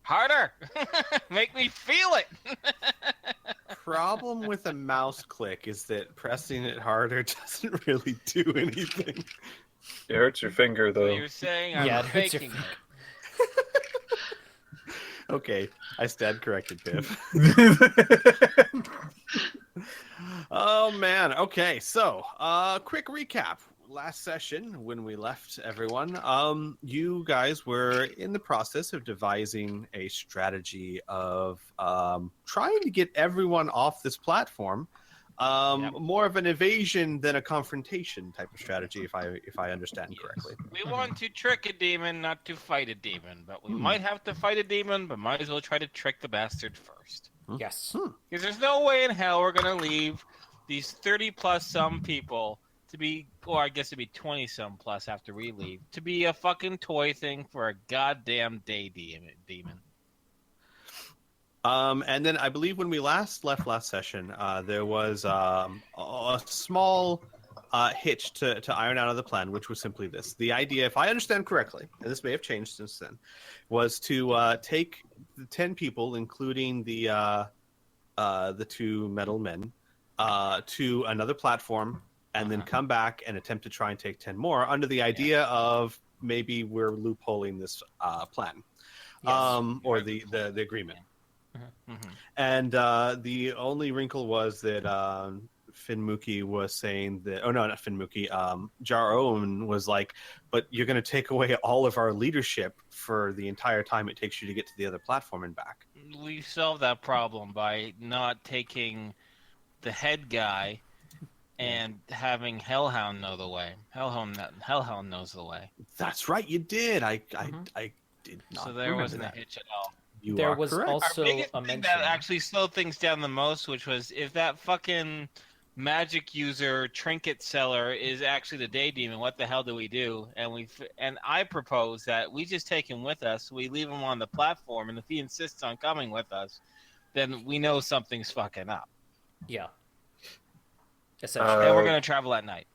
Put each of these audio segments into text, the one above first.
Harder! Make me feel it! Problem with a mouse click is that pressing it harder doesn't really do anything. It hurts your finger, So though. you're saying I'm Yeah, it hurts your faking finger. it. Okay, I stand corrected, Piph. Oh man. Okay, so quick recap. Last session, when we left everyone, you guys were in the process of devising a strategy of trying to get everyone off this platform. Yep. More of an evasion than a confrontation type of strategy, if I understand correctly. We want to trick a demon, not to fight a demon. But we might have to fight a demon, but might as well try to trick the bastard first. Yes. Because there's no way in hell we're going to leave these 30-plus some people to be, or I guess it'd be 20-some plus after we leave, to be a fucking toy thing for a goddamn day demon. And then I believe when we left last session, there was a small hitch to iron out of the plan, which was simply this. The idea, if I understand correctly, and this may have changed since then, was to take the 10 people, including the two metal men, to another platform, and then come back and attempt to try and take 10 more under the idea of maybe we're loopholing this plan. Yes. Or the agreement. Mm-hmm. And the only wrinkle was that Finmuki was saying that, oh no, not Finmuki, Jaron was like, but you're going to take away all of our leadership for the entire time it takes you to get to the other platform and back. We solved that problem by not taking the head guy and having Hellhound know the way. Hellhound knows the way. That's right, you did. I did not. So there remember wasn't that. a hitch at all. You There are was correct. also Our biggest a thing mention. that actually slowed things down the most, which was if that fucking magic user trinket seller is actually the day demon, what the hell do we do? And I propose that we just take him with us. We leave him on the platform, and if he insists on coming with us, then we know something's fucking up. Yeah. Essentially. And we're gonna travel at night.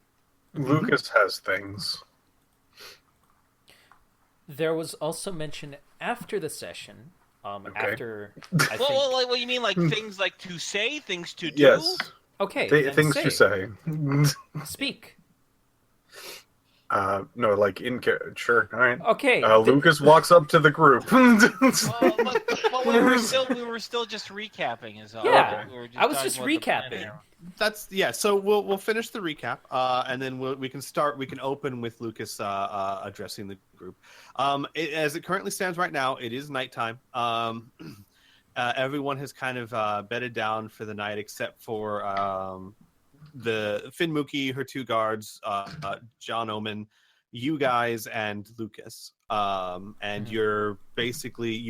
Lucas has things. There was also mention after the session. After I think. Well, what you mean, like things like to say, things to do? Yes. Okay. then Things to say. Speak. No, like in character. Sure. All right. Okay. Lucas walks up to the group. But we were still just recapping, is all. Yeah, We were I was talking just about the plan recapping. here. That's So we'll finish the recap, and then we can start. We can open with Lucas addressing the group. As it currently stands right now, it is nighttime. Everyone has kind of bedded down for the night, except for the Finmuki, her two guards, John Omen, you guys, and Lucas. And you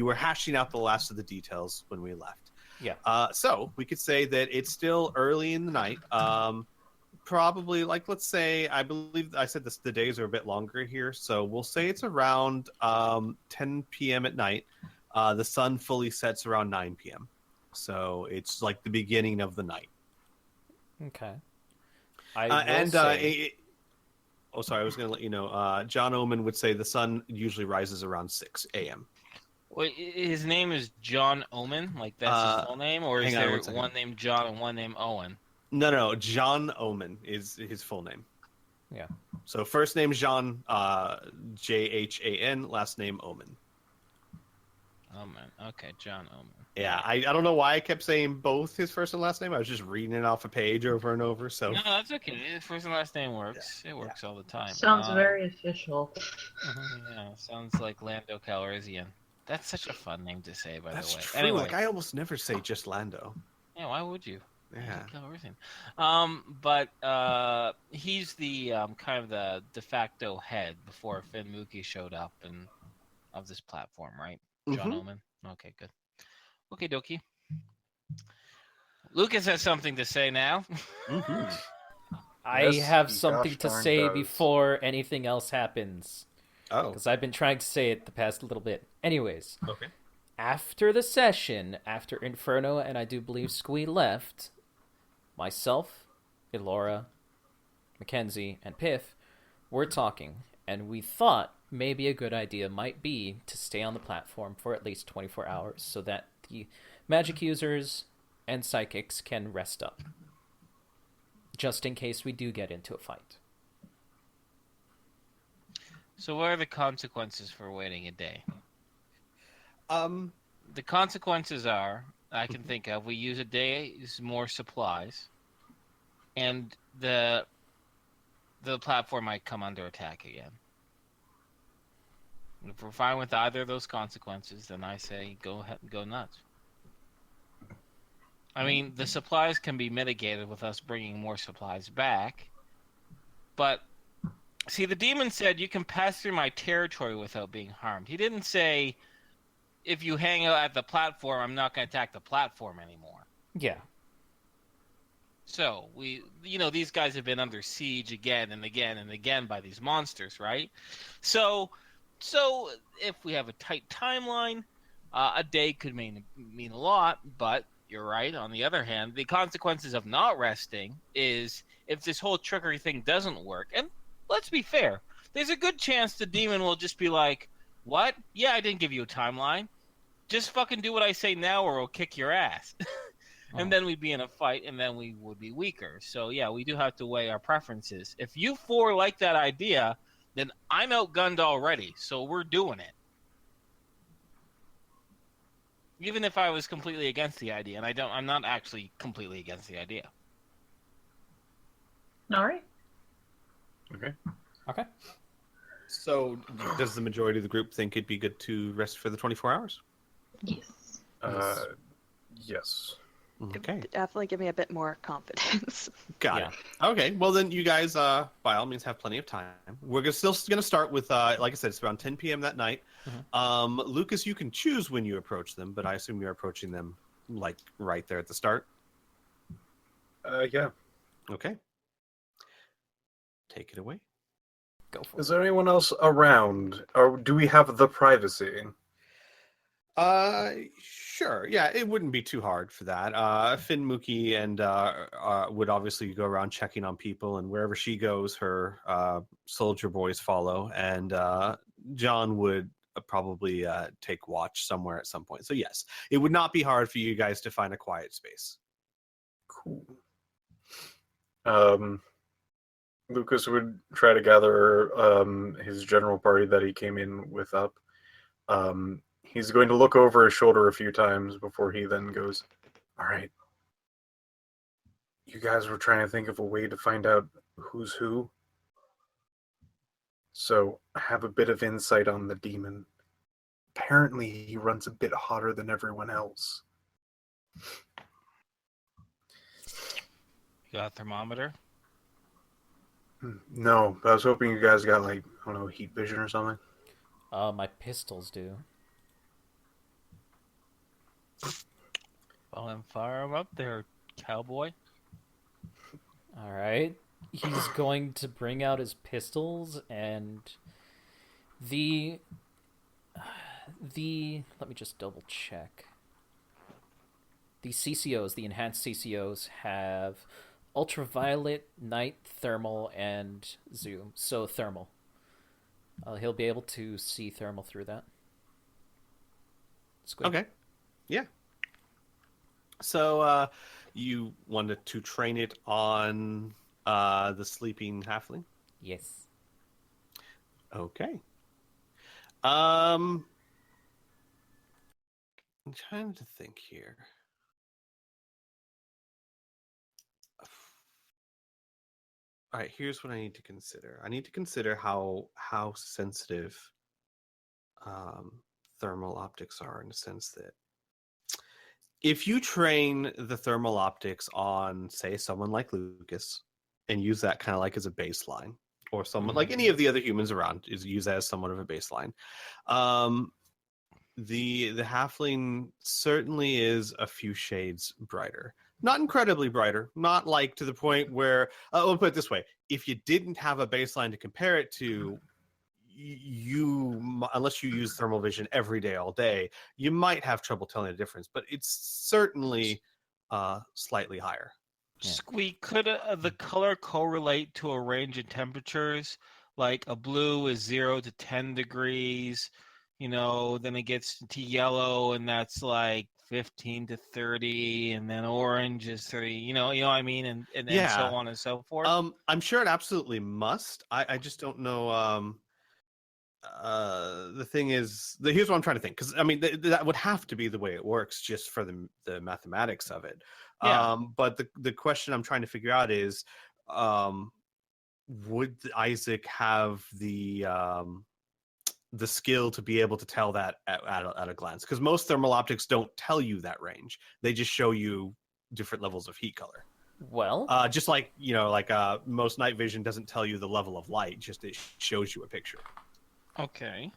were hashing out the last of the details when we left. Yeah. So we could say that it's still early in the night. Probably, like, let's say, I believe I said the days are a bit longer here. So we'll say it's around 10 p.m. at night. The sun fully sets around 9 p.m. So it's like the beginning of the night. Okay. I was going to let you know. John Omen would say the sun usually rises around 6 a.m. Wait, his name is John Omen? Like that's his full name? Or is hang on there one second. one named John and one named Owen? No, John Omen is his full name. Yeah. So first name Jean, Jhan, last name Omen. Omen. Okay, John Omen. Yeah, I don't know why I kept saying both his first and last name. I was just reading it off a page over and over. So No, that's okay. His first and last name works. It works all the time. Sounds very official. Yeah, sounds like Lando Calrissian. That's such a fun name to say, by that's the way. true. Anyway, Like I almost never say just Lando. yeah, why would you? Yeah. But he's the kind of the de facto head before Finmuki showed up and of this platform, right? John Omen. Okay, good. Okay, dokie. Lucas has something to say now. I Yes, have he something gosh to darn say does. before anything else happens. Oh, Because I've been trying to say it the past little bit. Anyways, okay. after the session, after Inferno and I do believe Squee left, myself, Elora, Mackenzie, and Piph were talking, and we thought maybe a good idea might be to stay on the platform for at least 24 hours so that the magic users and psychics can rest up, just in case we do get into a fight. So what are the consequences for waiting a day? Um, The consequences are, I can think of, we use a day's more supplies, and the platform might come under attack again. If we're fine with either of those consequences, then I say go ahead and go nuts. I mean, the supplies can be mitigated with us bringing more supplies back, but see, the demon said you can pass through my territory without being harmed. He didn't say if you hang out at the platform, I'm not going to attack the platform anymore. Yeah. So these guys have been under siege again and again and again by these monsters, right? So if we have a tight timeline, a day could mean a lot. But you're right. On the other hand, the consequences of not resting is if this whole trickery thing doesn't work. And let's be fair, there's a good chance the demon will just be like, "What? Yeah, I didn't give you a timeline. Just fucking do what I say now, or I'll kick your ass." And then we'd be in a fight, and then we would be weaker. So yeah, we do have to weigh our preferences. If you four like that idea, then I'm outgunned already, so we're doing it. Even if I was completely against the idea, and I'm not actually completely against the idea. All right. Okay. So, does the majority of the group think it'd be good to rest for the 24 hours? Yes. Yes. Okay. Definitely give me a bit more confidence. Got it. Okay, well then you guys, by all means, have plenty of time. We're still going to start with, like I said, it's around 10 p.m. that night. Lucas, you can choose when you approach them, but I assume you're approaching them, like, right there at the start? Yeah. Okay. Take it away. Go for Is it. there anyone else around? Or do we have the privacy? Sure. Yeah, it wouldn't be too hard for that. Finn, Mookie, and would obviously go around checking on people, and wherever she goes, her soldier boys follow, and John would probably take watch somewhere at some point. So yes, it would not be hard for you guys to find a quiet space. Cool. Lucas would try to gather his general party that he came in with up. He's going to look over his shoulder a few times before he then goes, "All right. You guys were trying to think of a way to find out who's who. So I have a bit of insight on the demon. Apparently he runs a bit hotter than everyone else." You got a thermometer? No, but I was hoping you guys got, like, I don't know, heat vision or something. My pistols do. Well, then fire him up there, cowboy. All right. He's going to bring out his pistols and the let me just double check. The CCOs, the enhanced CCOs, have ultraviolet, night, thermal, and zoom. So thermal. He'll be able to see thermal through that. Squee. Okay. Yeah. So you wanted to train it on the sleeping halfling? Yes. Okay. I'm trying to think here. All right, here's what I need to consider. I need to consider how sensitive thermal optics are, in the sense that if you train the thermal optics on, say, someone like Lucas, and use that kind of like as a baseline, or someone like any of the other humans around is used as somewhat of a baseline, the halfling certainly is a few shades brighter. Not incredibly brighter, not like to the point where, we'll put it this way, if you didn't have a baseline to compare it to, you, unless you use thermal vision every day, all day, you might have trouble telling the difference, but it's certainly slightly higher. Yeah. Squee, could the color correlate to a range in temperatures like a blue is 0 to 10 degrees, then it gets to yellow, and that's like 15 to 30, and then orange is 30, what I mean, and so Yeah. on and so forth. I'm sure it absolutely must. I just don't know. The thing is, here's what I'm trying to think, because I mean that would have to be the way it works, just for the mathematics of it. Yeah. But the question I'm trying to figure out is, would Isaac have the skill to be able to tell that at a glance? Because most thermal optics don't tell you that range; they just show you different levels of heat color. Well, Just like most night vision doesn't tell you the level of light; just it shows you a picture. Okay.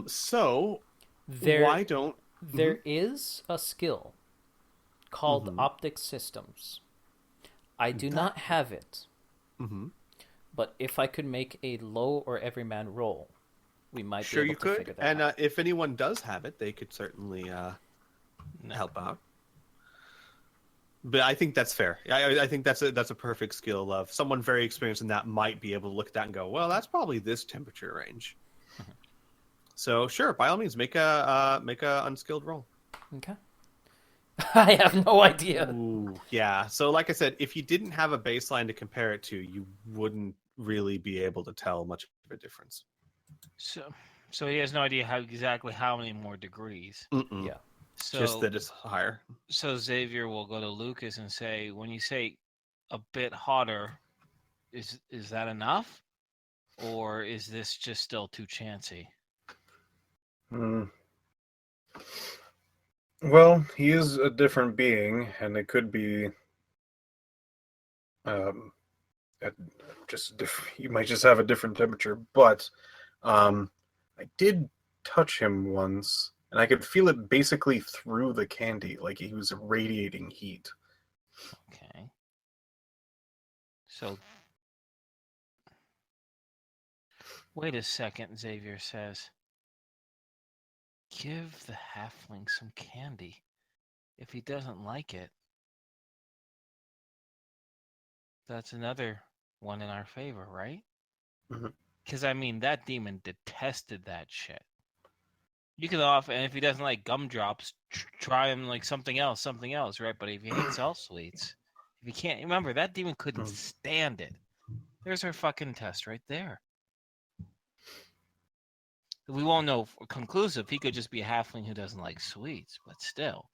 So there why don't there is a skill called Mhm. optic systems. I do not have it, Mm-hmm. but if I could make a low or everyman roll, we might Sure, be you able to figure could, that and out. if anyone does have it, they could certainly No. help out. But I think that's fair. I think that's a perfect skill of someone very experienced in that might be able to look at that and go, well, that's probably this temperature range. So sure, by all means, make a unskilled roll. Okay. I have no idea. Ooh, yeah. So like I said, if you didn't have a baseline to compare it to, you wouldn't really be able to tell much of a difference. So he has no idea exactly how many more degrees. Mm-mm. Yeah. Just So that it's higher. so Xavier will go to Lucas and say, when you say a bit hotter, is that enough, or is this just still too chancy? Hmm. Well, he is a different being, and it could be um, you might just have a different temperature. But I did touch him once, and I could feel it basically through the candy, like he was radiating heat. Okay. So wait a second, Xavier says. Give the halfling some candy. If he doesn't like it, that's another one in our favor, right? Mhm. Because, I mean, that demon detested that shit. You can offer, and if he doesn't like gumdrops, try him like something else, right? But if he hates all sweets, if he can't, remember, that demon couldn't stand it. There's our fucking test right there. We won't know conclusive. He could just be a halfling who doesn't like sweets, but still,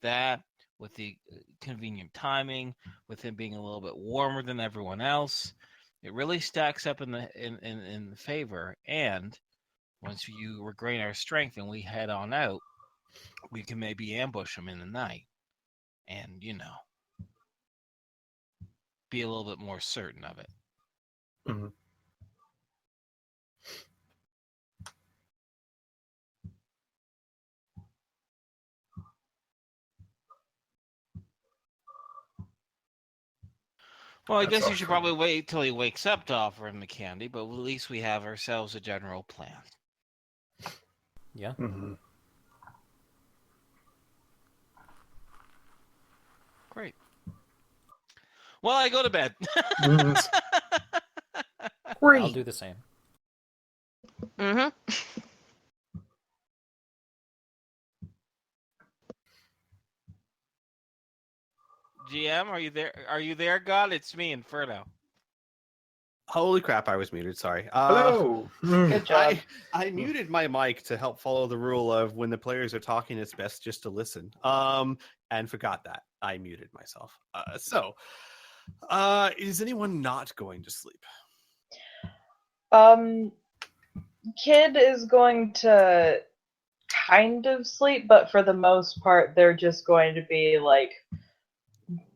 that with the convenient timing, with him being a little bit warmer than everyone else, it really stacks up in the favor. And once you regain our strength and we head on out, we can maybe ambush him in the night, and be a little bit more certain of it. Mm-hmm. Well, I That's guess you should awesome. probably wait till he wakes up to offer him the candy, but at least we have ourselves a general plan. Yeah. Mm-hmm. Great. Well, I go to bed. Great. I'll do the same. Mm-hmm. GM, are you there? Are you there, God? It's me, Inferno. Holy crap, I was muted. Sorry. Hello. Good job. I muted my mic to help follow the rule of when the players are talking, it's best just to listen. And forgot that. I muted myself. Is anyone not going to sleep? Kid is going to kind of sleep, but for the most part, they're just going to be like,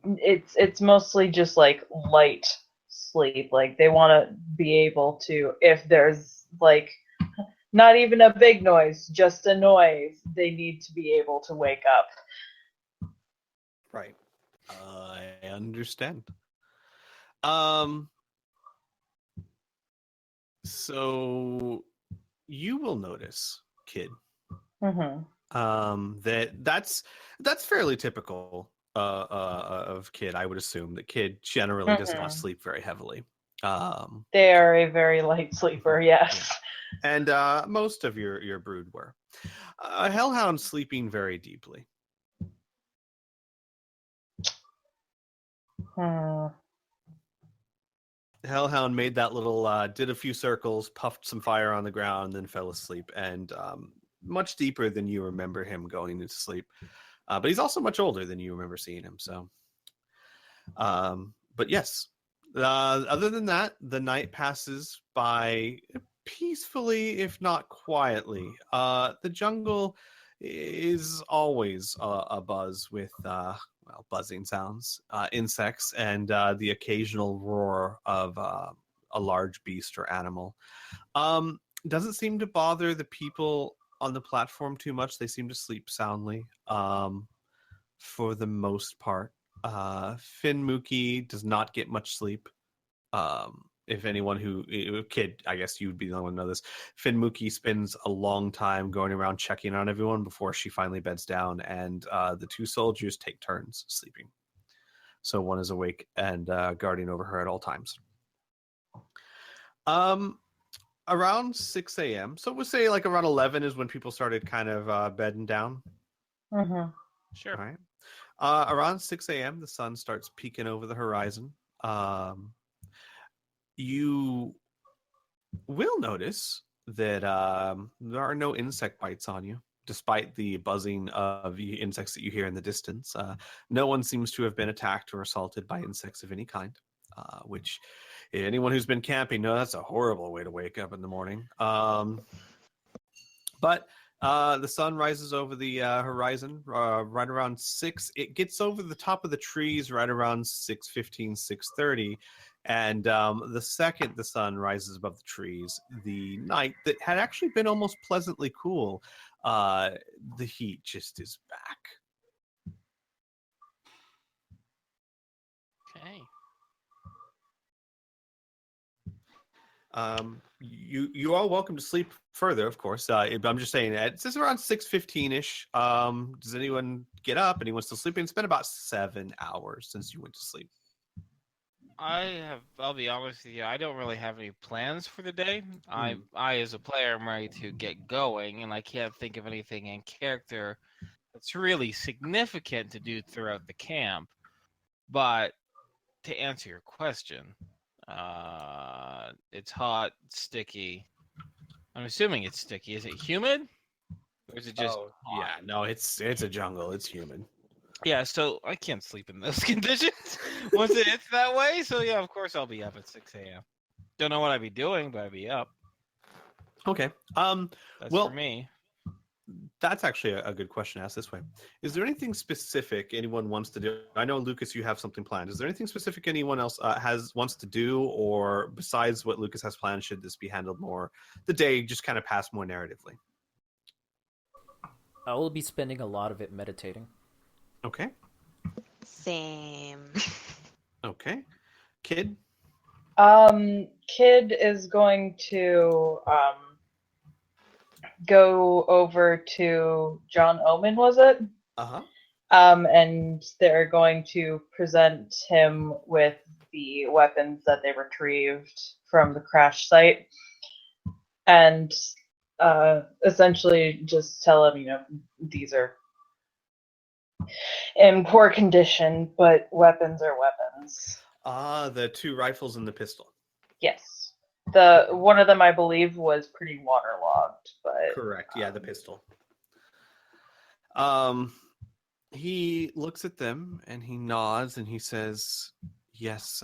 it's mostly just like light sleep. Like they want to be able to, if there's like not even a big noise, just a noise, they need to be able to wake up. Right. I understand. So you will notice, kid, Mm-hmm. that's fairly typical of kid. I would assume that kid generally does not sleep very heavily. They are a very light sleeper, yes. And most of your brood were. Hellhound sleeping very deeply. Hellhound made that little, did a few circles, puffed some fire on the ground, then fell asleep, and much deeper than you remember him going into sleep. But he's also much older than you remember seeing him. So, but yes, other than that, the night passes by peacefully, if not quietly. The jungle is always a buzz with buzzing sounds, insects, and the occasional roar of a large beast or animal. Doesn't seem to bother the people on the platform too much. They seem to sleep soundly for the most part. Finn Mookie does not get much sleep. If anyone kid, I guess you would be the only one to know this. Finn Mookie spends a long time going around checking on everyone before she finally beds down, and the two soldiers take turns sleeping. So one is awake and guarding over her at all times. Around 6 a.m. So we'll say like around 11 is when people started kind of bedding down. Mm-hmm. Sure. All right. Around 6 a.m., the sun starts peeking over the horizon. You will notice that there are no insect bites on you, despite the buzzing of insects that you hear in the distance. No one seems to have been attacked or assaulted by insects of any kind, which anyone who's been camping knows that's a horrible way to wake up in the morning. But the sun rises over the horizon right around 6. It gets over the top of the trees right around 6:15, 6:30. And the second the sun rises above the trees, the night that had actually been almost pleasantly cool, the heat just is back. Okay. You are welcome to sleep further, of course. I'm just saying it's just around 6:15-ish. Does anyone get up? Anyone still sleeping? It's been about 7 hours since you went to sleep. I'll be honest with you, I don't really have any plans for the day. I as a player am ready to get going, and I can't think of anything in character that's really significant to do throughout the camp. But to answer your question, it's hot, sticky. I'm assuming it's sticky. Is it humid? Or is it just hot? Yeah, no, it's a jungle. It's humid. Yeah, so I can't sleep in those conditions once it's that way. So yeah, of course I'll be up at 6 a.m. Don't know what I'd be doing, but I'd be up. Okay. That's well, for me. That's actually a good question asked this way. Is there anything specific anyone wants to do? I know, Lucas, you have something planned. Is there anything specific anyone else wants to do, or besides what Lucas has planned, should this be handled more the day, just kind of pass more narratively? I will be spending a lot of it meditating. Okay. Same. Okay. Kid? Kid is going to go over to John Omen, was it? Uh-huh. And they're going to present him with the weapons that they retrieved from the crash site. And essentially just tell him, these are in poor condition, but weapons are weapons. The 2 rifles and the pistol. Yes. The one of them, I believe, was pretty waterlogged, but Correct. Yeah, the pistol. He looks at them and he nods and he says, "Yes,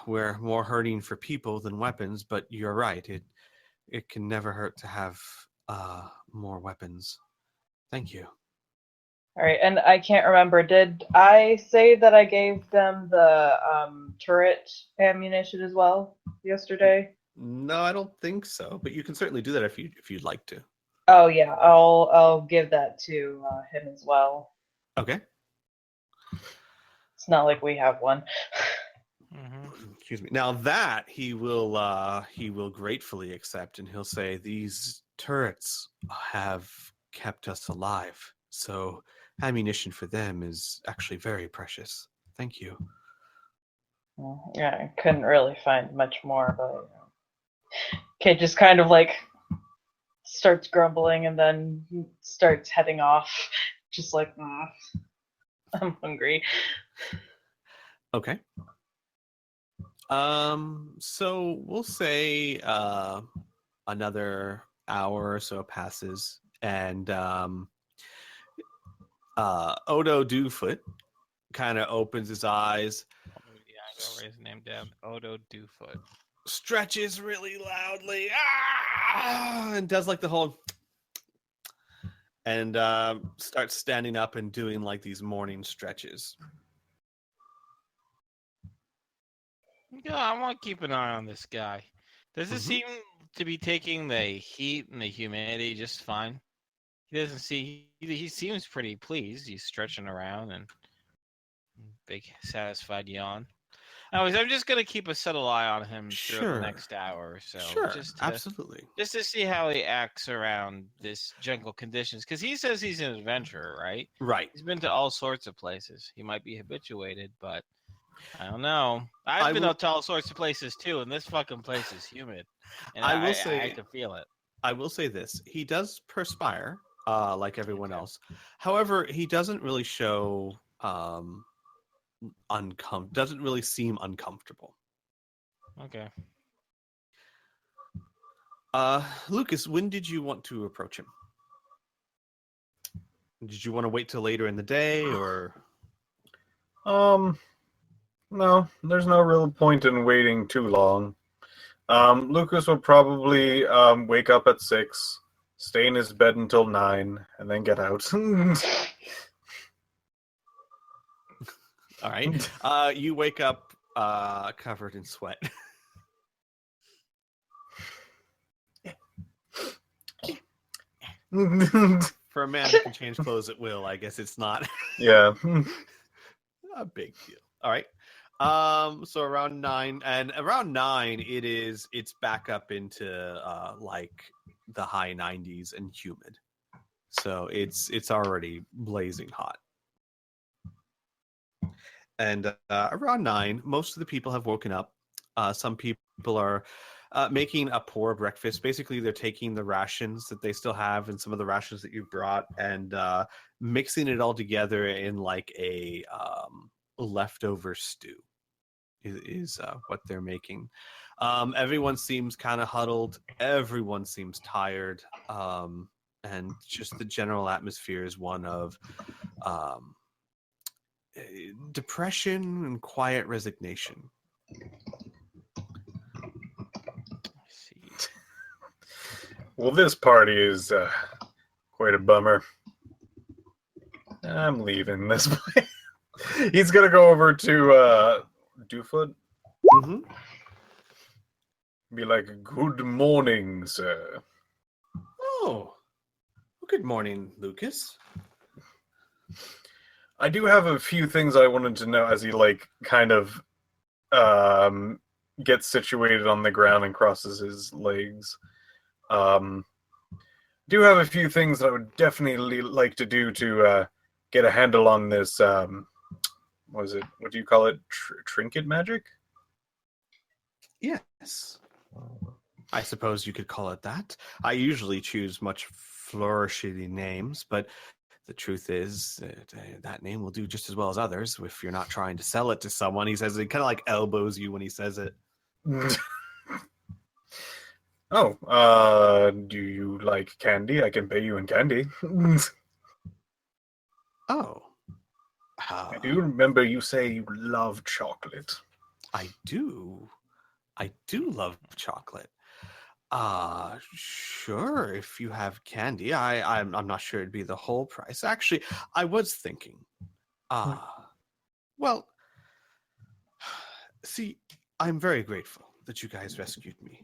we're more hurting for people than weapons, but you're right. It can never hurt to have more weapons. Thank you." all right. And I can't remember. Did I say that I gave them the turret ammunition as well yesterday? No, I don't think so. But you can certainly do that if you'd like to. Oh yeah, I'll give that to him as well. Okay. It's not like we have one. Excuse me. Now that he will gratefully accept, and he'll say, "These turrets have kept us alive, so ammunition for them is actually very precious. Thank you." Yeah, I couldn't really find much more, but kid just kind of like starts grumbling and then starts heading off, just like I'm hungry. Okay. So we'll say another hour or so passes, and Odo Doofut kind of opens his eyes, Yeah, go raise the name down. Odo Doofut. stretches really loudly, and does like the whole, and starts standing up and doing like these morning stretches. Yeah, I want to keep an eye on this guy. Does it Mhm. seem to be taking the heat and the humidity just fine? He doesn't see. He seems pretty pleased. He's stretching around and big satisfied yawn. Anyways, I'm just gonna keep a subtle eye on him throughout the Sure. next hour or so, Sure, just absolutely. to see how he acts around this jungle conditions. Because he says he's an adventurer, right? Right. He's been to all sorts of places. He might be habituated, but I don't know. I've I been will- out to all sorts of places too, and this fucking place is humid, and I will I say, can feel it. I will say this: he does perspire, like everyone else. However, he doesn't really show doesn't really seem uncomfortable. Okay. Lucas, when did you want to approach him? Did you want to wait till later in the day, or No, there's no real point in waiting too long. Lucas will probably wake up at 6, stay in his bed until 9, and then get out. all right? You wake up covered in sweat. For a man who can change clothes at will, I guess it's not Yeah. a big deal. All right. So around 9, and around 9 it's back up into like the high 90s and humid. So it's already blazing hot. And around 9, most of the people have woken up. Some people are making a poor breakfast. Basically, they're taking the rations that they still have and some of the rations that you brought and mixing it all together in like a leftover stew is what they're making. Everyone seems kind of huddled. Everyone seems tired. And just the general atmosphere is one of depression and quiet resignation. I see. Well, this party is quite a bummer. I'm leaving this place. He's gonna go over to Doofut. Mm-hmm. Be like, "Good morning, sir." Oh, good morning, Lucas. I do have a few things I wanted to know as he like kind of gets situated on the ground and crosses his legs. Do have a few things that I would definitely like to do to get a handle on this. What is it? What do you call it? Trinket magic? Yes. I suppose you could call it that. I usually choose much flourishy names, but the truth is that name will do just as well as others if you're not trying to sell it to someone. He says, he kind of like elbows you when he says it. Oh, do you like candy? I can pay you in candy. Oh. I do remember you say you love chocolate. I do. I do love chocolate. Sure, if you have candy. I'm not sure it'd be the whole price. Actually, I was thinking. Well, see, I'm very grateful that you guys rescued me.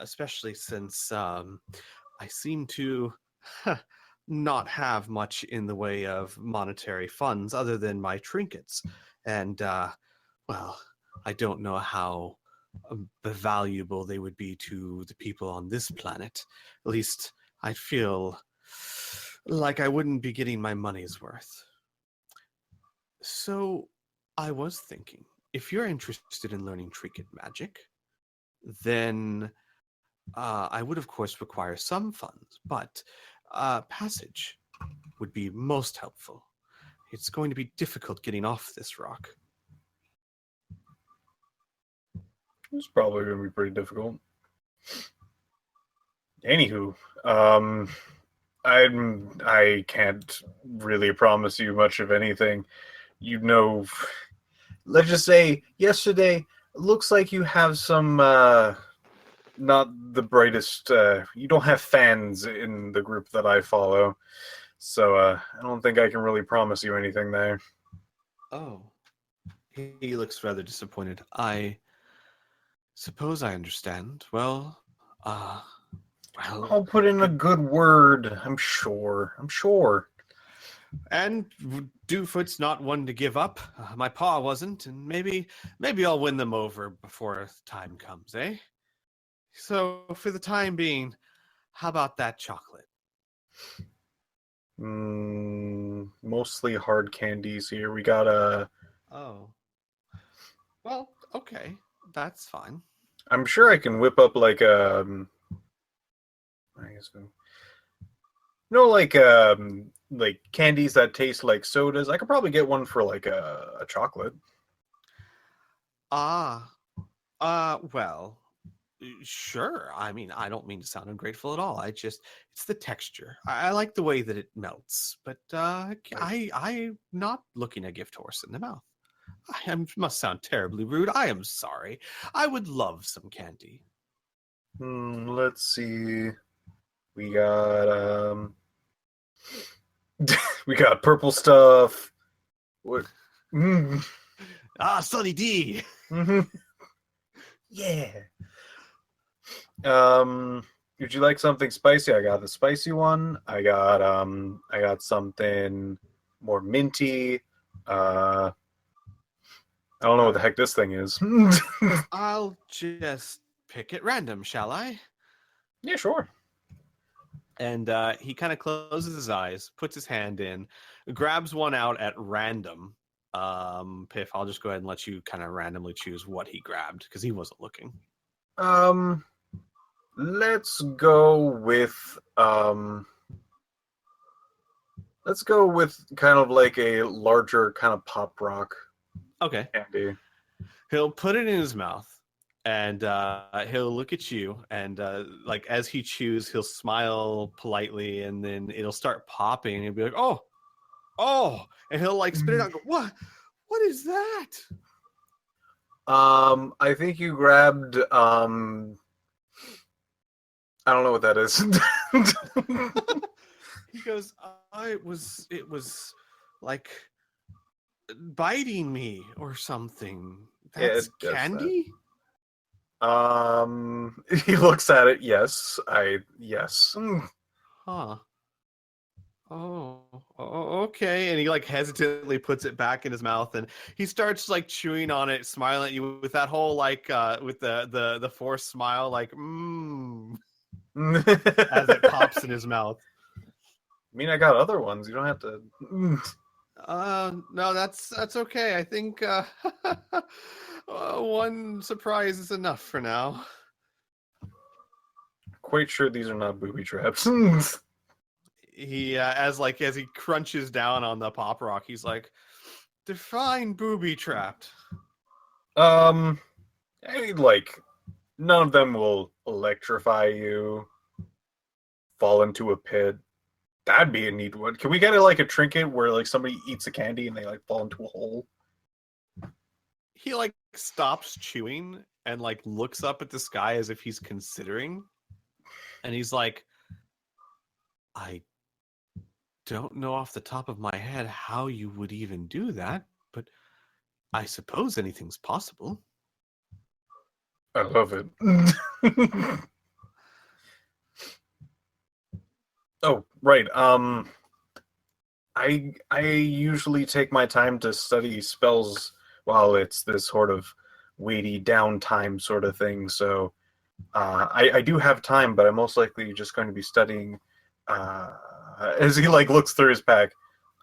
Especially since I seem to not have much in the way of monetary funds other than my trinkets. And well, I don't know how valuable they would be to the people on this planet. At least I'd feel like I wouldn't be getting my money's worth. So I was thinking, if you're interested in learning trinket magic, then I would, of course, require some funds, but passage would be most helpful. It's going to be difficult getting off this rock. It's probably going to be pretty difficult. Anywho, I can't really promise you much of anything. You know, let's just say yesterday looks like you have some not the brightest. You don't have fans in the group that I follow, so I don't think I can really promise you anything there. Oh. He looks rather disappointed. I suppose I understand. Well, I'll put in a good word. I'm sure. And Dewfoot's not one to give up. My pa wasn't, and maybe I'll win them over before time comes, eh? So, for the time being, how about that chocolate? Mostly hard candies here. We got a. Oh. Well, okay. That's fine. I'm sure I can whip up like I guess. Like candies that taste like sodas. I could probably get one for like a chocolate. Well, sure. I mean, I don't mean to sound ungrateful at all. It's the texture. I like the way that it melts, but I'm not looking a gift horse in the mouth. Must sound terribly rude. I am sorry. I would love some candy. Let's see. We got we got purple stuff. What? Sunny D. Yeah. Would you like something spicy? I got the spicy one. I got something more minty. I don't know what the heck this thing is. I'll just pick at random, shall I? Yeah, sure. And he kind of closes his eyes, puts his hand in, grabs one out at random. Piph, I'll just go ahead and let you kind of randomly choose what he grabbed because he wasn't looking. Let's go with kind of like a larger kind of pop rock Okay. candy. He'll put it in his mouth, and he'll look at you, and like as he chews, he'll smile politely, and then it'll start popping, and he'll be like, "Oh," and he'll like spit it out and go, What is that? I think you grabbed I don't know what that is. He goes, it was like biting me or something. That's candy? He looks at it. Yes. Huh. Oh, okay. And he like hesitantly puts it back in his mouth, and he starts like chewing on it, smiling at you with that whole like with the forced smile, like as it pops in his mouth. I mean, I got other ones. You don't have to. No, that's okay. I think one surprise is enough for now. Quite sure these are not booby traps. He as he crunches down on the pop rock, he's like, define booby trapped. Like none of them will electrify you, fall into a pit. That'd be a neat one. Can we get it like a trinket where like somebody eats a candy and they like fall into a hole? He like stops chewing and like looks up at the sky as if he's considering, and he's like, I don't know off the top of my head how you would even do that, but I suppose anything's possible. I love it. Oh, right. I usually take my time to study spells while it's this sort of weighty downtime sort of thing. So I do have time, but I'm most likely just going to be studying as he like looks through his pack.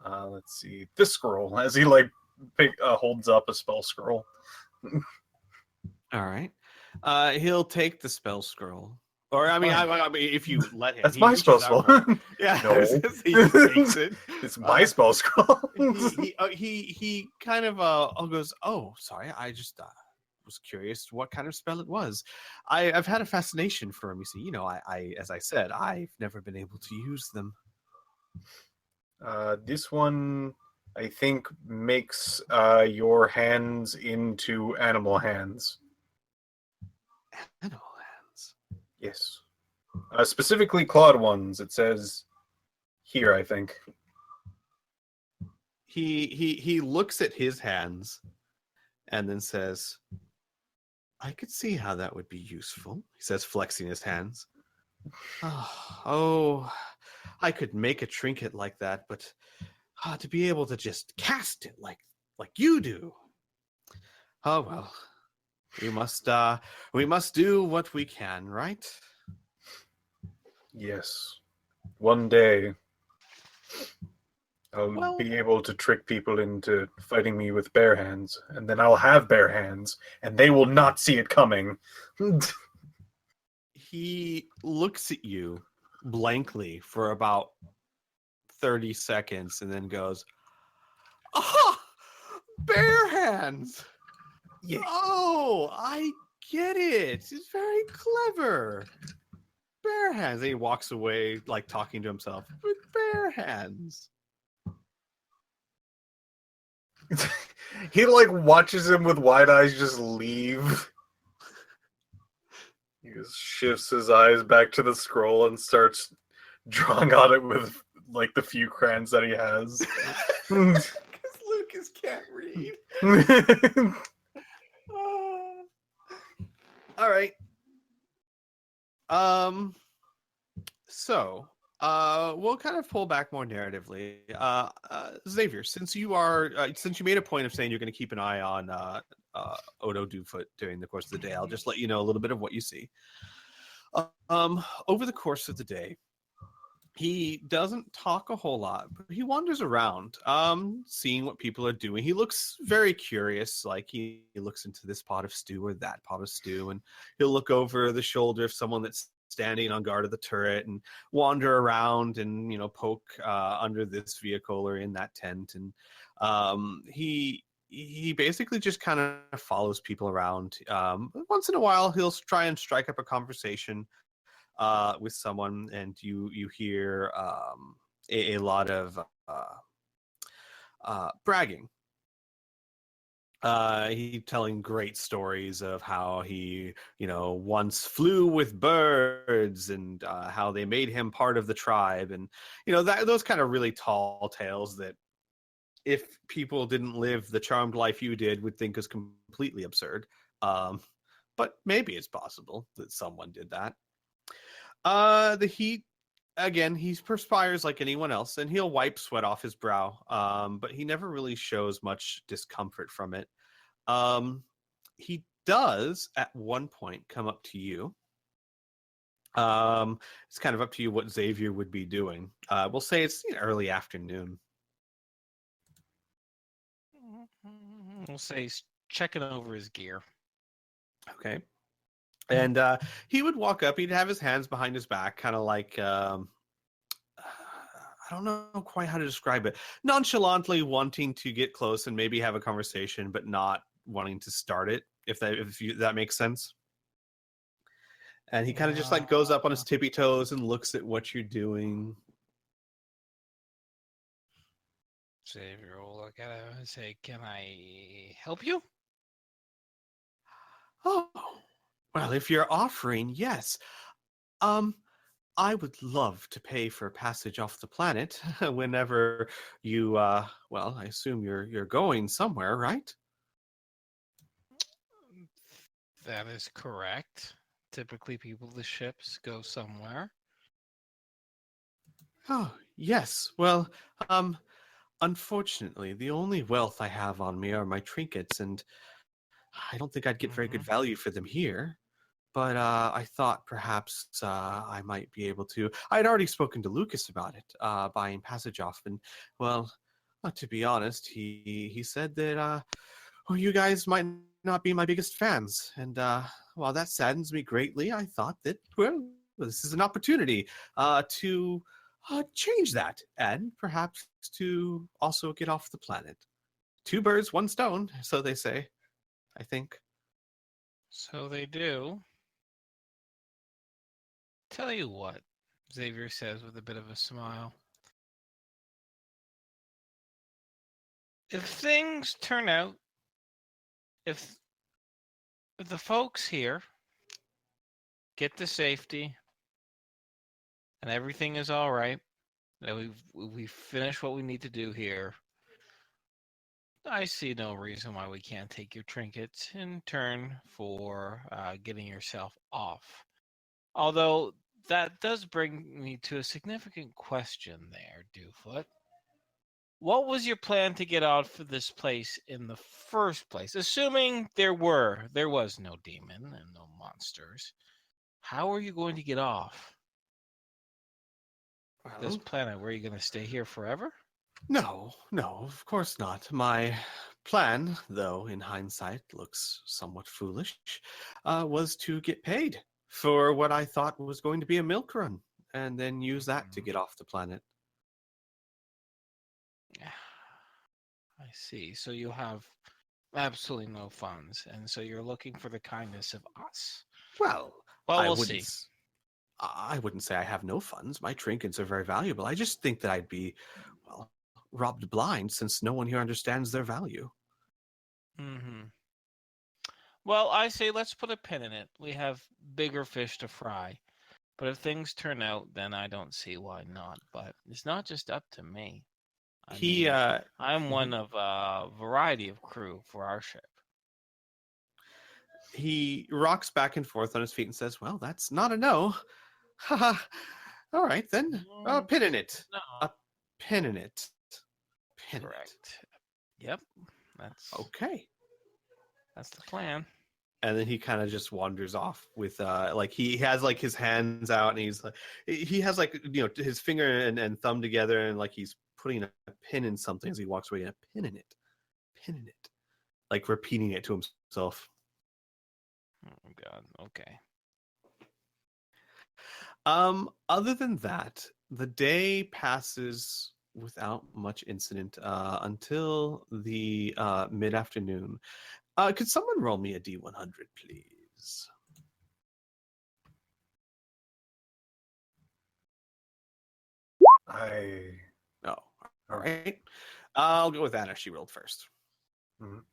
Let's see this scroll as he like holds up a spell scroll. All right. He'll take the spell scroll. Or, I mean, Fine. I mean, if you let him. That's he my reaches spell out scroll. for- Yeah, No. he just takes it. It's my spell scroll. He kind of goes, oh, sorry, I just was curious what kind of spell it was. I've had a fascination for them. You see, I as I said, I've never been able to use them. This one, I think, makes your hands into animal hands. Animal hands. Yes. Specifically clawed ones. It says here, I think. He looks at his hands and then says, I could see how that would be useful, he says, flexing his hands. Oh, I could make a trinket like that, but to be able to just cast it like you do. Oh well. We must do what we can, right? Yes. One day, I'll Well- be able to trick people into fighting me with bare hands, and then I'll have bare hands, and they will not see it coming. He looks at you blankly for about 30 seconds and then goes, "Ah, bare hands. Yeah. Oh, I get it. It's very clever. Bare hands." And he walks away, like talking to himself with bare hands. He like watches him with wide eyes just leave. He just shifts his eyes back to the scroll and starts drawing on it with like the few crayons that he has. Because Lucas can't read. All right. So, we'll kind of pull back more narratively. Xavier, since you made a point of saying you're going to keep an eye on Odo Doofut during the course of the day, I'll just let you know a little bit of what you see. Over the course of the day, he doesn't talk a whole lot, but he wanders around, seeing what people are doing. He looks very curious, like he looks into this pot of stew or that pot of stew, and he'll look over the shoulder of someone that's standing on guard of the turret and wander around and, poke under this vehicle or in that tent. And he basically just kind of follows people around. Once in a while, he'll try and strike up a conversation with someone, and you hear a lot of bragging. He telling great stories of how he, once flew with birds, and how they made him part of the tribe, and those kind of really tall tales that, if people didn't live the charmed life you did, would think is completely absurd. But maybe it's possible that someone did that. The heat, again, he perspires like anyone else, and he'll wipe sweat off his brow, but he never really shows much discomfort from it. He does, at one point, come up to you. It's kind of up to you what Xavier would be doing. We'll say it's early afternoon. We'll say he's checking over his gear. Okay. And he would walk up. He'd have his hands behind his back, kind of like, I don't know quite how to describe it. Nonchalantly wanting to get close and maybe have a conversation, but not wanting to start it, if that makes sense. And he kind of just like goes up on his tippy toes and looks at what you're doing. Xavier will look at him and say, "Can I help you?" Oh, well, if you're offering, yes. I would love to pay for passage off the planet whenever you, well, I assume you're going somewhere, right? That is correct. Typically, the ships go somewhere. Oh, yes. Well, unfortunately, the only wealth I have on me are my trinkets, and I don't think I'd get very good value for them here. But I thought perhaps I might be able to. I'd already spoken to Lucas about it, buying passage off, and well, to be honest, he said that well, you guys might not be my biggest fans, and while that saddens me greatly, I thought that, well, this is an opportunity to change that, and perhaps to also get off the planet. Two birds, one stone, so they say, I think. So they do. Tell you what, Xavier says with a bit of a smile. If things turn out, if the folks here get to safety and everything is all right, that we've finished what we need to do here, I see no reason why we can't take your trinkets in turn for getting yourself off. Although that does bring me to a significant question there, Dewfoot. What was your plan to get out of this place in the first place? Assuming there was no demon and no monsters, how are you going to get off this Well, planet? Were you going to stay here forever? no, of course not. My plan, though, in hindsight, looks somewhat foolish, was to get paid for what I thought was going to be a milk run, and then use that to get off the planet. I see. So you have absolutely no funds, and so you're looking for the kindness of us. Well, Well, I we'll wouldn't. see. I wouldn't say I have no funds. My trinkets are very valuable. I just think that I'd be, well, robbed blind since no one here understands their value. Mm-hmm. Well, I say let's put a pin in it. We have bigger fish to fry. But if things turn out, then I don't see why not. But it's not just up to me. I He mean, I'm one of a variety of crew for our ship. he rocks back and forth on his feet and says, "Well, that's not a no." Haha. All right then. Pin in it. No, A pin in it. Pin in it. correct. Yep, that's Okay. that's the plan. And then he kind of just wanders off with like he has like his hands out and he's like he has like his finger and thumb together and like he's putting a pin in something as he walks away and a pin in it, like repeating it to himself. Oh God. Okay. Other than that, the day passes without much incident until the mid-afternoon. Could someone roll me a D100, please? Oh, All right. I'll go with Anna. She rolled first. Mhm.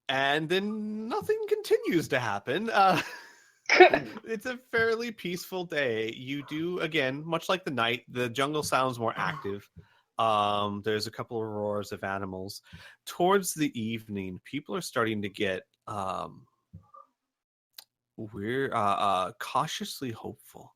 And then nothing continues to happen. It's a fairly peaceful day. You do, again, much like the night, the jungle sounds more active. There's a couple of roars of animals. Towards the evening, people are starting to get we're cautiously hopeful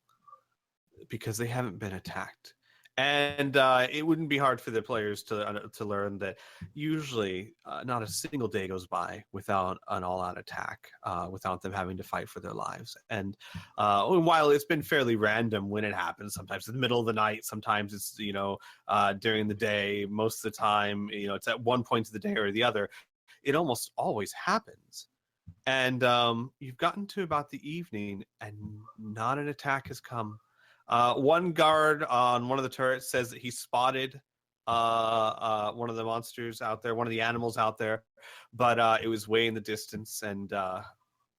because they haven't been attacked. And it wouldn't be hard for the players to learn that usually not a single day goes by without an all-out attack, without them having to fight for their lives. And while it's been fairly random when it happens, sometimes in the middle of the night, sometimes it's during the day. Most of the time, it's at one point of the day or the other. It almost always happens. And you've gotten to about the evening, and not an attack has come. One guard on one of the turrets says that he spotted one of the monsters out there, one of the animals out there, but it was way in the distance, and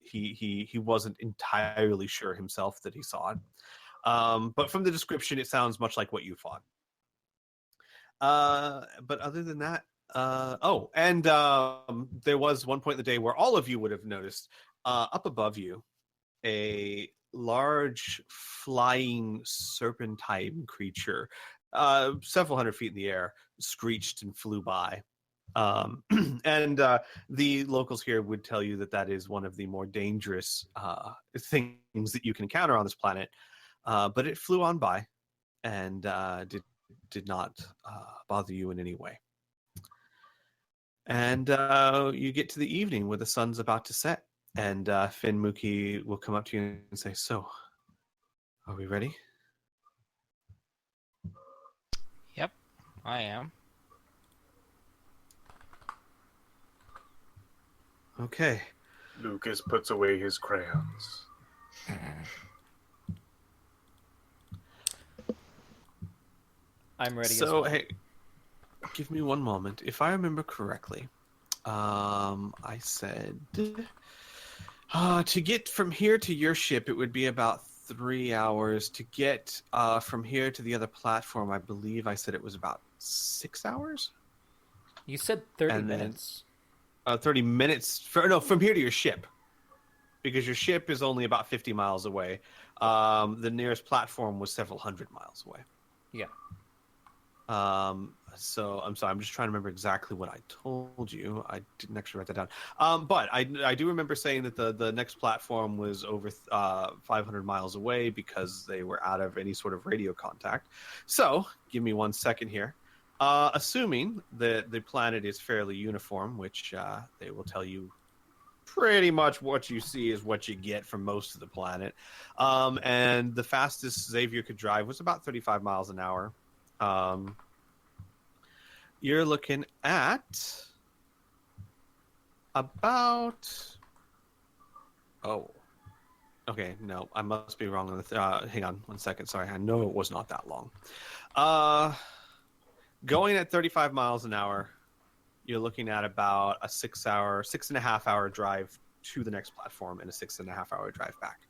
he wasn't entirely sure himself that he saw it. But from the description, it sounds much like what you fought. But other than that, there was one point in the day where all of you would have noticed up above you a large flying serpentine creature, several hundred feet in the air, screeched and flew by. And the locals here would tell you that is one of the more dangerous things that you can encounter on this planet. But it flew on by and did not bother you in any way. And you get to the evening where the sun's about to set. And Finn Mookie will come up to you and say, "So, are we ready?" Yep, I am. Okay. Lucas puts away his crayons. I'm ready as So, well. hey, give me one moment. If I remember correctly, I said to get from here to your ship, it would be about 3 hours. To get from here to the other platform, I believe I said it was about 6 hours. You said 30 And then minutes. 30 minutes. From here to your ship, because your ship is only about 50 miles away. The nearest platform was several hundred miles away. Yeah. So I'm sorry, I'm just trying to remember exactly what I told you. I didn't actually write that down. But I do remember saying that the next platform was over 500 miles away because they were out of any sort of radio contact. So give me 1 second here. Assuming that the planet is fairly uniform, which they will tell you pretty much what you see is what you get from most of the planet. And the fastest Xavier could drive was about 35 miles an hour. You're looking at about... Oh. Okay, no, I must be wrong on the... hang on 1 second, sorry. I know it was not that long. Going at 35 miles an hour, you're looking at about a 6.5 hour drive to the next platform and a 6.5 hour drive back.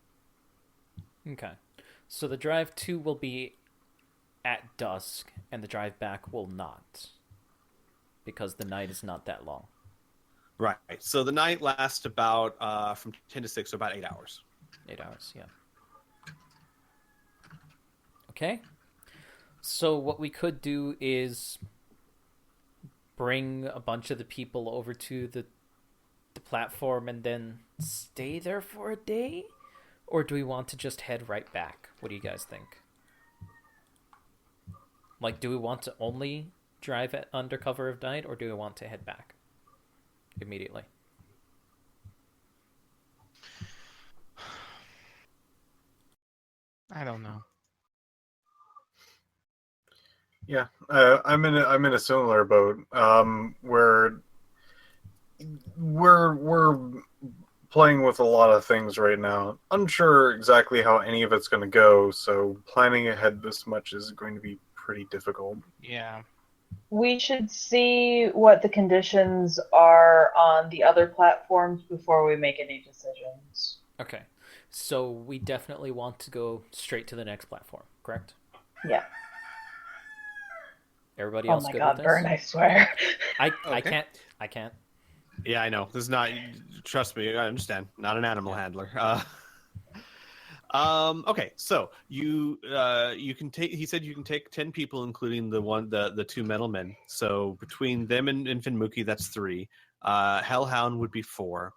Okay. So the drive to will be at dusk, and the drive back will not, because the night is not that long. Right. So the night lasts about from 10 to 6, so about 8 hours. 8 hours, yeah. Okay. So what we could do is bring a bunch of the people over to the platform and then stay there for a day? Or do we want to just head right back? What do you guys think? Like, do we want to only drive under cover of night, or do we want to head back immediately? I don't know. Yeah, I'm in a similar boat. Where we're playing with a lot of things right now. Unsure exactly how any of it's going to go, so planning ahead this much is going to be pretty difficult. Yeah. We should see what the conditions are on the other platforms before we make any decisions. Okay. So we definitely want to go straight to the next platform, correct? Yeah. Everybody Oh else my good god, with this? Vern, I swear. Okay. I can't. Yeah, I know. This is not. Trust me, I understand. Not an animal handler. Okay, so you can take. He said you can take 10 people, including the two metal men. So between them and Finmuki, that's 3. Hellhound would be 4.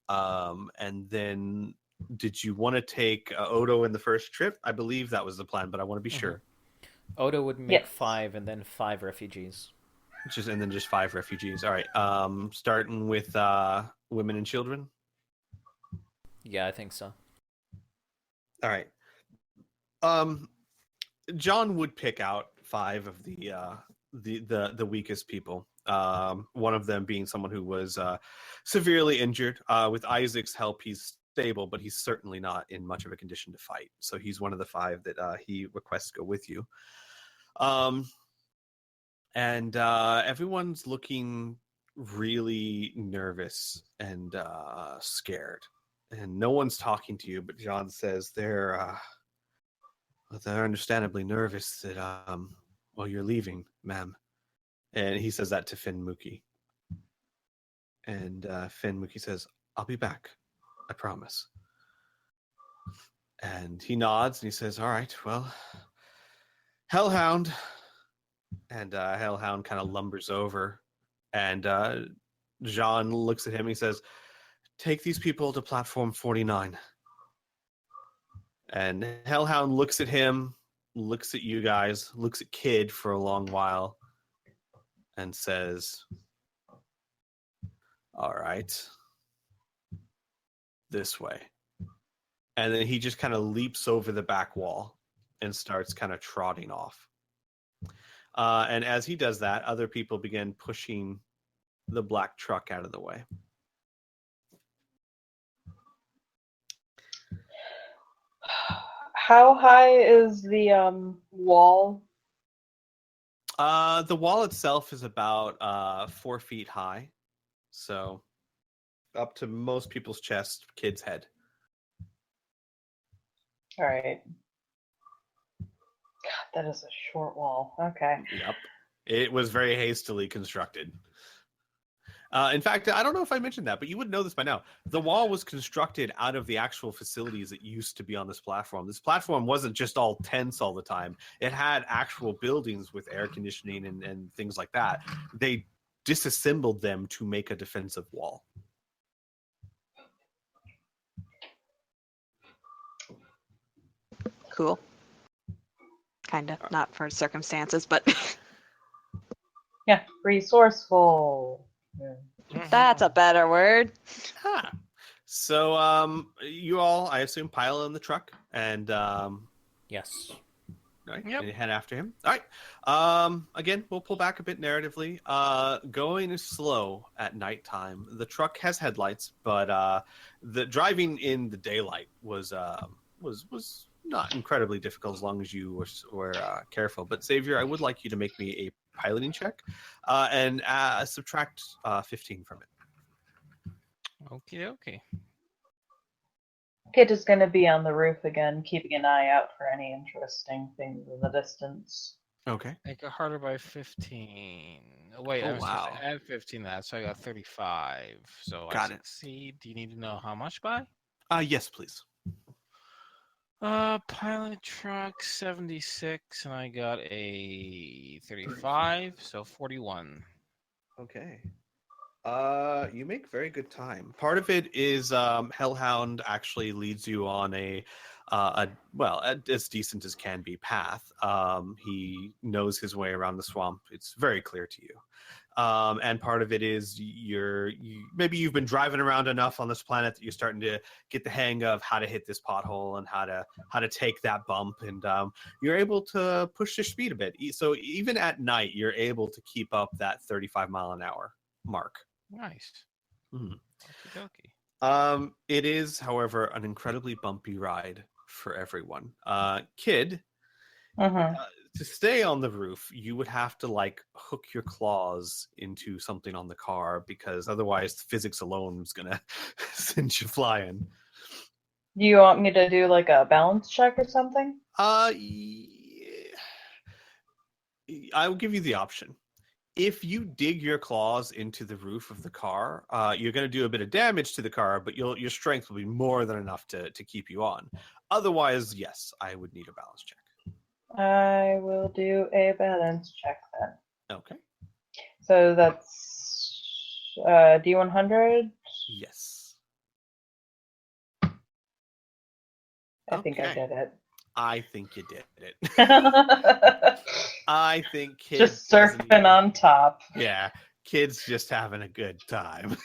And then did you want to take Odo in the first trip? I believe that was the plan, but I want to be sure. Odo would make Yes. 5, and then 5 refugees. And then just 5 refugees. All right. Starting with women and children. Yeah, I think so. All right. John would pick out 5 of the weakest people. One of them being someone who was severely injured. With Isaac's help, he's stable, but he's certainly not in much of a condition to fight. So he's one of the 5 that he requests go with you. And everyone's looking really nervous and scared, and no one's talking to you. But John says they're understandably nervous that you're leaving, ma'am. And he says that to Finmuki. And Finmuki says, "I'll be back, I promise." And he nods and he says, "All right, well, Hellhound." And Hellhound kind of lumbers over, and Jean looks at him and he says, "Take these people to platform 49. And Hellhound looks at him, looks at you guys, looks at Kid for a long while, and says, "All right, this way." And then he just kind of leaps over the back wall and starts kind of trotting off. And as he does that, other people begin pushing the black truck out of the way. How high is the wall? The wall itself is about 4 feet high, so up to most people's chest, kid's head. All right. God, that is a short wall. Okay. Yep. It was very hastily constructed. In fact, I don't know if I mentioned that, but you would know this by now. The wall was constructed out of the actual facilities that used to be on this platform. This platform wasn't just all tents all the time. It had actual buildings with air conditioning and things like that. They disassembled them to make a defensive wall. Cool. Kind of. Not for circumstances, but Yeah, resourceful. Yeah. that's a better word. Huh. So, you all, I assume, pile in the truck and Yes. right, Yep. and head after him. All right. Again, we'll pull back a bit narratively. Going slow at nighttime. The truck has headlights, but the driving in the daylight was not incredibly difficult as long as you were careful. But Xavier, I would like you to make me a piloting check and subtract 15 from it. Okay, okay. Kid is going to be on the roof again, keeping an eye out for any interesting things in the distance. Okay. Make it harder by 15. Oh, wait, Oh, I was supposed wow. to add 15 to that, so I got 35. So Got I it. succeed. Do you need to know how much by? Yes, please. Pilot truck 76, and I got a 35, so 41. Okay. You make very good time. Part of it is Hellhound actually leads you on a as decent as can be path. He knows his way around the swamp. It's very clear to you. And part of it is maybe you've been driving around enough on this planet that you're starting to get the hang of how to hit this pothole and how to take that bump, and you're able to push your speed a bit. So even at night, you're able to keep up that 35 mile an hour mark. Nice. Mhm. Okey-dokey. It is, however, an incredibly bumpy ride for everyone. Kid, Mm-hmm. to stay on the roof, you would have to like hook your claws into something on the car because otherwise the physics alone is gonna send you flying. Do you want me to do like a balance check or something? Yeah. I will give you the option. If you dig your claws into the roof of the car, you're going to do a bit of damage to the car, but your strength will be more than enough to keep you on. Otherwise, yes, I would need a balance check. I will do a balance check then. Okay. So that's D100. Yes. I think I Okay. did it. I think you did it. I think kids Just surfing on top. Yeah, kids just having a good time.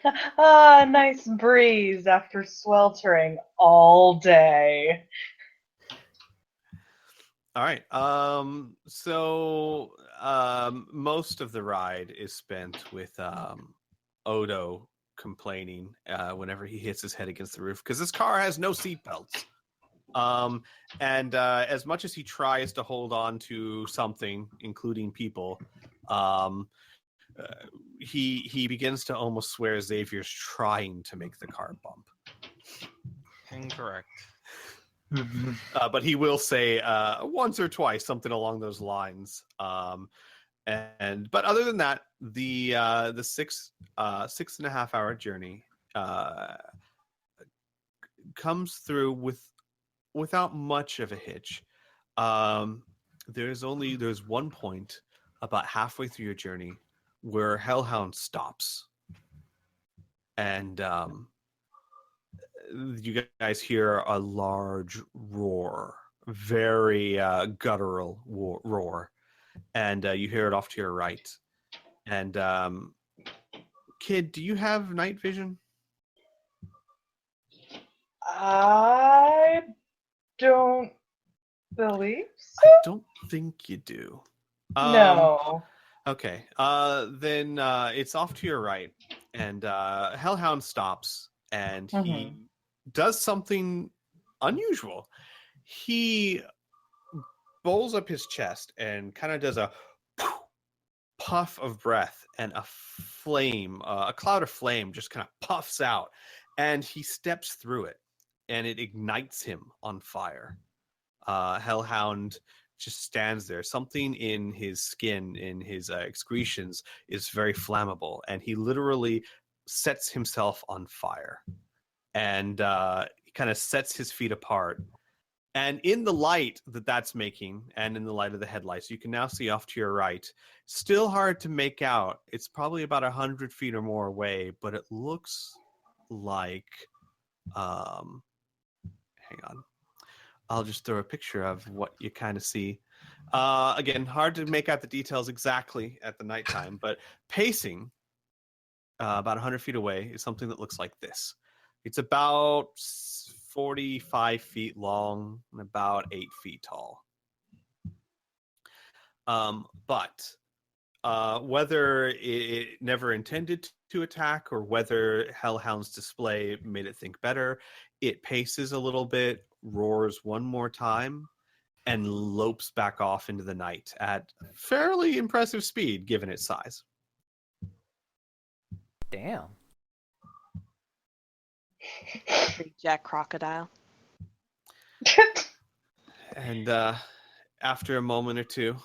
Ah, nice breeze after sweltering all day. All right. So most of the ride is spent with Odo complaining whenever he hits his head against the roof because this car has no seatbelts. And as much as he tries to hold on to something, including people, he begins to almost swear Xavier's trying to make the car bump. Incorrect. But he will say once or twice something along those lines. But other than that, the 6.5 hour journey comes through without much of a hitch. There's one point about halfway through your journey where Hellhound stops, and you guys hear a large roar, very guttural roar, and you hear it off to your right. And Kid, do you have night vision? I don't believe so. I don't think you do. No. Okay. Then it's off to your right, and Hellhound stops, and he does something unusual. he bowls up his chest and kind of does a puff of breath, and a flame, a cloud of flame just kind of puffs out, and he steps through it, and it ignites him on fire. Hellhound just stands there. Something in his skin, in his excretions, is very flammable, and he literally sets himself on fire. And he kind of sets his feet apart. And in the light that's making, and in the light of the headlights, you can now see off to your right. Still hard to make out. It's probably about 100 feet or more away, but it looks like... hang on. I'll just throw a picture of what you kind of see. Again, hard to make out the details exactly at the nighttime, but pacing about 100 feet away is something that looks like this. It's about 45 feet long and about 8 feet tall. But whether it never intended to attack or whether Hellhound's display made it think better, it paces a little bit, roars one more time, and lopes back off into the night at fairly impressive speed given its size. Damn. Big Jack Crocodile. And after a moment or two,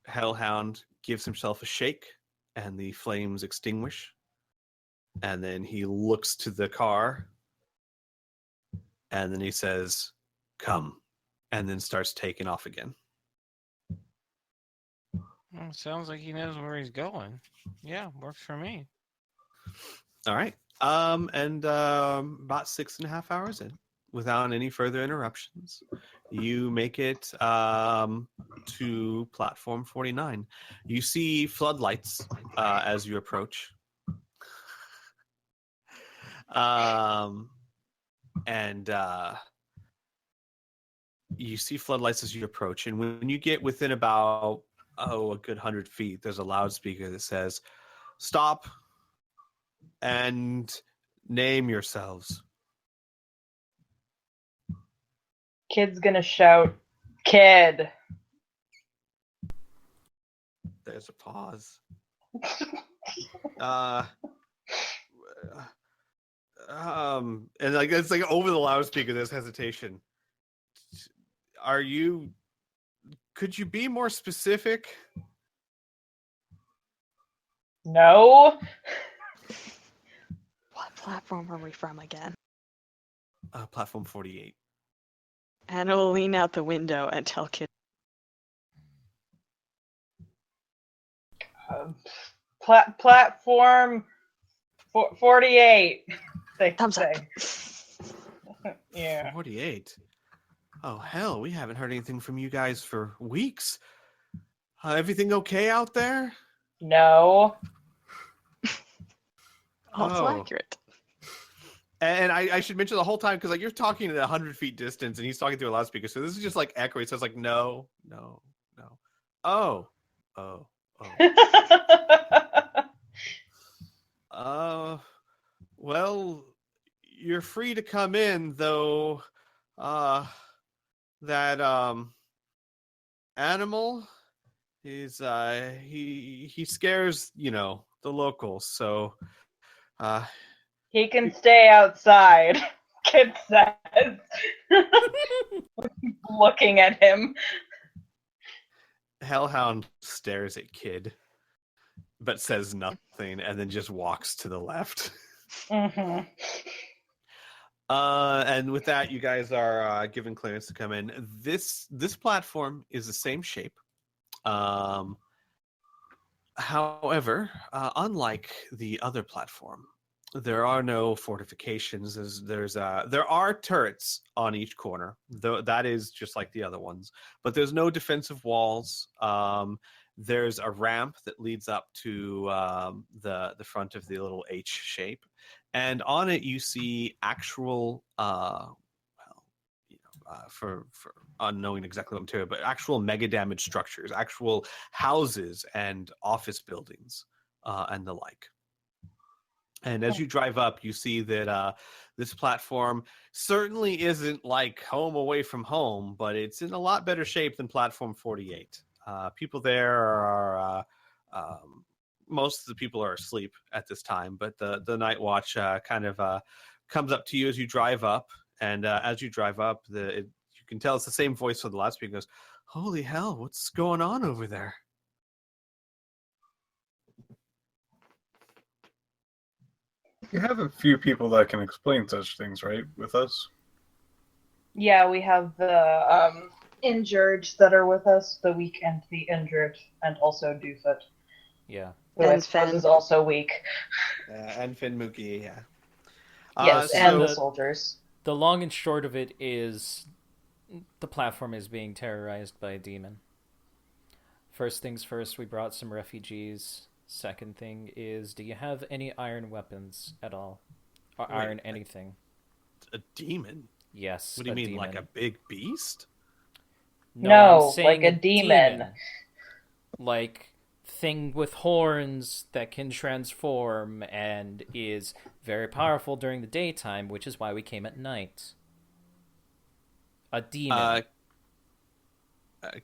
Hellhound gives himself a shake, and the flames extinguish. And then he looks to the car, and then he says, "Come," and then starts taking off again. Well, sounds like he knows where he's going. Yeah, works for me. All right. And about 6.5 hours in, without any further interruptions, you make it to platform 49. You see floodlights as you approach. And you see floodlights as you approach. And when you get within about, a good 100 feet, there's a loudspeaker that says, "Stop and name yourselves." Kid's gonna shout, "Kid!" There's a pause. And like it's like over the loudspeaker, there's hesitation. Could you be more specific? No. What platform are we from again? Platform 48. And I'll lean out the window and tell Kid. Platform 48. They Thumbs up. say. Yeah. 48. Oh hell, we haven't heard anything from you guys for weeks. Everything okay out there? No. Also Oh. accurate. And I should mention the whole time, because like you're talking at 100 feet distance and he's talking through a loudspeaker, so this is just like echoing. So it's like no. Oh. Well, you're free to come in, though. That animal is he scares, the locals, so He can stay outside, Kid says. Looking at him. Hellhound stares at Kid, but says nothing, and then just walks to the left. Mm-hmm. And with that, you guys are given clearance to come in. This platform is the same shape. However, unlike the other platform, there are no fortifications. There are turrets on each corner, though that is just like the other ones. But there's no defensive walls. There's a ramp that leads up to the front of the little H shape, and on it you see actual, for unknowing exactly what material, but actual mega damage structures, actual houses and office buildings, and the like. And as you drive up, you see that this platform certainly isn't like home away from home, but it's in a lot better shape than Platform 48. People there are, most of the people are asleep at this time, but the Night Watch kind of comes up to you as you drive up. And as you drive up, you can tell it's the same voice from the loudspeaker. Goes, "Holy hell, what's going on over there?" You have a few people that can explain such things, right, with us? Yeah, we have the injured that are with us, the weak and the injured, and also Doofut, Yeah. who I And suppose Finn. is also weak. And Finn Mookie, yeah. Yes, so and the the- soldiers. The long and short of it is the platform is being terrorized by a demon. First things first, we brought some refugees. Second thing is, do you have any iron weapons at all? Or Wait, iron anything? A demon? Yes. What do you mean, demon. like a big beast? No, I'm saying like a demon. Like thing with horns that can transform and is very powerful during the daytime, which is why we came at night. A demon.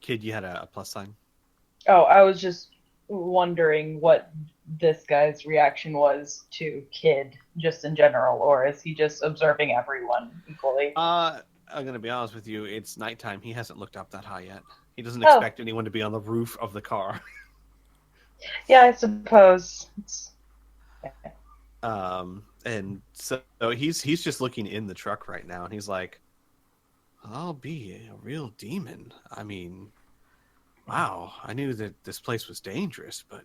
Kid, you had a plus sign. Oh, I was just wondering what this guy's reaction was to Kid, just in general, or is he just observing everyone equally? I'm gonna be honest with you. It's nighttime. He hasn't looked up that high yet. He doesn't Oh. expect anyone to be on the roof of the car. Yeah, I suppose. And so he's just looking in the truck right now, and he's like, "I'll be a real demon. I mean, wow. I knew that this place was dangerous, but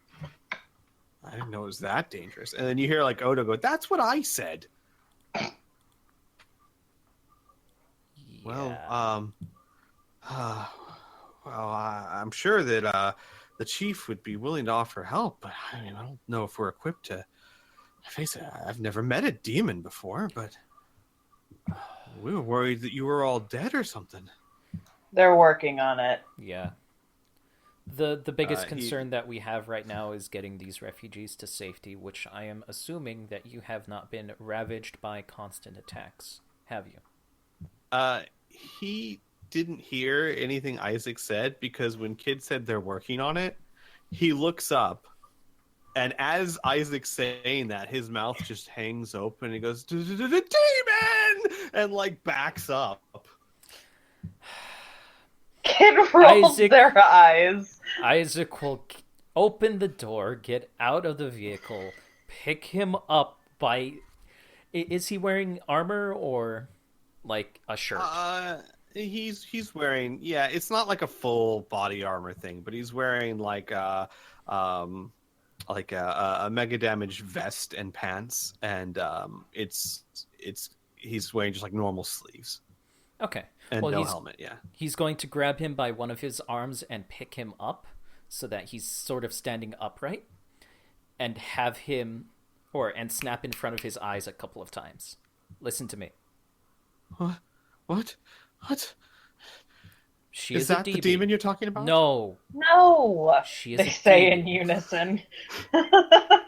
I didn't know it was that dangerous." And then you hear like Odo go, "That's what I said." Well, I'm sure that the chief would be willing to offer help, but I mean, I don't know if we're equipped to face it. I've never met a demon before, but we were worried that you were all dead or something. They're working on it. Yeah. The biggest He- concern that we have right now is getting these refugees to safety, which I am assuming that you have not been ravaged by constant attacks, have you? He didn't hear anything Isaac said because when Kid said they're working on it, he looks up, and as Isaac's saying that, his mouth just hangs open and he goes, "Demon!" and like backs up. Kid rolls Isaac- their eyes. Isaac will open the door, get out of the vehicle, pick him up by... Is he wearing armor or like a shirt? He's wearing, yeah, it's not like a full body armor thing, but he's wearing like a mega damage vest and pants, and he's wearing just like normal sleeves Okay. and Well, no helmet. Yeah. He's going to grab him by one of his arms and pick him up so that he's sort of standing upright and have him and snap in front of his eyes a couple of times. Listen to me. What? She Is is that a the demon you're talking about? No. No, She is they a say demon. in unison.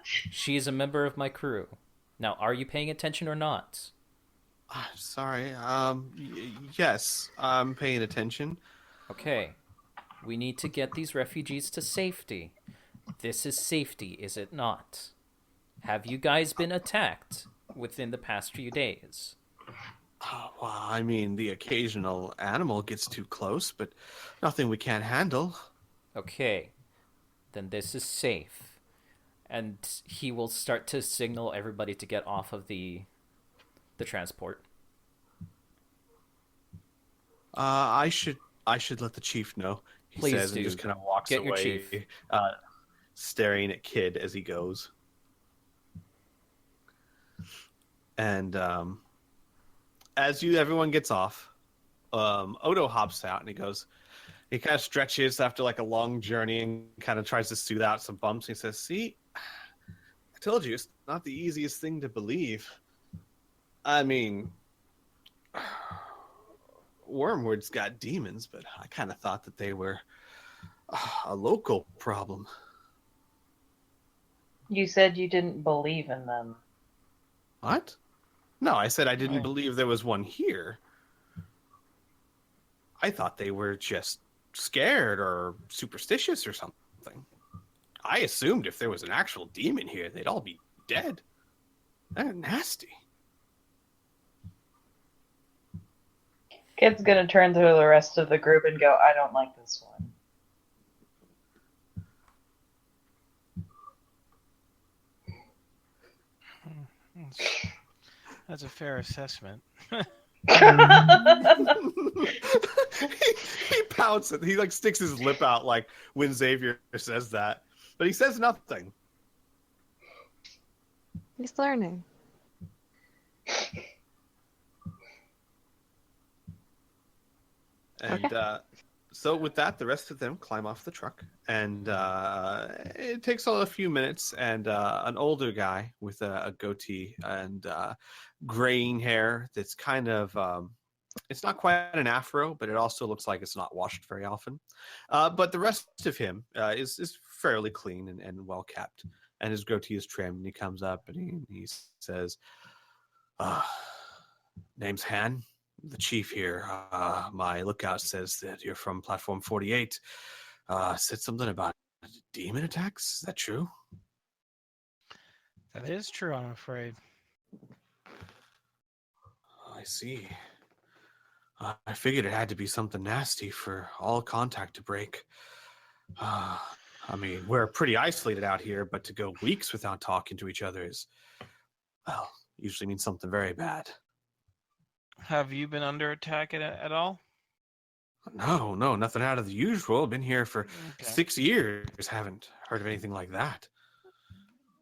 She is a member of my crew. Now, are you paying attention or not? Sorry. Yes, I'm paying attention. Okay. We need to get these refugees to safety. This is safety, is it not? Have you guys been attacked within the past few days? Well, I mean, the occasional animal gets too close, but nothing we can't handle. Okay. Then this is safe. And he will start to signal everybody to get off of the transport. I should let the chief know. He Please says, do. and just kind of walks Get your away, chief. staring at Kid as he goes. And as everyone gets off, Odo hops out and he kind of stretches after like a long journey and kind of tries to soothe out some bumps. And he says, "See, I told you it's not the easiest thing to believe. I mean, Wormwood's got demons, but I kind of thought that they were a local problem." You said you didn't believe in them. What? No, I said I didn't Right. believe there was one here. I thought they were just scared or superstitious or something. I assumed if there was an actual demon here, they'd all be dead. They're nasty. Kid's gonna turn to the rest of the group and go, I don't like this one. That's a fair assessment. he pouts it. He like sticks his lip out like when Xavier says that, but he says nothing. He's learning. And so with that, the rest of them climb off the truck, and it takes a few minutes. And an older guy with a goatee and graying hair that's kind of it's not quite an afro, but it also looks like it's not washed very often. But the rest of him is fairly clean and well kept, and his goatee is trimmed. And he comes up and he says, "Name's Han. The chief here. My lookout says that you're from platform 48. Said something about demon attacks. Is that true?" That is true, I'm afraid. I see. I figured it had to be something nasty for all contact to break. I mean, we're pretty isolated out here, but to go weeks without talking to each other is, well, usually means something very bad. Have you been under attack at all? No, nothing out of the usual. Been here for Okay. 6 years. Haven't heard of anything like that.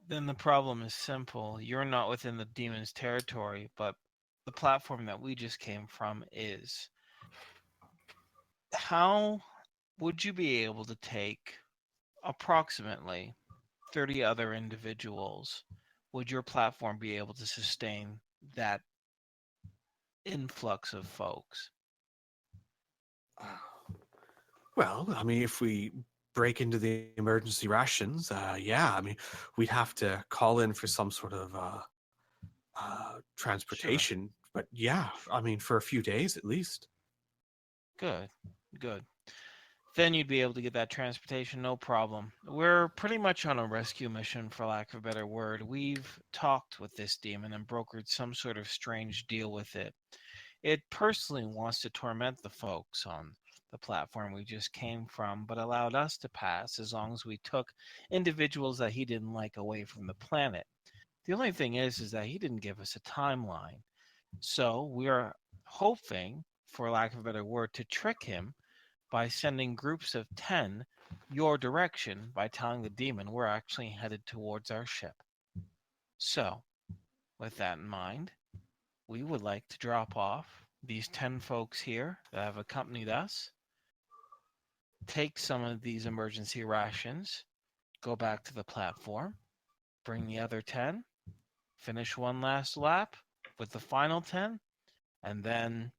Then the problem is simple. You're not within the demon's territory, but the platform that we just came from is. How would you be able to take approximately 30 other individuals? Would your platform be able to sustain that influx of folks? Well, I mean, if we break into the emergency rations, yeah, I mean, we'd have to call in for some sort of transportation. But yeah, I mean, for a few days at least. Good. Then you'd be able to get that transportation, no problem. We're pretty much on a rescue mission, for lack of a better word. We've talked with this demon and brokered some sort of strange deal with it. It personally wants to torment the folks on the platform we just came from, but allowed us to pass as long as we took individuals that he didn't like away from the planet. The only thing is that he didn't give us a timeline. So we are hoping, for lack of a better word, to trick him by sending groups of 10 your direction by telling the demon we're actually headed towards our ship. So, with that in mind, we would like to drop off these 10 folks here that have accompanied us, take some of these emergency rations, go back to the platform, bring the other 10, finish one last lap with the final 10, and then,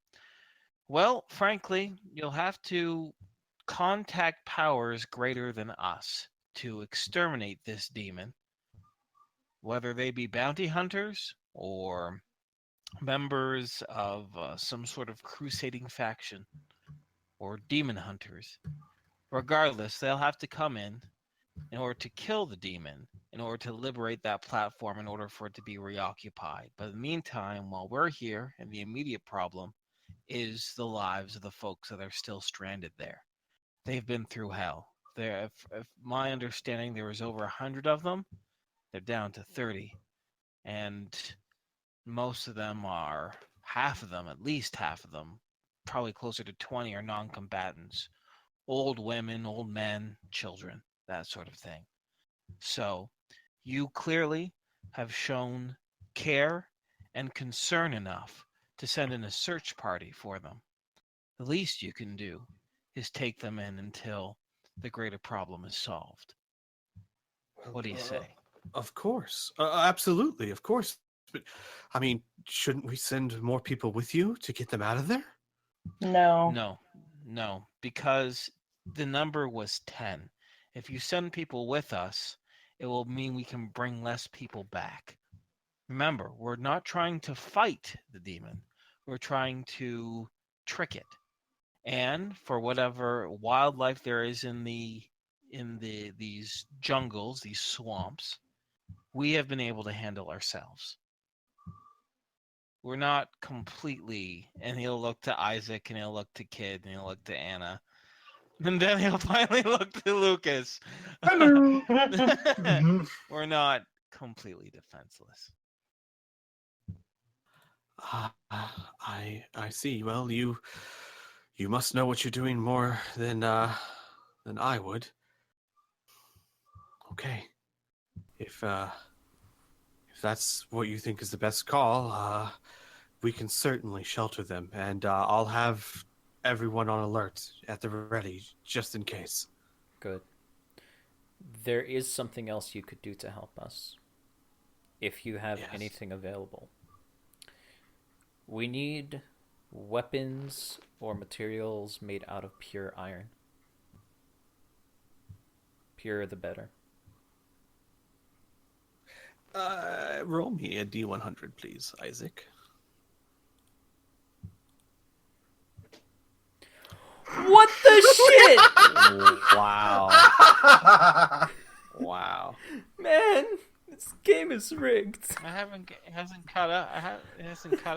well, frankly, you'll have to contact powers greater than us to exterminate this demon, whether they be bounty hunters or members of some sort of crusading faction or demon hunters. Regardless, they'll have to come in order to kill the demon, in order to liberate that platform, in order for it to be reoccupied. But in the meantime, while we're here, and the immediate problem is the lives of the folks that are still stranded there. They've been through hell. If my understanding, there was over 100 of them. They're down to 30, and most of them are, half of them, at least half of them, probably closer to 20, are non-combatants. Old women, old men, children, that sort of thing. So, you clearly have shown care and concern enough to send in a search party for them. The least you can do is take them in until the greater problem is solved. What do you say? Of course. Absolutely, of course. But, I mean, shouldn't we send more people with you to get them out of there? No. No, because the number was 10. If you send people with us, it will mean we can bring less people back. Remember, we're not trying to fight the demon. We're trying to trick it. And for whatever wildlife there is in these jungles, these swamps, we have been able to handle ourselves. We're not completely, and he'll look to Isaac, and he'll look to Kid, and he'll look to Anna, and then he'll finally look to Lucas. Hello. We're not completely defenseless. I see. Well, you must know what you're doing more than I would. Okay. If that's what you think is the best call, we can certainly shelter them, and I'll have everyone on alert at the ready, just in case. Good. There is something else you could do to help us, if you have anything available. We need weapons or materials made out of pure iron. Pure the better. Roll me a D100, please, Isaac. What the shit? Wow. Wow. Man, this game is rigged. It hasn't caught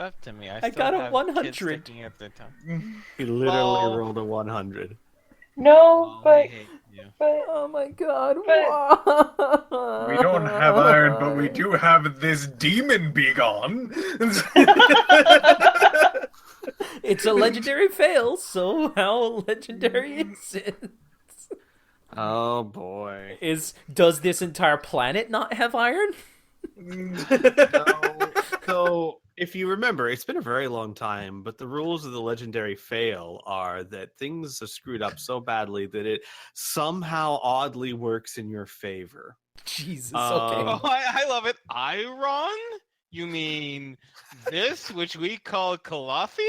up to me. I got still a have 100. kids sticking at the tongue. He literally Well- rolled a 100. No, I but hate you. Oh my god, But- We don't have iron, but we do have this demon begone. It's a legendary fail, so how legendary is it? Oh boy. Does this entire planet not have iron? So, if you remember, it's been a very long time, but the rules of the legendary fail are that things are screwed up so badly that it somehow oddly works in your favor. Jesus, okay. Oh, I love it. Iron? You mean this, which we call colophine?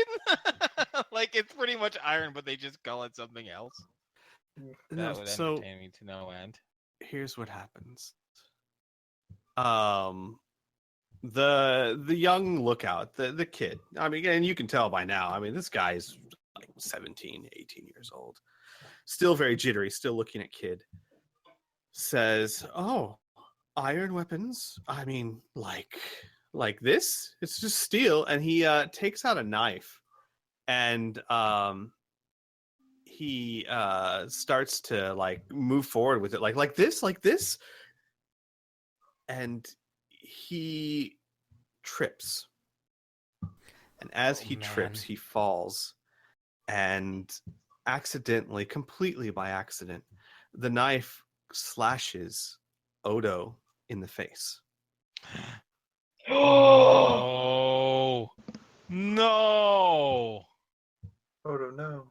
Like it's pretty much iron, but they just call it something else. No, That would so entertain me to no end. here's what happens. The young lookout, the kid. I mean, and you can tell by now. I mean, this guy's like 17, 18 years old. Still very jittery, still looking at Kid. Says, "Oh, iron weapons? I mean, like this? It's just steel." And he takes out a knife and he starts to like move forward with it like this. And he trips. And as he trips, he falls. And accidentally, completely by accident, the knife slashes Odo in the face. Oh no! Oh no.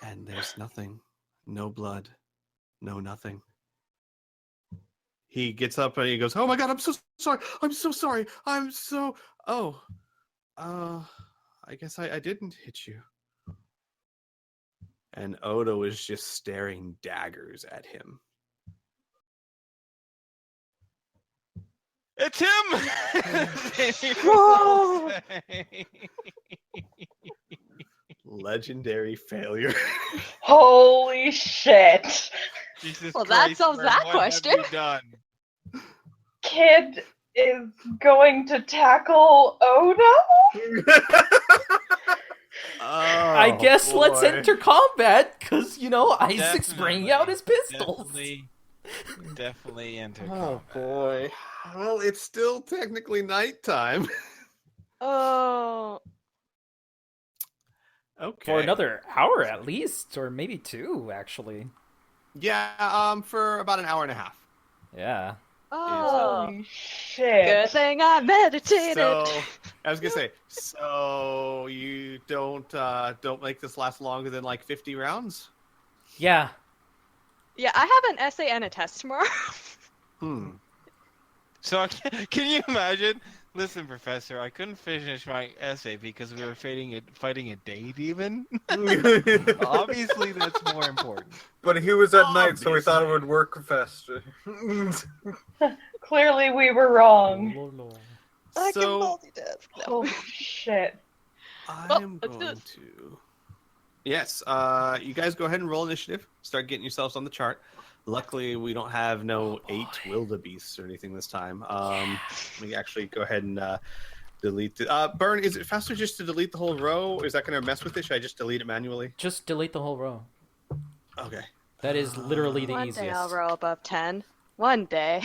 And there's nothing. No blood. No nothing. He gets up and he goes, "Oh my god, I'm so sorry. I'm so sorry. I'm so... Oh. I guess I didn't hit you." And Odo is just staring daggers at him. It's him! Whoa! Legendary failure. Holy shit! Jesus Well, that Christ, solves Vern, that what question. have you done? Kid is going to tackle Odo? I guess let's enter combat, because, Isaac's bringing out his pistols. Definitely enter Oh combat. boy. Well, it's still technically nighttime. Oh, Okay. For another hour at least, or maybe 2, actually. Yeah, for about an hour and a half. Yeah. oh. Holy shit. Good thing I meditated. So I was gonna say, so you don't make this last longer than like 50 rounds? Yeah. Yeah, I have an essay and a test tomorrow. So can you imagine? Listen, Professor, I couldn't finish my essay because we were fighting a day demon. Obviously, that's more important. But he was at night, so we thought it would work faster. Clearly we were wrong. I can So multitask. No. Oh shit. I'm let's do going this. to. Yes, you guys go ahead and roll initiative. Start getting yourselves on the chart. Luckily, we don't have no 8 wildebeests or anything this time. Let me actually go ahead and delete the. Burn, is it faster just to delete the whole row? Is that going to mess with it? Should I just delete it manually? Just delete the whole row. Okay. That is literally the One easiest. day I'll row above 10. One day.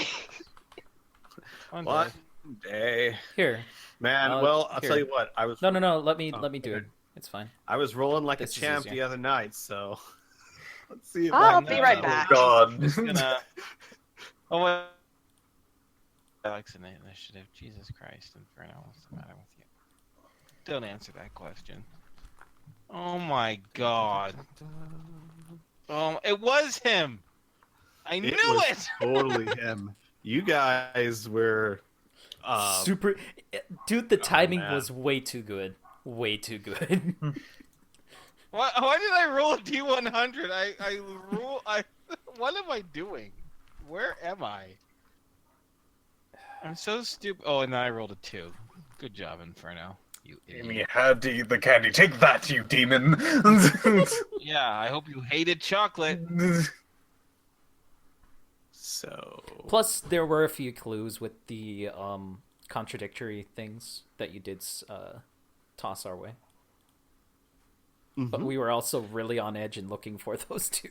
One One day. day. Here. Man, well, I'll here. tell you what. I was No. Let me do okay. it. It's fine. I was rolling like This a is champ easier. the other night, so let's see if I'll that be No, right no, back. Oh God. Just gonna. Oh, wait. Alex initiative. Jesus Christ, Inferno. What's the matter with you? Don't answer that question. Oh my God. It was him. I knew was it. totally him. You guys were Super, dude. The timing man. was way too good. Way too good. Why did I roll a D100? What am I doing? Where am I? I'm so stupid. Oh, and then I rolled a 2. Good job, Inferno. You idiot. Amy had to eat the candy. Take that, you demon! Yeah, I hope you hated chocolate. so. Plus, there were a few clues with the contradictory things that you did toss our way. But Mhm. we were also really on edge and looking for those two.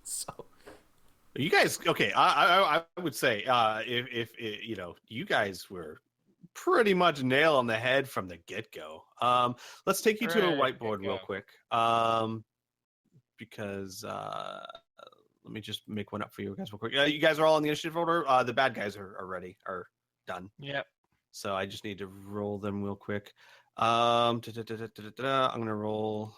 So You guys, okay? I would say if you know, you guys were pretty much nail on the head from the get go. Let's take you to a Right, whiteboard real get-go. quick. Because let me just make one up for you guys real quick. You guys are all in the initiative order. The bad guys are ready, are done. Yep. So I just need to roll them real quick. I'm gonna roll.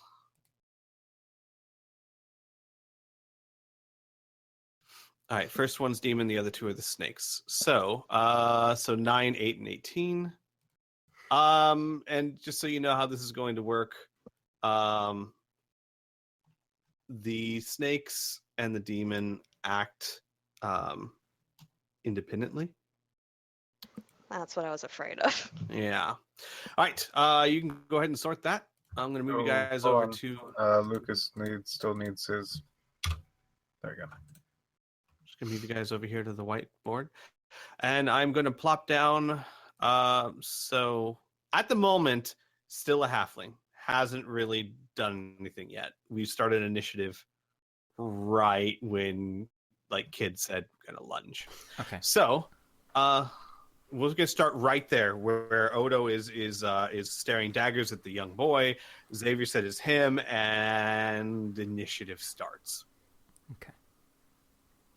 All right, first one's demon, the other 2 are the snakes. So 9, 8, and 18. And just so you know how this is going to work, the snakes and the demon act independently. That's what I was afraid of. Yeah. All right. You can go ahead and sort that. I'm going to move you guys hold over on. to. Lucas still needs his. There you go. Just going to move you guys over here to the whiteboard, and I'm going to plop down. So at the moment, still a halfling, hasn't really done anything yet. We started initiative right when like kids said we're gonna lunge. okay. So we're gonna start right there where Odo is staring daggers at the young boy. Xavier said it's him, and initiative starts. Okay.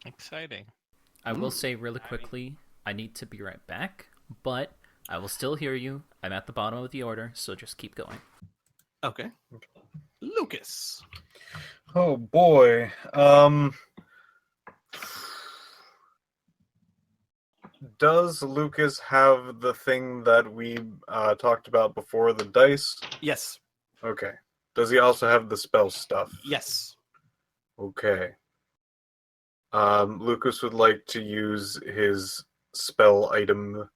Exciting. I will say really quickly, I need to be right back, but I will still hear you. I'm at the bottom of the order, so just keep going. Okay. Lucas. Oh boy. Does Lucas have the thing that we talked about before, the dice? Yes. Okay. Does he also have the spell stuff? Yes. Okay. Lucas would like to use his spell item.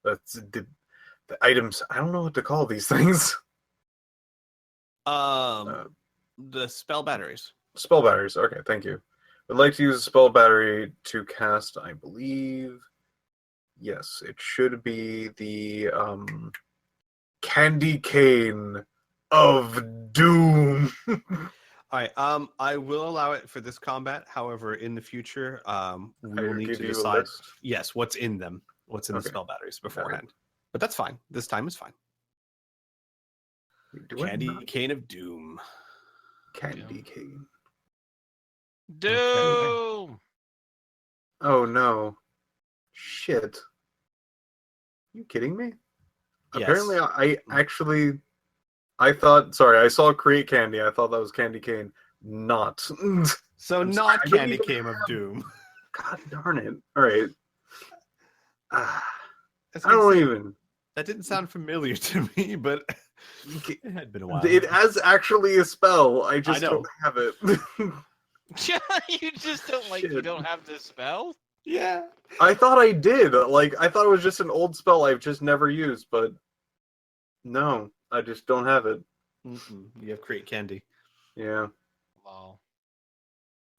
That's the items. I don't know what to call these things. The spell batteries. Spell batteries. Okay, thank you. I'd like to use a spell battery to cast, I believe. Yes, it should be the Candy Cane of Doom. All right. I will allow it for this combat. However, in the future, we will need give to you a decide. list? Yes, what's in them, what's in the Okay. spell batteries beforehand. But that's fine. This time is fine. Do I Candy not- Cane of Doom. Candy Cane. Doom. Oh no. Shit. You kidding me? Yes. Apparently I thought, sorry, I saw Create Candy. I thought that was Candy Cane. Not. So I'm not sorry, I don't Candy even Cane of Doom. God darn it. Alright. I was gonna don't say, even. That didn't sound familiar to me, but it had been a while. It has actually a spell. I just know. don't have it. You just don't like. You Shit. don't have the spell. Yeah. I thought I did. Like, I thought it was just an old spell I've just never used, but no, I just don't have it. You have create candy. Yeah. Wow.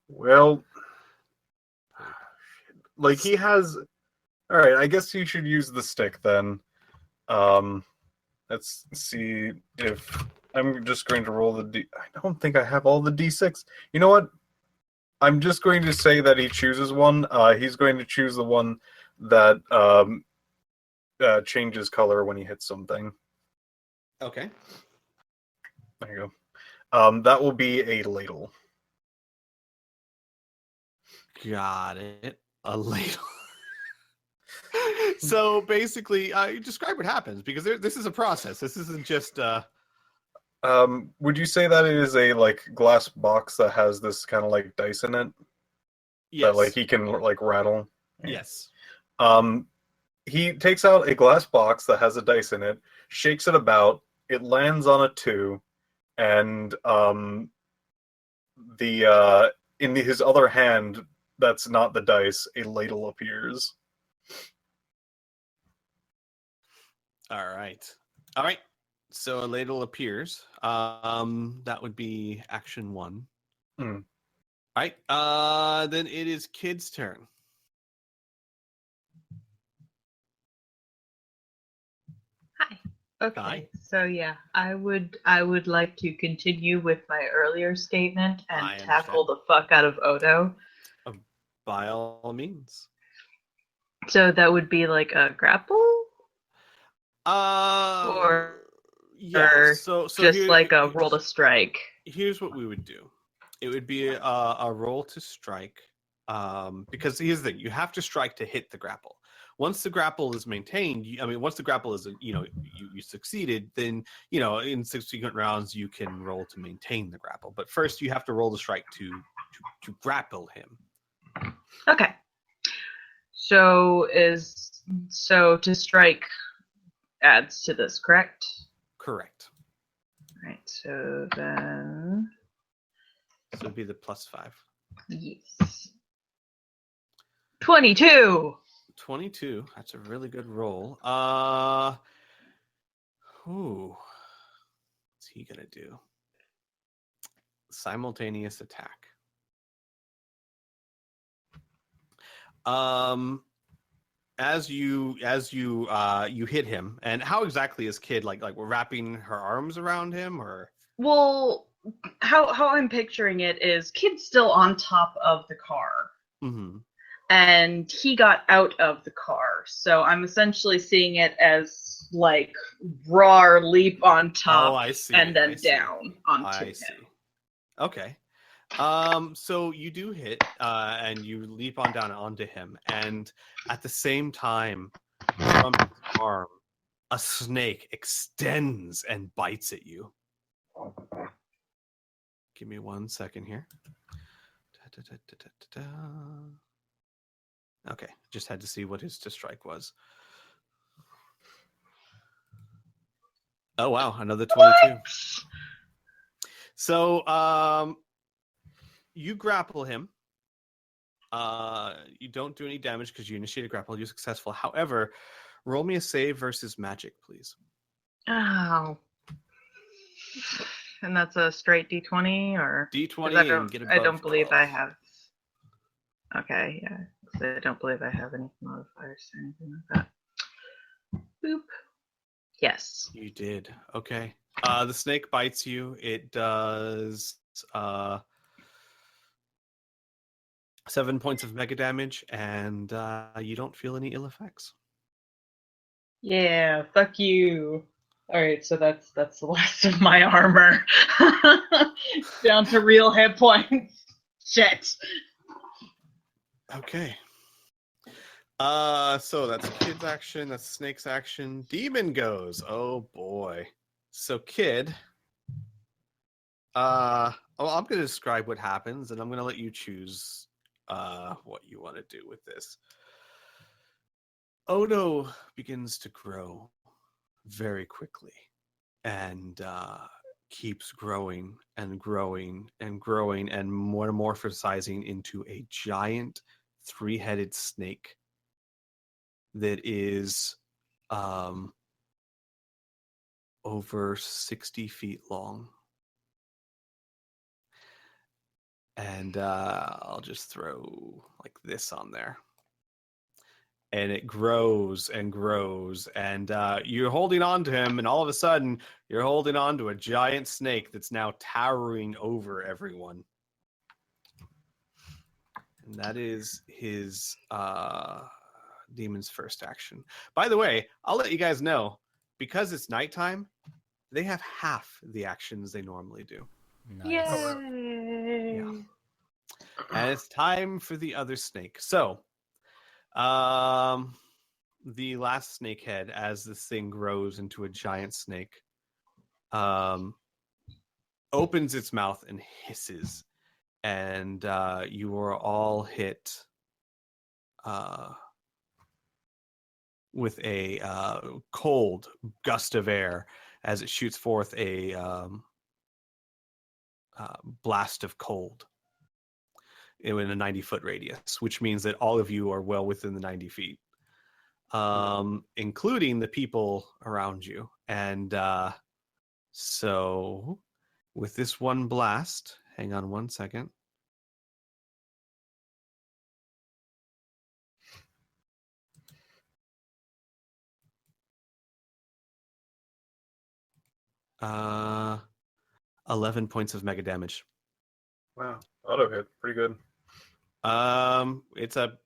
Well, like he has. All right, I guess you should use the stick then. Let's see if I'm just going to roll the D. I don't think I have all the D6. You know what? I'm just going to say that he chooses one. He's going to choose the one that changes color when he hits something. Okay. There you go. That will be a ladle. Got it. A ladle. So basically, describe what happens because this is a process. This isn't just. Would you say that it is a like glass box that has this kind of like dice in it Yes. that like he can like rattle? Yes. He takes out a glass box that has a dice in it, shakes it about. It lands on a 2, and in his other hand, that's not the dice. A ladle appears. All right. All right. So a ladle appears. That would be action 1. Mm. All right. Then it is Kid's turn. Hi. Okay. Hi. So yeah, I would like to continue with my earlier statement and I tackle the fuck out of Odo. By all means. So that would be like a grapple, or yeah. So just like a roll to strike. Here's what we would do. It would be a roll to strike. Because here's the thing: you have to strike to hit the grapple. Once the grapple is maintained, once the grapple is, you succeeded, then, in subsequent rounds you can roll to maintain the grapple. But first, you have to roll the strike to grapple him. Okay. So to strike adds to this, correct? Correct. All right. So then, So it'd be the +5. yes. 22. 22. That's a really good roll. What's he gonna do? Simultaneous attack. As you hit him, and how exactly is Kid like we're wrapping her arms around him, or? Well, how I'm picturing it is Kid's still on top of the car. Mm-hmm. And he got out of the car. So I'm essentially seeing it as like roar, leap on top, I see. and then down onto him. See. Okay. So you do hit, and you leap on down onto him, and at the same time, from his arm, a snake extends and bites at you. Give me 1 second here. Okay, just had to see what his to strike was. Oh wow, another 22. What? So you grapple him. You don't do any damage because you initiate a grapple. You're successful. However, roll me a save versus magic, please. Oh. And that's a straight D20, or D20 and get above I don't believe 12. I have. Okay, yeah. I don't believe I have any modifiers or anything like that. Boop. Yes. You did. Okay. The snake bites you. It does 7 points of mega damage, and you don't feel any ill effects. Yeah, fuck you. All right, so that's the last of my armor. Down to real hit points. Shit. Okay. So that's Kid's action, that's Snake's action. Demon goes. Oh boy. So Kid, I'm gonna describe what happens, and I'm gonna let you choose what you want to do with this. Odo begins to grow very quickly, and keeps growing and growing and growing and metamorphosizing into a giant 3-headed snake that is over 60 feet long. And I'll just throw like this on there. And it grows and grows, and you're holding on to him, and all of a sudden, you're holding on to a giant snake that's now towering over everyone. And that is his demon's first action. By the way, I'll let you guys know, because it's nighttime, they have half the actions they normally do. Nice. Yay! Yeah. And it's time for the other snake. So, the last snake head, as this thing grows into a giant snake, opens its mouth and hisses, and you are all hit with a cold gust of air as it shoots forth a blast of cold in a 90-foot radius, which means that all of you are well within the 90 feet, including the people around you. And so with this one blast, hang on one second. Uh, 11 points of mega damage. Wow, auto hit, pretty good. It's a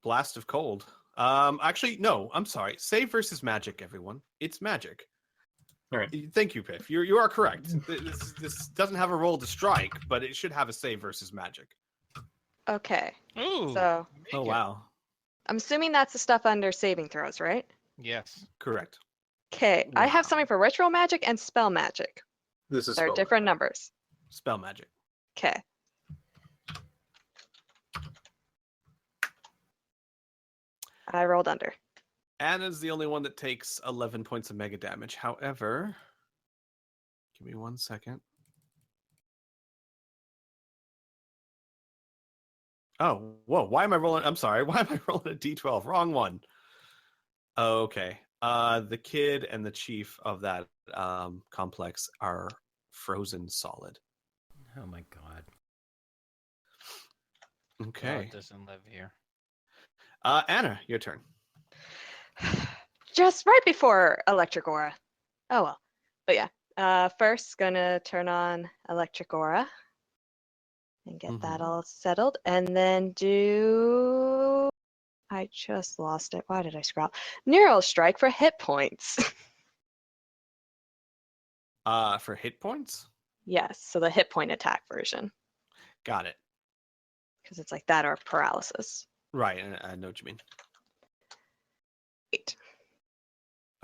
blast of cold. Actually, no, I'm sorry. Save versus magic, everyone. It's magic. All right. Thank you, Piph. You are correct. This doesn't have a roll to strike, but it should have a save versus magic. Okay. Ooh. So Oh, wow. I'm assuming that's the stuff under saving throws, right? Yes. Correct. Okay. I have Wow. something for ritual magic and spell magic. This is They're spell different numbers. Spell magic. Okay. I rolled under. Anna's the only one that takes 11 points of mega damage. However, give me 1 second. Oh, whoa. Why am I rolling? I'm sorry. Why am I rolling a d12? Wrong one. Okay. The kid and the chief of that complex are frozen solid. Oh my god. Okay. God doesn't live here. Anna, your turn. Just right before electric aura. Oh well. But yeah. First gonna turn on electric aura and get that all settled, and then do. I just lost it. Why did I scroll? Neural strike for hit points. For hit points? Yes, so the hit point attack version, Got it. because it's like that or paralysis. Right, I know what you mean. 8.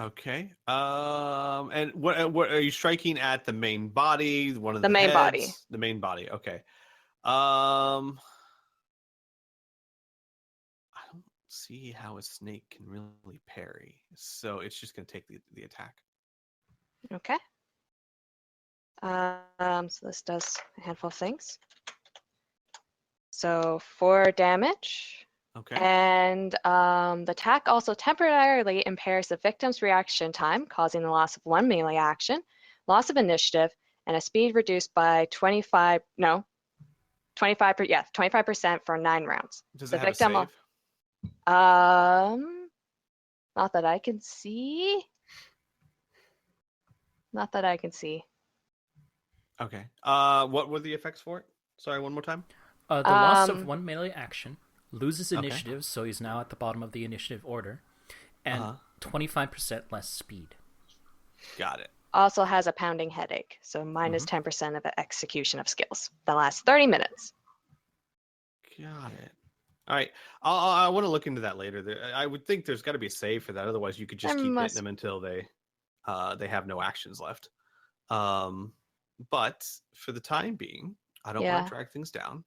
Okay. And what are you striking at? The main body, one of The main heads? body. The main body. Okay. I don't see how a snake can really parry, so it's just going to take the attack. Okay. So this does a handful of things. So 4 damage. Okay. And the attack also temporarily impairs the victim's reaction time, causing the loss of 1 melee action, loss of initiative, and a speed reduced by 25% for 9 rounds. Does The it have a victim save? Not that I can see. Not that I can see. Okay. What were the effects for it? Sorry, one more time. The loss of 1 melee action, loses Okay. initiative, so he's now at the bottom of the initiative order, and 25% less speed. Got it. Also has a pounding headache, so minus 10% of execution of skills. The last 30 minutes. Got it. All right. I want to look into that later. I would think there's got to be a save for that. Otherwise, you could just keep hitting them until they have no actions left. But for the time being, I don't want to drag things down.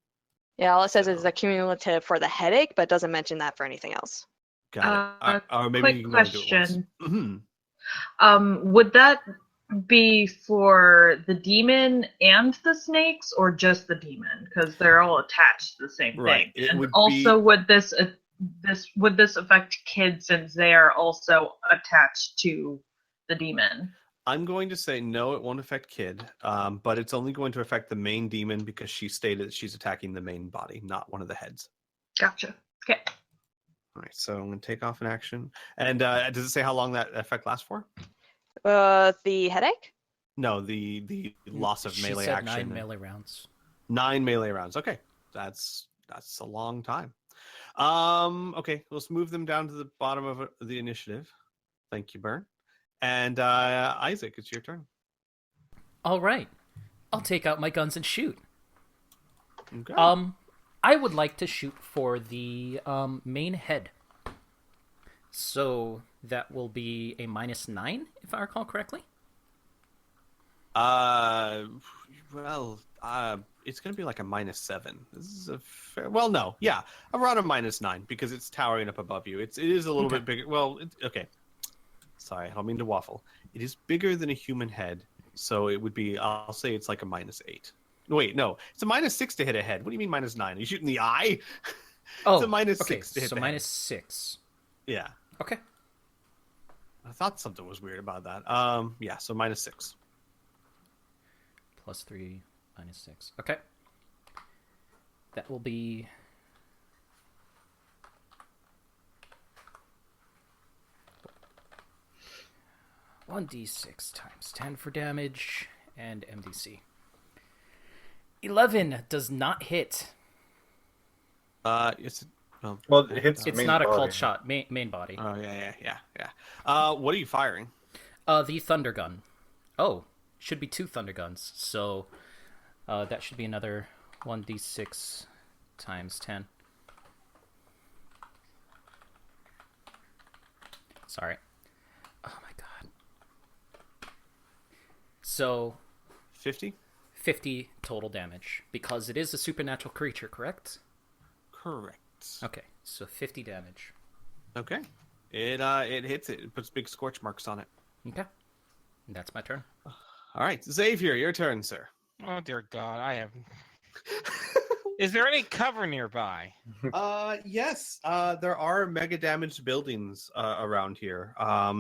Yeah, all it says is a cumulative for the headache, but doesn't mention that for anything else. Got it. Or maybe quick you can go and do it once. question. Would that be for the demon and the snakes, or just the demon? Because they're all attached to the same Right. thing. It And would also, be. would this affect kids since they are also attached to the demon? I'm going to say no, it won't affect Kid, but it's only going to affect the main demon because she stated that she's attacking the main body, not one of the heads. Gotcha. Okay. All right, so I'm going to take off an action. And does it say how long that effect lasts for? The headache? No, the loss of She melee said action. 9 melee rounds. 9 melee rounds. Okay, that's a long time. Okay, let's move them down to the bottom of the initiative. Thank you, Burn. And Isaac, it's your turn. All right. I'll take out my guns and shoot. Okay. I would like to shoot for the main head. So that will be a -9, if I recall correctly. Well, it's going to be like a -7. This is a fair. Well, no, yeah, around a -9 because it's towering up above you. It is a little bit bigger. Well, okay. Sorry, I don't mean to waffle. It is bigger than a human head, so it would be. I'll say it's like a -8. Wait, no, it's a -6 to hit a head. What do you mean -9? Are you shooting the eye? Oh, it's a -6 okay, to hit so the head. -6. Yeah, Okay. I thought something was weird about that. Yeah, so -6. +3, -6. Okay. That will be 1d6 times 10 for damage, and MDC. 11 does not hit. It's. Oh, Well, it hits It's main not a body. cold shot. Main body. Oh yeah. What are you firing? The thunder gun. Oh, should be 2 thunder guns. So that should be another 1d6 times 10. Sorry. Oh my god. So 50. 50 total damage because it is a supernatural creature, correct? Correct. Okay, so 50 damage. Okay. It hits it. It puts big scorch marks on it. Okay. That's my turn. All right, Xavier, your turn, sir. Oh dear God, I have. Is there any cover nearby? Yes. There are mega damaged buildings around here.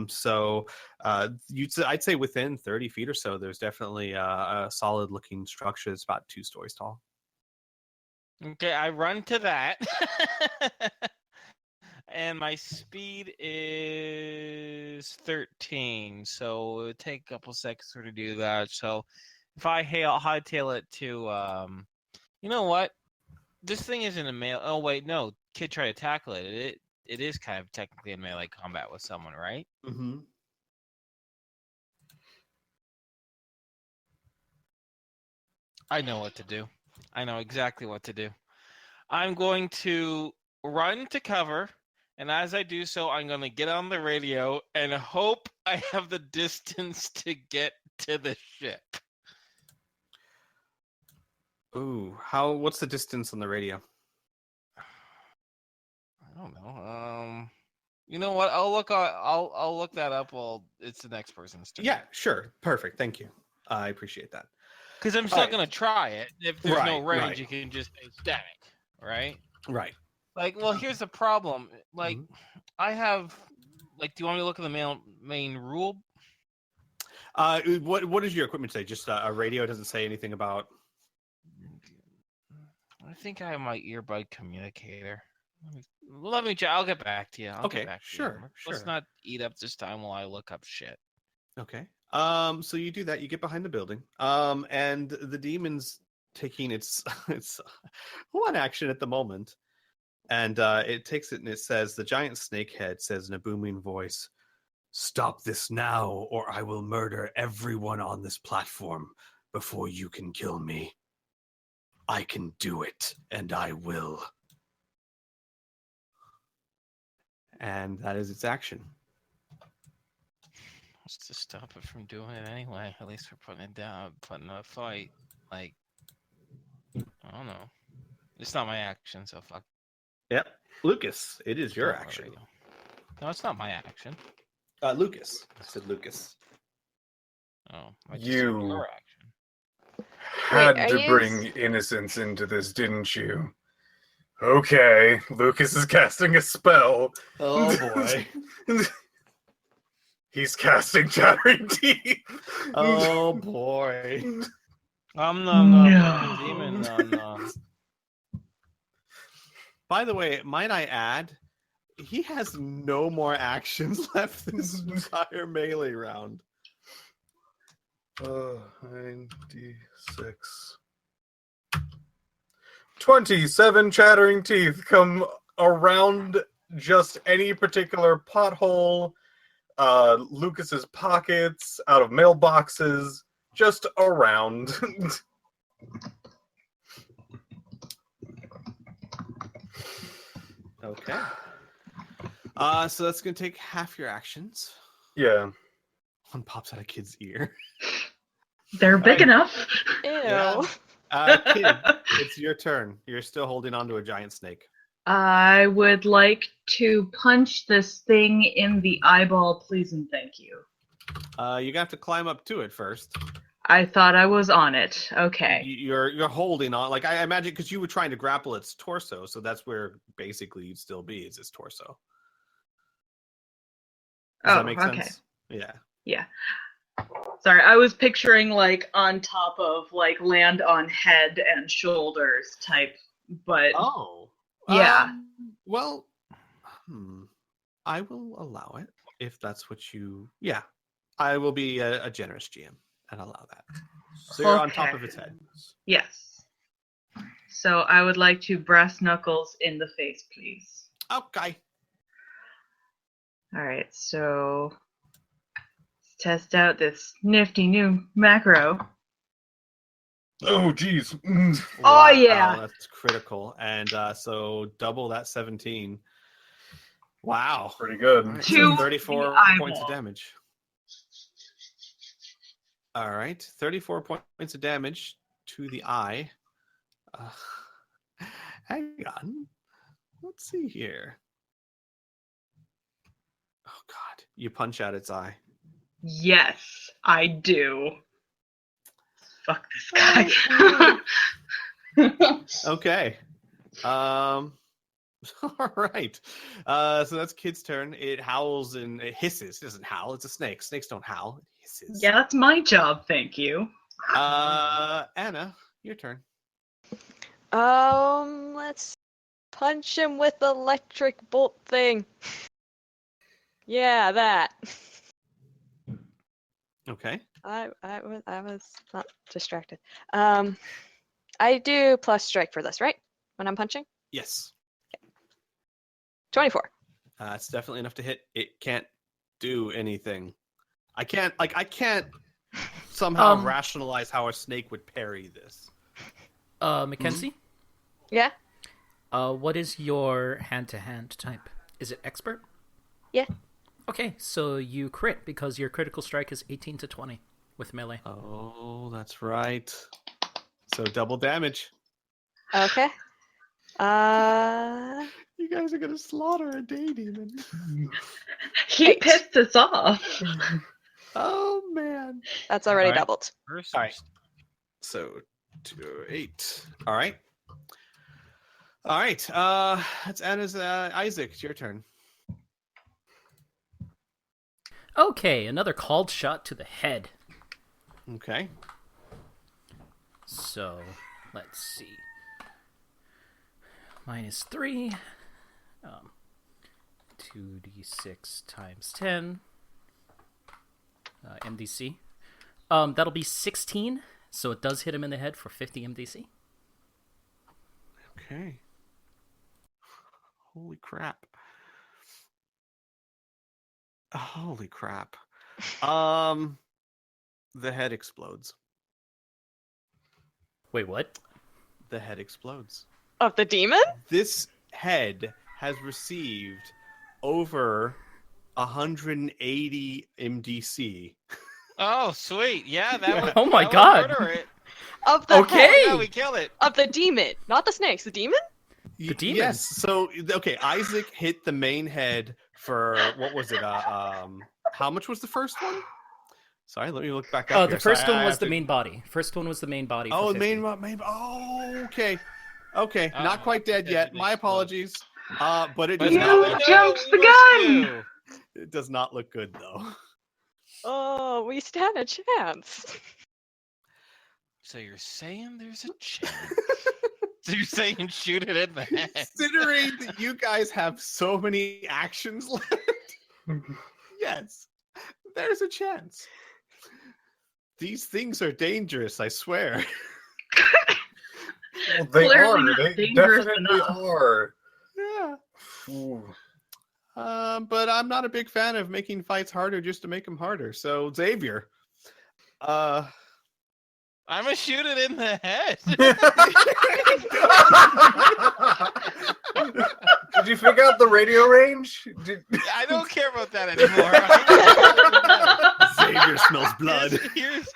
So I'd say within 30 feet or so, there's definitely a solid looking structure that's about 2 stories tall. Okay, I run to that. And my speed is 13, so it would take a couple seconds to do that. So if I hightail it to, you know what? This thing isn't a melee. Oh wait, no. Kid tried to tackle it. It is kind of technically in melee combat with someone, right? Mm-hmm. I know what to do. I know exactly what to do. I'm going to run to cover. And as I do so, I'm going to get on the radio and hope I have the distance to get to the ship. Ooh, what's the distance on the radio? I don't know. You know what? I'll look that up while it's the next person's turn. Yeah, sure. Perfect. Thank you. I appreciate that. Because I'm still going to try it. If there's no range, right. you can just say static, right? Right. Like, well, here's the problem. Like, I have, like, do you want me to look at the main rule? What does your equipment say? Just a radio? Doesn't say anything about. I think I have my earbud communicator. Let me. I'll get back to you. Okay, sure. Let's not eat up this time while I look up shit. Okay. So you do that. You get behind the building. And the demon's taking its one action at the moment. And it takes it and it says, the giant snakehead says in a booming voice, "Stop this now, or I will murder everyone on this platform before you can kill me. I can do it, and I will." And that is its action. What's to stop it from doing it anyway? At least we're putting it down, putting a fight. Like, I don't know. It's not my action, so fuck. Yep. Lucas, it is your action. No, it's not my action. Lucas. I said Lucas. Oh, I just took You your action. had are to you bring innocence into this, didn't you? Okay, Lucas is casting a spell. Oh boy. He's casting Chattering Teeth. Oh boy. Nom No. demon nom. By the way, might I add, he has no more actions left this entire melee round. 96. 27 Chattering Teeth come around just any particular pothole, Lucas's pockets, out of mailboxes, just around. Okay. So that's gonna take half your actions. Yeah. One pops out of Kid's ear. They're big enough. Ew. Yeah. Kid, it's your turn. You're still holding on to a giant snake. I would like to punch this thing in the eyeball, please and thank you. You're gonna have to climb up to it first. I thought I was on it. Okay. You're holding on. Like I imagine, because you were trying to grapple its torso, so that's where basically you'd still be. Is its torso? Does that make okay. sense? Yeah. Yeah. Sorry, I was picturing like on top of like land on head and shoulders type, but Oh. yeah. Well, I will allow it if that's what you. Yeah, I will be a generous GM and allow that. So you're on top of its head. Yes. So I would like to brass knuckles in the face, please. Okay. All right, so let's test out this nifty new macro. Oh, geez. Oh, yeah. That's critical, and so double that 17. Wow. Pretty good. All right, To so 34 the eyeball. points of damage. All right, 34 points of damage to the eye. Hang on. Let's see here. Oh, God. You punch out its eye. Yes, I do. Fuck this guy. Okay. All right. So that's Kid's turn. It howls and it hisses. It doesn't howl. It's a snake. Snakes don't howl. It hisses. Yeah, that's my job, thank you. Anna, your turn. Let's punch him with the electric bolt thing. Yeah, that. Okay. I was not distracted. I do plus strike for this, right? When I'm punching? Yes. 24. It's definitely enough to hit. It can't do anything. I can't somehow rationalize how a snake would parry this. Mackenzie? Yeah? What is your hand-to-hand type? Is it expert? Yeah. Okay, so you crit because your critical strike is 18 to 20 with melee. Oh, that's right. So double damage. Okay. You guys are gonna slaughter a day demon. He pissed us off. Oh man. That's already All right. doubled. First. All right. So 2, 8. All right. All right. That's Anna's. Isaac, it's your turn. Okay, another called shot to the head. Okay. So, let's see. -3. 2d6 times 10. MDC. That'll be 16, so it does hit him in the head for 50 MDC. Okay. Holy crap. Holy crap. The head explodes. Wait, what? The head explodes. Of the demon? This head has received over 180 MDC. Oh, sweet. Yeah, that would. Oh my that would God. murder it. Of the Okay. head. Yeah, we kill it. Of the demon. Not the snakes. The demon? The demon. Yes. So okay, Isaac hit the main head for what was it? How much was the first one? Sorry, let me look back up Oh, here. the first Sorry, one I was have the to- main body. First one was the main body. Oh, for the 50. main. Oh, okay. Okay, Oh, not quite dead that yet. didn't My explode. apologies. But it But does You now not. we know jumped what the we must gun! do. It does not look good though. Oh, we stand a chance. So you're saying there's a chance? So you're saying shoot it in the head? Considering that you guys have so many actions left, yes, there's a chance. These things are dangerous, I swear. Well, they Clearly are. not They dangerous definitely enough. are. Yeah. Ooh. But I'm not a big fan of making fights harder just to make them harder. So Xavier, I'm gonna shoot it in the head. Did you figure out the radio range? I don't care about that anymore. Xavier smells blood. Here's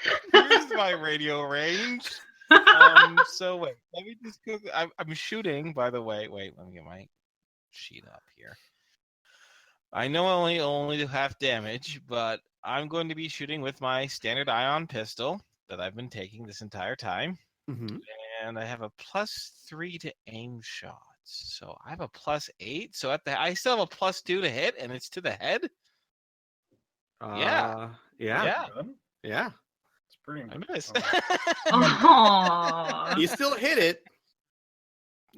my radio range. So wait, let me just go. I'm shooting. By the way, wait, let me get my sheet up here. I know I only do half damage, but I'm going to be shooting with my standard ion pistol that I've been taking this entire time, Mm-hmm. and I have a +3 to aim shots. So I have a +8. So I still have a +2 to hit, and it's to the head. Yeah. Yeah. Done? Yeah. It's pretty I missed. Aww. You still hit it.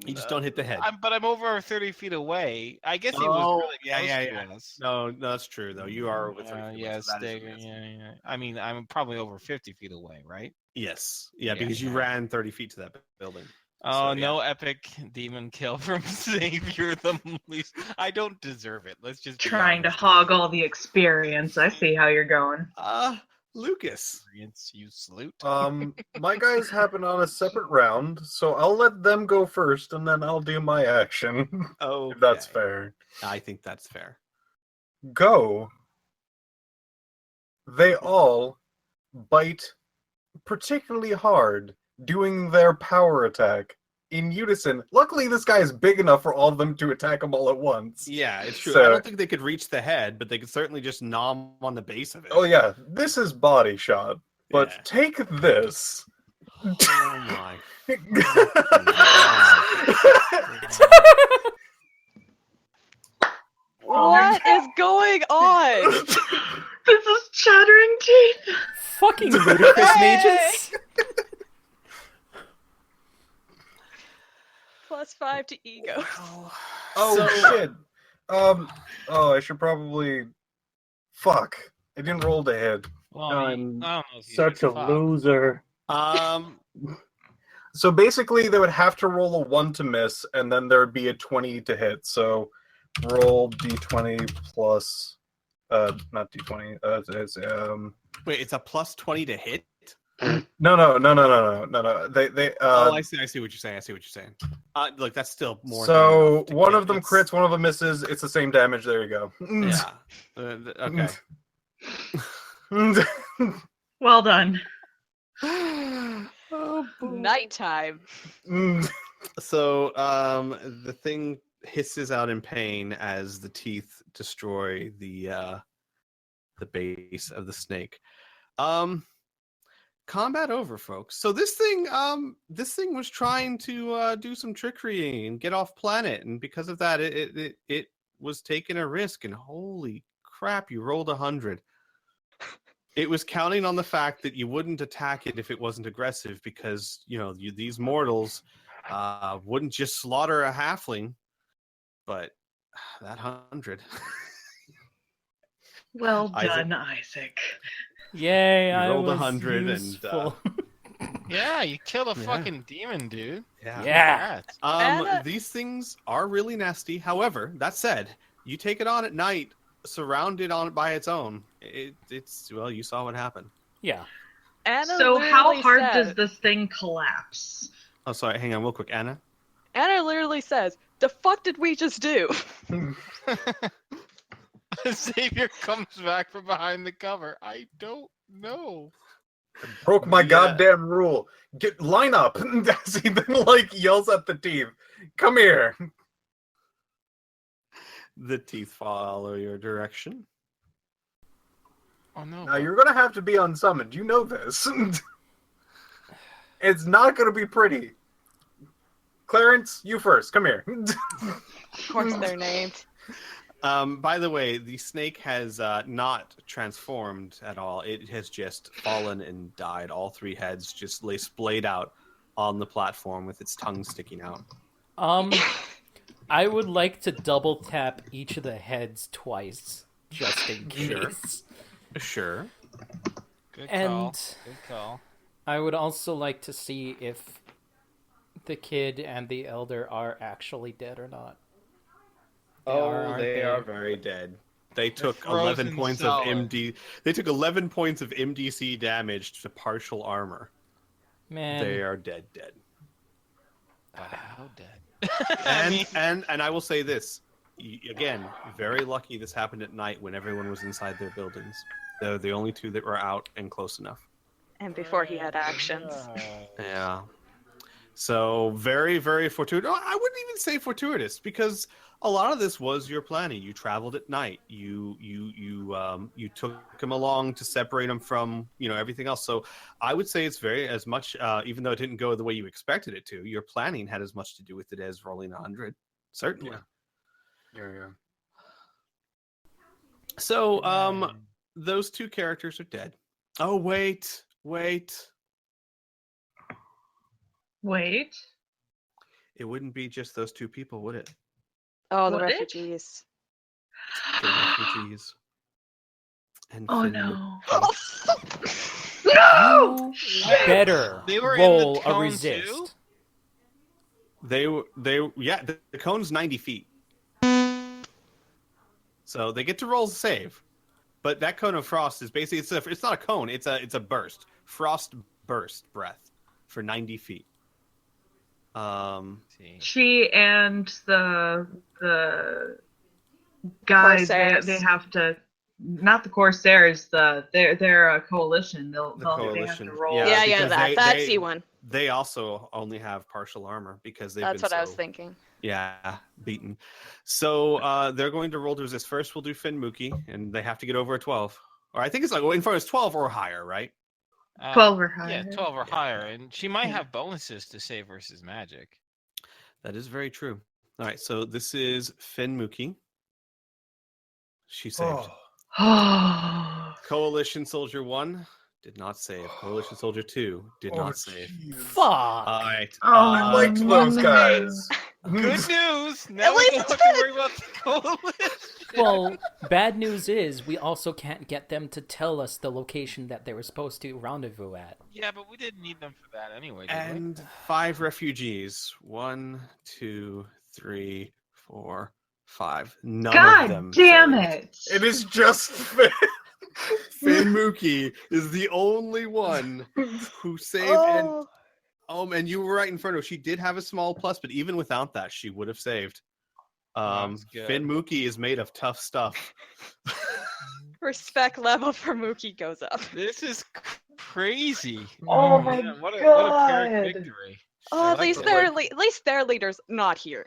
You just don't hit the head. But I'm over 30 feet away. I guess he Oh, was really yeah, close yeah, to yeah. us. No, that's true though. You are over 30 feet away, Yeah, so that is a stagger, miss. yeah. I mean, I'm probably over 50 feet away, right? Yes. Yeah, Yeah, because you yeah. ran 30 feet to that building. Oh, So, no epic demon kill from Xavier. The least. I don't deserve it. Let's just be Trying to honest. hog all the experience. I see how you're going. Lucas. Experience, you salute. My guys happen on a separate round, so I'll let them go first, and then I'll do my action. Oh, If that's fair. I think that's fair. Go. They all bite particularly hard, doing their power attack in unison. Luckily, this guy is big enough for all of them to attack him all at once. Yeah, it's true. So- I don't think they could reach the head, but they could certainly just nom on the base of it. Oh yeah, this is body shot. But Yeah. take this. Oh my. What is going on? This is chattering teeth. Fucking ludicrous mages. +5 to ego. Oh So- shit. I should probably. Fuck. I didn't roll the head. Well, I I'm don't know if you Such should a fuck. loser. So basically, they would have to roll a 1 to miss, and then there would be a 20 to hit. So roll d20 plus. Not d20. It's Wait, it's a +20 to hit? No. They. I see what you're saying. Look, that's still more. So than enough to one kill. of them It's- crits, one of them misses. It's the same damage. There you go. Yeah. Okay. Well done. Oh, boy. Nighttime. So, the thing hisses out in pain as the teeth destroy the base of the snake. Combat over, folks. So this thing was trying to do some trickery and get off planet, and because of that, it was taking a risk. And holy crap, you rolled 100. It was counting on the fact that you wouldn't attack it if it wasn't aggressive, because these mortals wouldn't just slaughter a halfling, but that 100. Well Isaac. done, Isaac. Yay, You I rolled was 100 and, useful. Yeah, you killed a Yeah. fucking demon, dude. Yeah. Congrats. These things are really nasty. However, that said, you take it on at night, surrounded on it by its own. It's you saw what happened. Yeah. Anna So how literally hard said- does this thing collapse? Oh, sorry. Hang on, real quick, Anna. Anna literally says, "The fuck did we just do?" Xavier comes back from behind the cover. I don't know. Broke my Yeah. goddamn rule. Line up. As he then yells at the teeth. Come here. The teeth follow your direction. Oh no. Now you're gonna have to be unsummoned. You know this. It's not gonna be pretty. Clarence, you first. Come here. Of course they're named. By the way, the snake has not transformed at all. It has just fallen and died. All three heads just lay splayed out on the platform with its tongue sticking out. I would like to double tap each of the heads twice, just in Sure. case. Sure. Good And call. Good call. I would also like to see if the kid and the elder are actually dead or not. Aren't They are very dead. They took 11 frozen points solid. of MD. They took 11 points of MDC damage to partial armor. Man, They are dead. But how dead? And I will say this again. Very lucky this happened at night when everyone was inside their buildings. They're the only two that were out and close enough. And before he had actions. Yeah. So very, very fortuitous. I wouldn't even say fortuitous because a lot of this was your planning. You traveled at night. You took him along to separate him from everything else. So I would say it's very as much. Even though it didn't go the way you expected it to, your planning had as much to do with it as rolling 100. Certainly. Yeah. So those two characters are dead. Oh wait. Wait. It wouldn't be just those two people, would it? Oh, the Would it? refugees. The refugees. And Oh Finn no. McCoy. No! you better They were in roll the a cone resist. too? The cone's 90 feet. So they get to roll a save. But that cone of frost is basically it's not a cone, it's a burst. Frost burst breath for 90 feet. See. She and the guys Corsairs. they have to, not the Corsairs, they're a coalition. They have coalition. to roll. Yeah, Yeah, because that C1. They also only have partial armor because they've That's been what I was thinking. Yeah, beaten. So they're going to roll to resist. First, we'll do Finn Mookie, and they have to get over a 12. Or I think it's Inferno is 12 or higher, right? 12 or higher. Yeah, 12 or higher, and she might have bonuses to save versus magic. That is very true. All right, so this is Finn Mookie. She saved. Oh. Coalition Soldier 1 did not save. Coalition Soldier 2 did not save. Fuck. All right. I liked those guys. Good news! Now At we least don't it's have to good. worry about the coalition. Well, bad news is we also can't get them to tell us the location that they were supposed to rendezvous at. Yeah, but we didn't need them for that anyway, did And 5 refugees. 1, 2, 3, 4, 5. None of God them damn saved. it! It is just Finn. Finn Mookie is the only one who saved. And you were right, Inferno. She did have a small plus, but even without that, she would have saved. That's good. Finn Mookie is made of tough stuff. Respect level for Mookie goes up. This is crazy. Oh my Man, what a God. Pyrrhic victory. Oh, at least their leader's not here.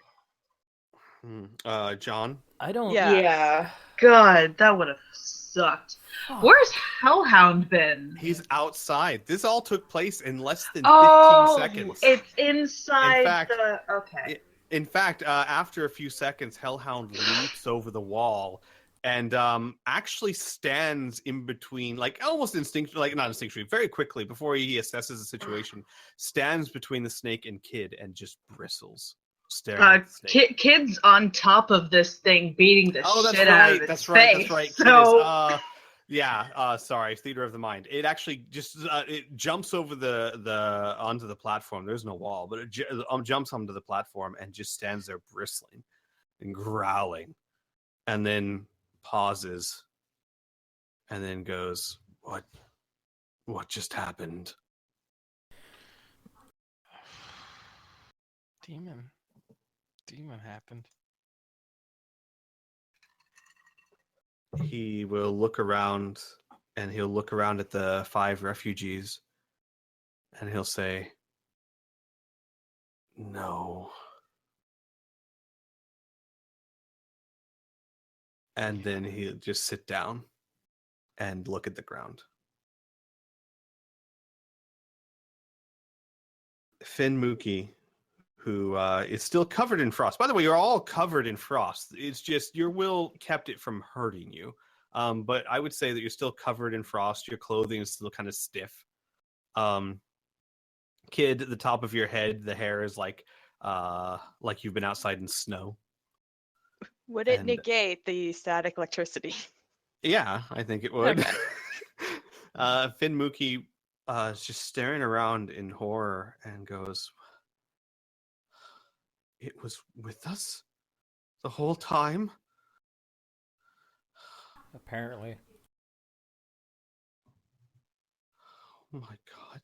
John? I don't. Yeah. God, that would have sucked. Fuck. Where's Hellhound been? He's outside. This all took place in less than 15 Oh, seconds. it's inside In fact, okay. In fact, after a few seconds, Hellhound leaps over the wall and actually stands in between, like almost instinctually, like not instinctually, very quickly before he assesses the situation, stands between the snake and Kid and just bristles, staring at the snake. Kid's on top of this thing, beating the shit out of its That's face. right. So Kid is, sorry, theater of the mind. It actually just it jumps over the onto the platform. There's no wall, but it jumps onto the platform and just stands there bristling and growling, and then pauses, and then goes, "What just happened?" Demon happened. He will look around, and he'll look around at the 5 refugees, and he'll say, "No." And then he'll just sit down. and look at the ground. Finn Mookie, who is still covered in frost. By the way, you're all covered in frost. It's just your will kept it from hurting you. But I would say that you're still covered in frost. Your clothing is still kind of stiff. Kid, at the top of your head, the hair is like you've been outside in snow. Would it And- negate the static electricity? Yeah, I think it would. Okay. Finn Mookie is just staring around in horror and goes, "It was with us the whole time?" Apparently. Oh my god.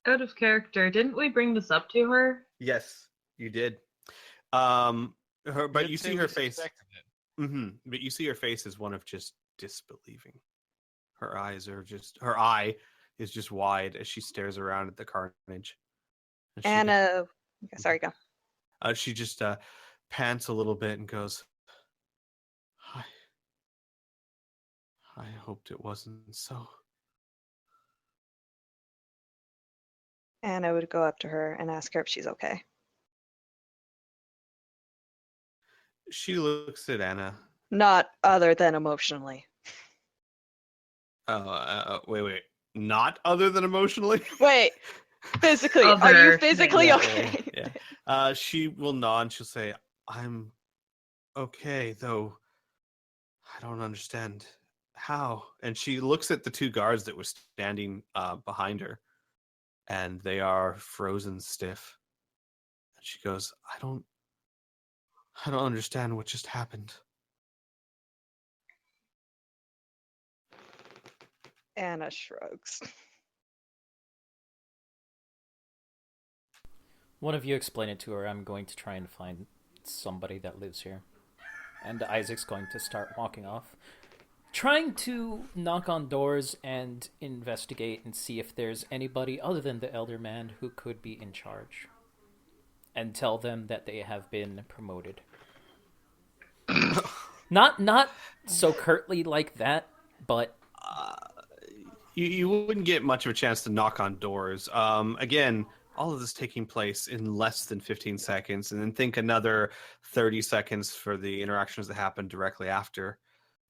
Out of character, didn't we bring this up to her? Yes, you did. But you see her face. But you see her face as one of just disbelieving. Her eye is just wide as she stares around at the carnage. And Sorry, go. she just pants a little bit and goes, I hoped it wasn't so. Anna would go up to her and ask her if she's okay. She looks at Anna. Not other than emotionally. Wait. Not other than emotionally? Wait, physically. Are Other, you physically yeah. okay? Yeah. She will nod and she'll say, I'm okay, though I don't understand how. And she looks at the two guards that were standing behind her, and they are frozen stiff. And she goes, I don't understand what just happened. Anna shrugs. One of you explain it to her. I'm going to try and find somebody that lives here. And Isaac's going to start walking off, trying to knock on doors and investigate and see if there's anybody other than the elder man who could be in charge, and tell them that they have been promoted. Not so curtly like that, but you wouldn't get much of a chance to knock on doors. Again, all of this taking place in less than 15 seconds, and then think another 30 seconds for the interactions that happen directly after.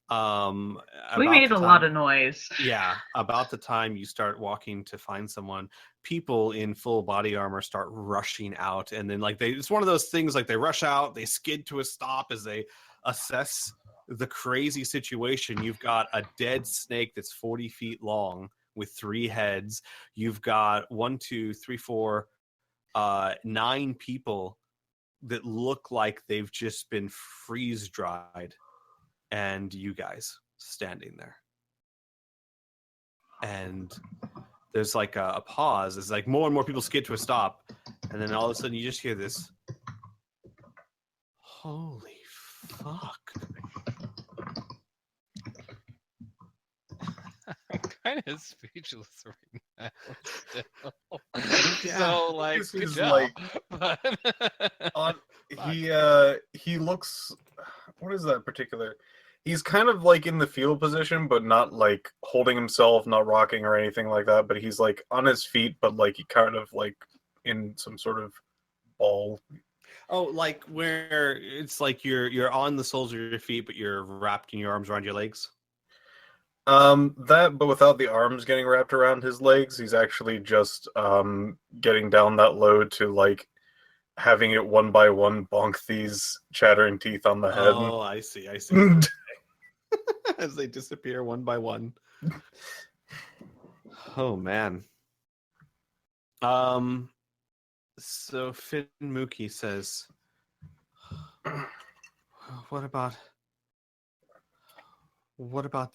We made a lot of noise. Yeah, about the time you start walking to find someone, people in full body armor start rushing out, and then it's one of those things, like they rush out, they skid to a stop as they assess the crazy situation. You've got a dead snake that's 40 feet long with 3 heads. You've got 1, 2, 3, 4, 9 people that look like they've just been freeze dried, and you guys standing there. And there's like a pause. It's like more and more people skid to a stop, and then all of a sudden you just hear this, holy fuck. I'm kind of speechless right now. Still. Yeah. So, This good is job. He looks. What is that particular? He's kind of like in the field position, but not like holding himself, not rocking or anything like that. But he's like on his feet, but like he kind of like in some sort of ball. Oh, like where it's like you're on the soles of your feet, but you're wrapped in your arms around your legs. That, but without the arms getting wrapped around his legs, he's actually just getting down that low to like having it one by one bonk these chattering teeth on the head. Oh, I see. As they disappear one by one. Oh man. So Finn Mookie says, What about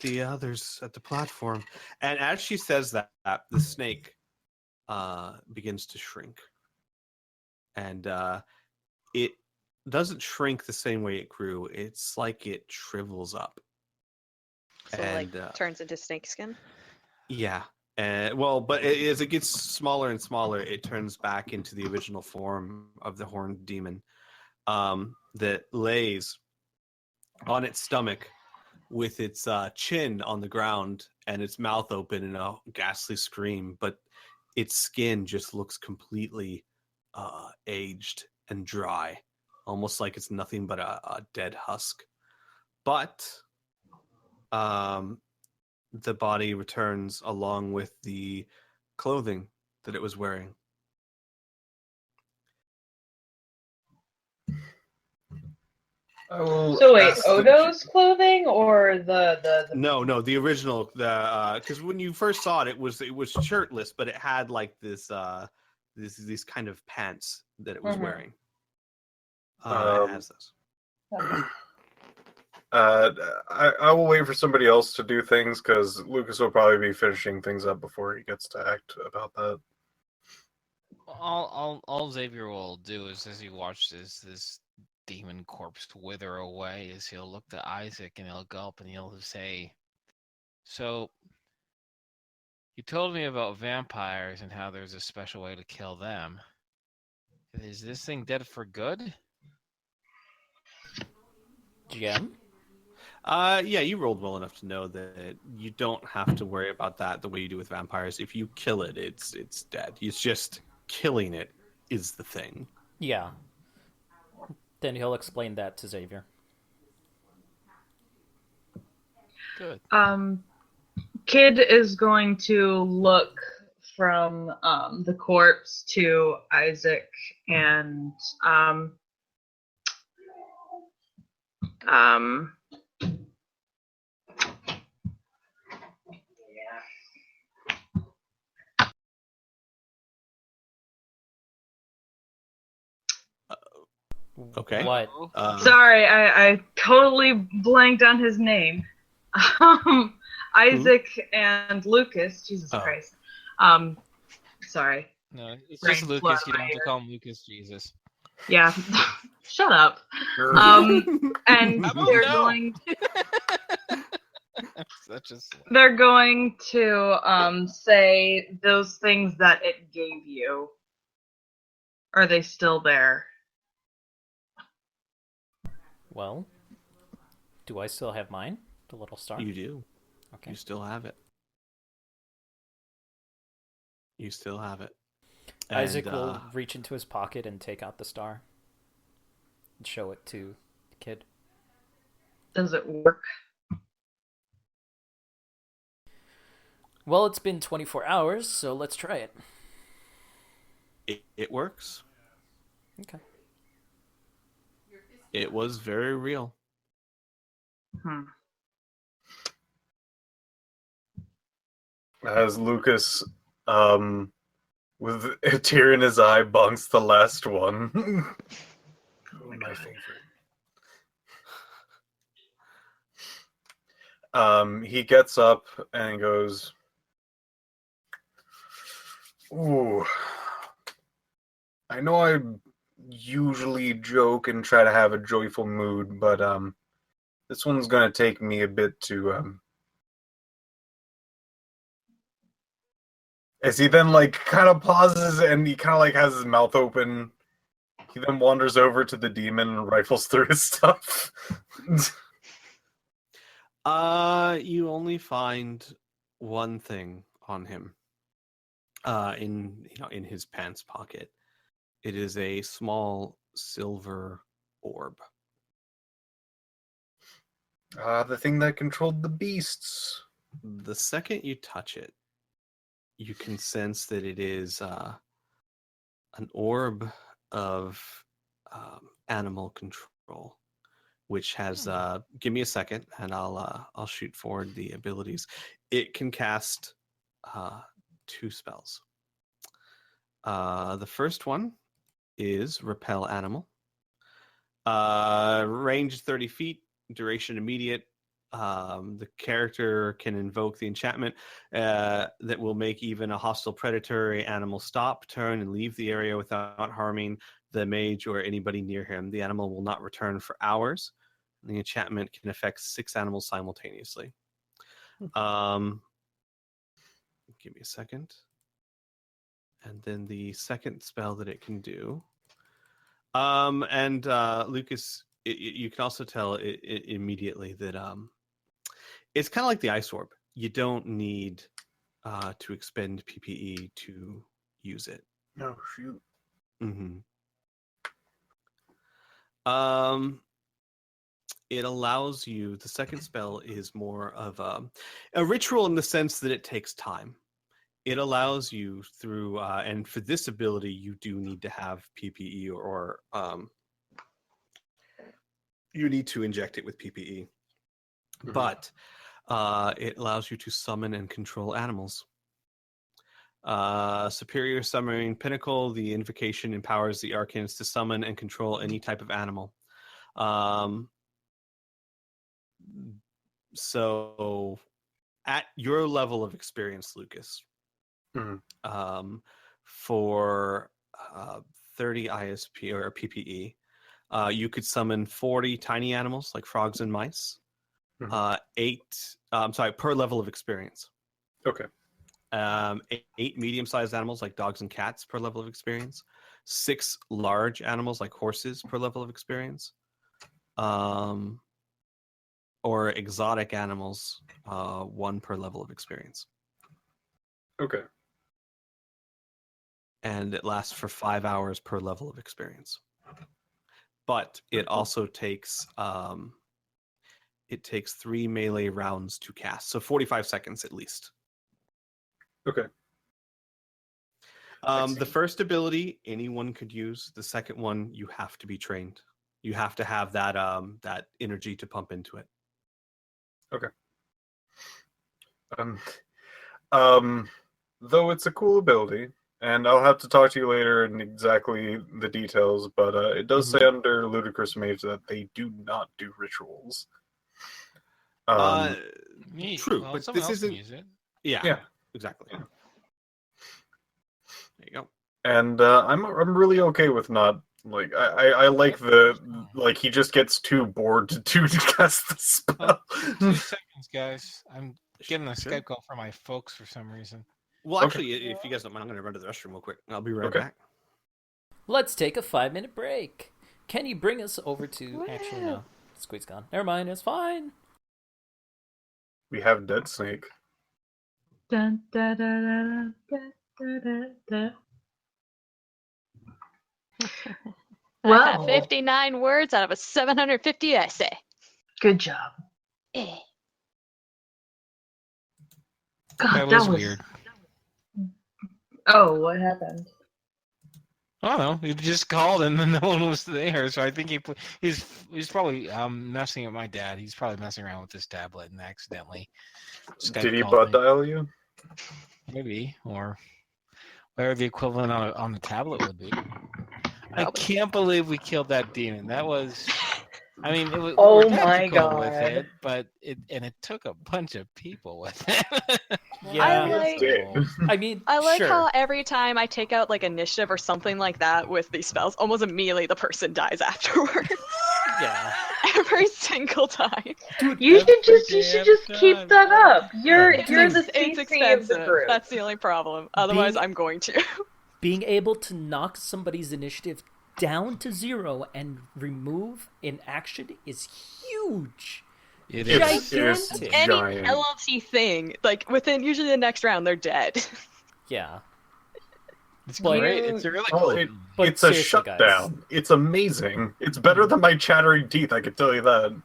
the others at the platform? And as she says that, the snake begins to shrink. And it doesn't shrink the same way it grew. It's like it shrivels up. So turns into snakeskin. Yeah. But as it gets smaller and smaller, it turns back into the original form of the horned demon that lays on its stomach with its chin on the ground and its mouth open in a ghastly scream, but its skin just looks completely aged and dry, almost like it's nothing but a dead husk. But the body returns along with the clothing that it was wearing. So wait, Odo's clothing or the No, the original. Because when you first saw it, it was shirtless, but it had like these kind of pants that it was wearing. It has this. I will wait for somebody else to do things because Lucas will probably be finishing things up before he gets to act about that. All Xavier will do is, as he watches this demon corpse wither away, is he'll look to Isaac and he'll gulp and he'll say, "So, you told me about vampires and how there's a special way to kill them. Is this thing dead for good?" GM? Yeah, you rolled well enough to know that you don't have to worry about that the way you do with vampires. If you kill it, it's dead. It's just killing it is the thing. Yeah. Then he'll explain that to Xavier. Good. Kid is going to look from the corpse to Isaac and Okay. What? sorry, I totally blanked on his name. Isaac and Lucas. Jesus Christ. Sorry. No, it's Brain just flood Lucas. You my don't have to ear. call him Lucas Jesus. Yeah. Shut up. And they're going. Such a slut. They're going to say those things that it gave you. Are they still there? Well, do I still have mine? The little star? You do. Okay. You still have it. You still have it. Isaac will reach into his pocket and take out the star and show it to the kid. Does it work? Well, it's been 24 hours, so let's try it. It works. Okay. It was very real. As Lucas, with a tear in his eye, bunks the last one. My favorite. He gets up and goes, "Ooh, I know I usually joke and try to have a joyful mood, but this one's gonna take me a bit to As he then kind of pauses and he kind of has his mouth open. He then wanders over to the demon and rifles through his stuff. You only find one thing on him. In his pants pocket. It is a small silver orb. The thing that controlled the beasts. The second you touch it, you can sense that it is an orb of animal control, which has. Give me a second, and I'll shoot forward the abilities. It can cast 2 spells. The first one is Repel Animal. Range 30 feet, duration immediate. The character can invoke the enchantment that will make even a hostile predatory animal stop, turn, and leave the area without harming the mage or anybody near him. The animal will not return for hours. The enchantment can affect 6 animals simultaneously. Give me a second. And then the second spell that it can do. Lucas, you can also tell it immediately that it's kind of like the ice orb. you don't need to expend PPE to use it. No, shoot. Mm-hmm. It allows you. The second spell is more of a ritual in the sense that it takes time. It allows you through, and for this ability, you do need to have PPE or you need to inject it with PPE. Mhm. But it allows you to summon and control animals. Superior Summoning Pinnacle, the invocation empowers the arcanist to summon and control any type of animal. So at your level of experience, Lucas, for 30 ISP or PPE, you could summon 40 tiny animals like frogs and mice. Per level of experience. Okay. 8 medium-sized animals like dogs and cats per level of experience. 6 large animals like horses per level of experience. Or exotic animals, 1 per level of experience. Okay. And it lasts for 5 hours per level of experience. But it also takes 3 melee rounds to cast, so 45 seconds at least. Okay. The first ability anyone could use. The second one you have to be trained. You have to have that that energy to pump into it. Okay. Though it's a cool ability, and I'll have to talk to you later in exactly the details, but it does say under Ludicrous Mage that they do not do rituals. Neat. True, Well, but someone this else can isn't. use it. Yeah, exactly. Yeah. There you go. And I'm really okay with not like I like the like he just gets too bored to cast the spell. 2 seconds, guys. I'm getting a Sure. Skype call from my folks for some reason. Well, Okay. actually, if you guys don't mind, I'm going to run to the restroom real quick. I'll be right Okay. back. Let's take a 5-minute break. Can you bring us over to... Actually, no. Squee's gone. Never mind, it's fine. We have Dead Snake. Dun, da, da, da, da, da, da, da. Wow. 59 words out of a 750 essay. Good job. Eh. God, That was weird. Oh, what happened? I don't know. He just called and then no one was there, so I think he's probably messing with my dad. He's probably messing around with his tablet and accidentally. Skype Did he called butt me. dial you? Maybe, or whatever the equivalent on the tablet would be. I Probably. can't believe we killed that demon. That was, I mean, it was Oh we were my tactical with God. it, but it took a bunch of people with it. Yeah. I I mean, I like sure. how every time I take out like initiative or something like that with these spells, almost immediately the person dies afterwards. Yeah. Every single time. Dude, You should just keep that up. You're It's the it's CC of the expensive. group. That's the only problem. Otherwise, Being- I'm going to. being able to knock somebody's initiative down to 0 and remove an action is huge. It It's Gigantic. Any giant. LLC thing, like within usually the next round, they're dead. Yeah. It's But- great. It's really Oh, cool. But it's a seriously, guys. shutdown. It's amazing. It's better than my chattering teeth, I can tell you that.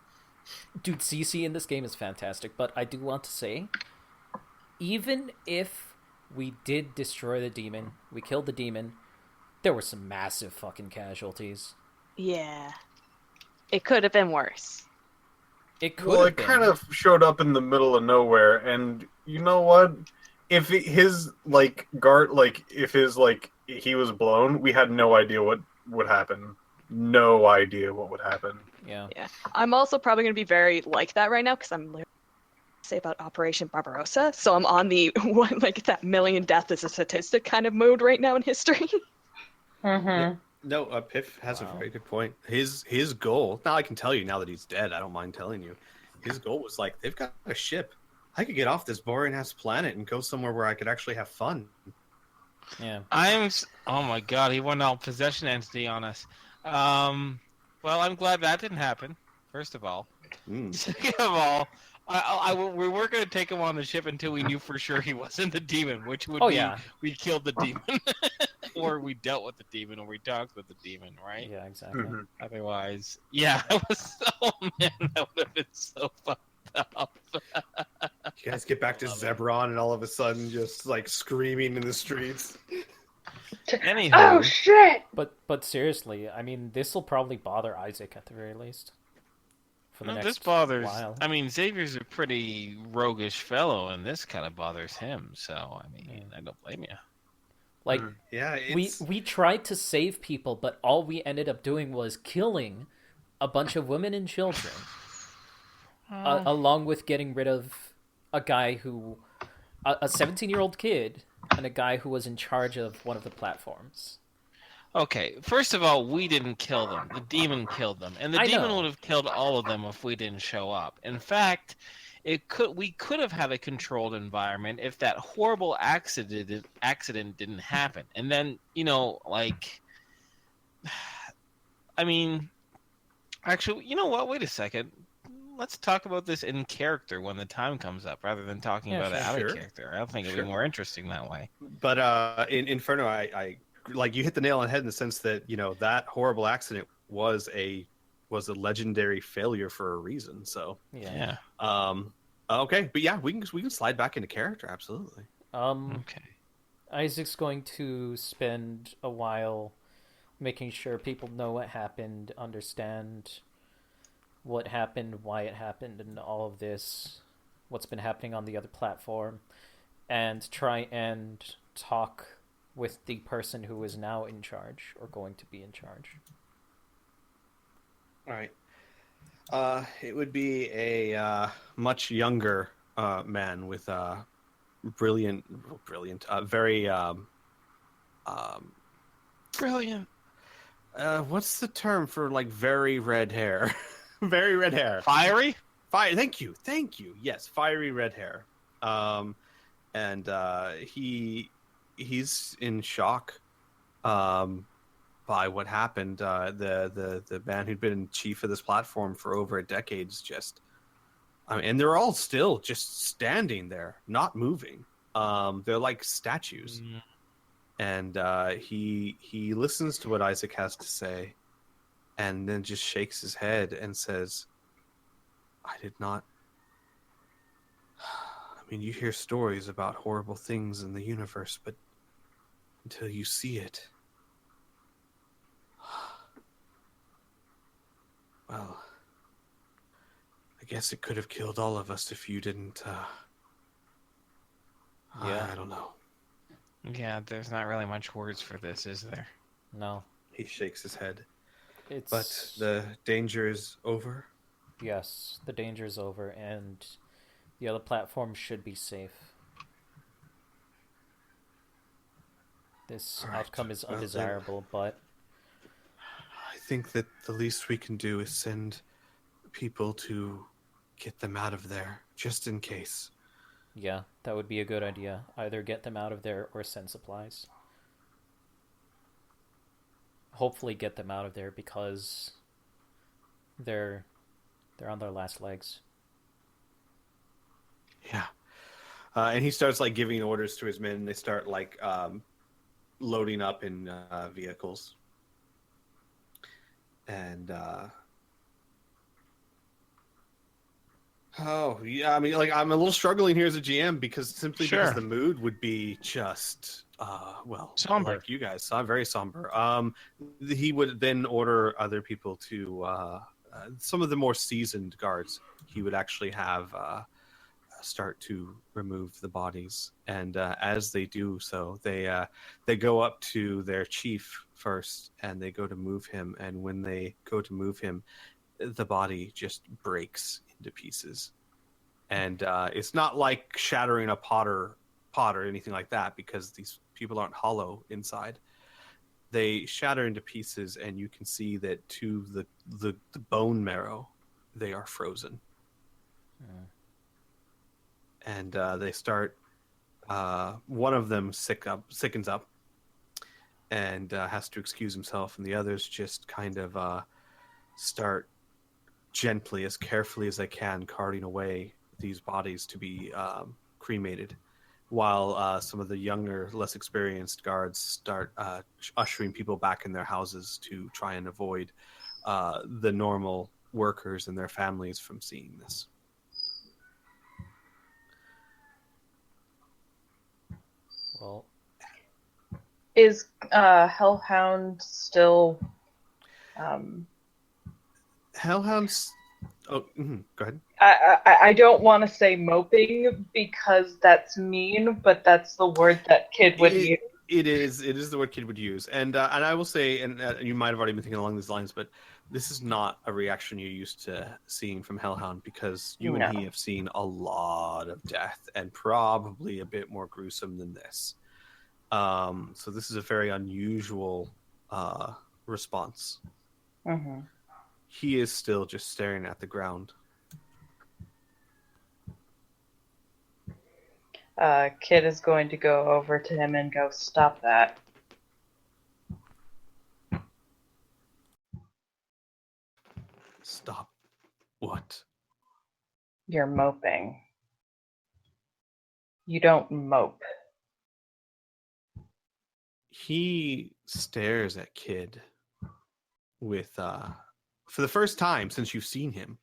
Dude, CC in this game is fantastic, but I do want to say, even if we did destroy the demon, we killed the demon, there were some massive fucking casualties. Yeah. It could have been worse. It could Well, have it been. kind of showed up in the middle of nowhere, and you know what? If his he was blown, we had no idea what would happen. No idea what would happen. Yeah. Yeah. I'm also probably going to be very like that right now because I'm literally say about Operation Barbarossa. So I'm on the one like that million death is a statistic kind of mode right now in history. Mm-hmm. No, Piph has Wow. a very good point. His goal. Now I can tell you now that he's dead. I don't mind telling you. His goal was like, they've got a ship. I could get off this boring ass planet and go somewhere where I could actually have fun. Yeah. Oh my god, he went all possession entity on us. Well, I'm glad that didn't happen. First of all, second of all, We were going to take him on the ship until we knew for sure he wasn't the demon, which would Oh be yeah, we killed the demon, or we dealt with the demon, or we talked with the demon, right? yeah, exactly. Mhm. Otherwise, yeah, it was. Oh man, that would have been so fucked up. You guys get back to Love it. Zebron, and all of a sudden, just like screaming in the streets. Anywho, Oh shit! But seriously, I mean, this will probably bother Isaac at the very least. For the no, next this bothers. while. I mean, Xavier's a pretty roguish fellow, and this kind of bothers him. So, I mean, I don't blame you. Like Yeah, we tried to save people, but all we ended up doing was killing a bunch of women and children, along with getting rid of a guy who, a 17-year-old kid, and a guy who was in charge of one of the platforms. Okay, first of all, we didn't kill them. The demon killed them, and the I demon know. would have killed all of them if we didn't show up. In fact, we could have had a controlled environment if that horrible accident didn't happen. And then, like, I mean, actually, you know what? Wait a second. Let's talk about this in character when the time comes up, rather than talking Yeah, about it sure. out Sure. of character. I don't think it'd Sure. be more interesting that way. But in Inferno, I like you hit the nail on the head in the sense that that horrible accident was a legendary failure for a reason. So Yeah. okay, but yeah, we can slide back into character, absolutely. Okay. Isaac's going to spend a while making sure people know what happened, understand what happened, why it happened, and all of this, what's been happening on the other platform, and try and talk with the person who is now in charge, or going to be in charge. All right. It would be a much younger man with brilliant, very Brilliant. what's the term for like very red hair? Very red hair. Fiery? Fire. Thank you. Yes, fiery red hair. And he's in shock by what happened. The man who'd been chief of this platform for over a decade is just, and they're all still just standing there, not moving. They're like statues. And he listens to what Isaac has to say, and then just shakes his head and says, I did not. I mean, you hear stories about horrible things in the universe, but until you see it, well, I guess it could have killed all of us if you didn't. Yeah. I don't know. Yeah, there's not really much words for this, is there? No. He shakes his head. It's... But the danger is over? Yes, the danger's over, and the other platform should be safe. This All right. outcome is Well, then- undesirable, but I think that the least we can do is send people to get them out of there, just in case. yeah, that would be a good idea. Either get them out of there or send supplies. Hopefully get them out of there because they're on their last legs. Yeah. And he starts like giving orders to his men, and they start like loading up in vehicles. And oh yeah, I mean, like I'm a little struggling here as a GM because Sure. the mood would be just Somber. like you guys, very somber. He would then order other people to some of the more seasoned guards. He would actually have start to remove the bodies, and as they do so, they go up to their chief first, and they go to move him. And when they go to move him, the body just breaks into pieces, and it's not like shattering a pot or anything like that, because these people aren't hollow inside. They shatter into pieces, and you can see that to the bone marrow, they are frozen. And they start. One of them sickens up, and has to excuse himself, and the others just kind of start gently, as carefully as they can, carting away these bodies to be cremated, while some of the younger, less experienced guards start ushering people back in their houses to try and avoid the normal workers and their families from seeing this. Well, Is Hellhound still? Hellhounds. Oh, go ahead. I don't want to say moping because that's mean, but that's the word that kid would use. It is the word kid would use, and I will say, and you might have already been thinking along these lines, but this is not a reaction you're used to seeing from Hellhound, because you and he have seen a lot of death, and probably a bit more gruesome than this. So this is a very unusual response. Mm-hmm. He is still just staring at the ground. Kid is going to go over to him and go, "Stop that." Stop. What? You're moping. You don't mope. He stares at Kid with, for the first time since you've seen him,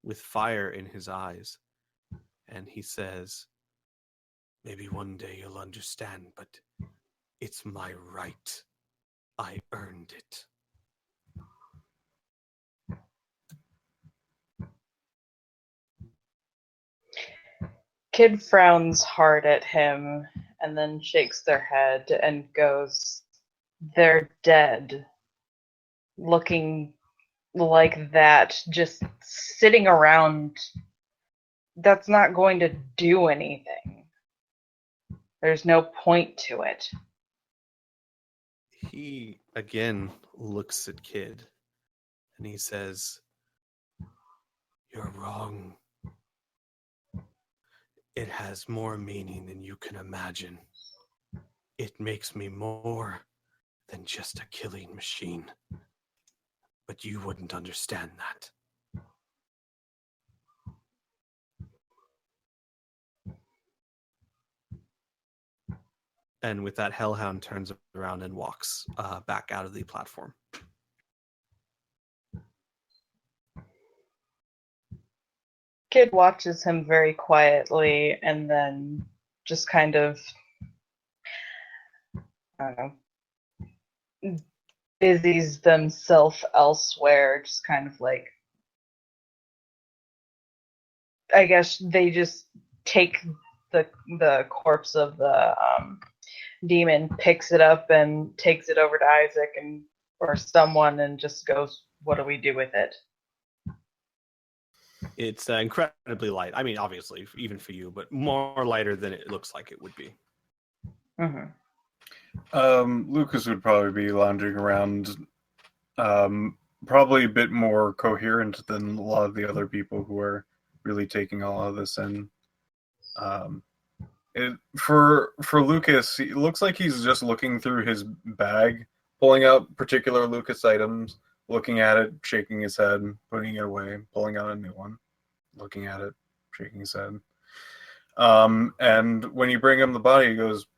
with fire in his eyes. And he says, "Maybe one day you'll understand, but it's my right. I earned it." Kid frowns hard at him and then shakes their head and goes, "They're dead." Looking like that, just sitting around, that's not going to do anything. There's no point to it. He again looks at Kid and he says, "You're wrong. It has more meaning than you can imagine. It makes me more than just a killing machine. But you wouldn't understand that." And with that, Hellhound turns around and walks back out of the platform. Kid watches him very quietly and then just kind of, I don't know, busies themselves elsewhere, just kind of like, I guess they just take the corpse of the demon, picks it up and takes it over to Isaac and or someone and just goes, "What do we do with it?" It's incredibly light. I mean, obviously, even for you, but more lighter than it looks like it would be. Mm-hmm. Lucas would probably be lounging around, probably a bit more coherent than a lot of the other people who are really taking all of this in. For Lucas, it looks like he's just looking through his bag, pulling out particular Lucas items, looking at it, shaking his head, putting it away, pulling out a new one, looking at it, shaking his head. And when you bring him the body, he goes,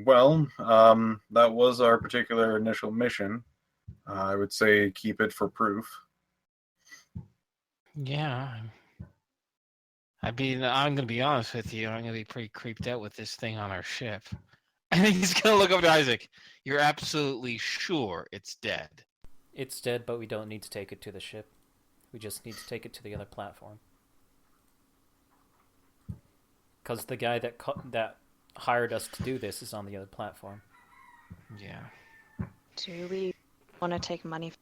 "Well, that was our particular initial mission. I would say keep it for proof." Yeah. I'm going to be honest with you. I'm going to be pretty creeped out with this thing on our ship. I think he's going to look over to Isaac. "You're absolutely sure it's dead?" it's dead, but we don't need to take it to the ship. We just need to take it to the other platform. Because the guy that hired us to do this is on the other platform. Yeah. Do we want to take money?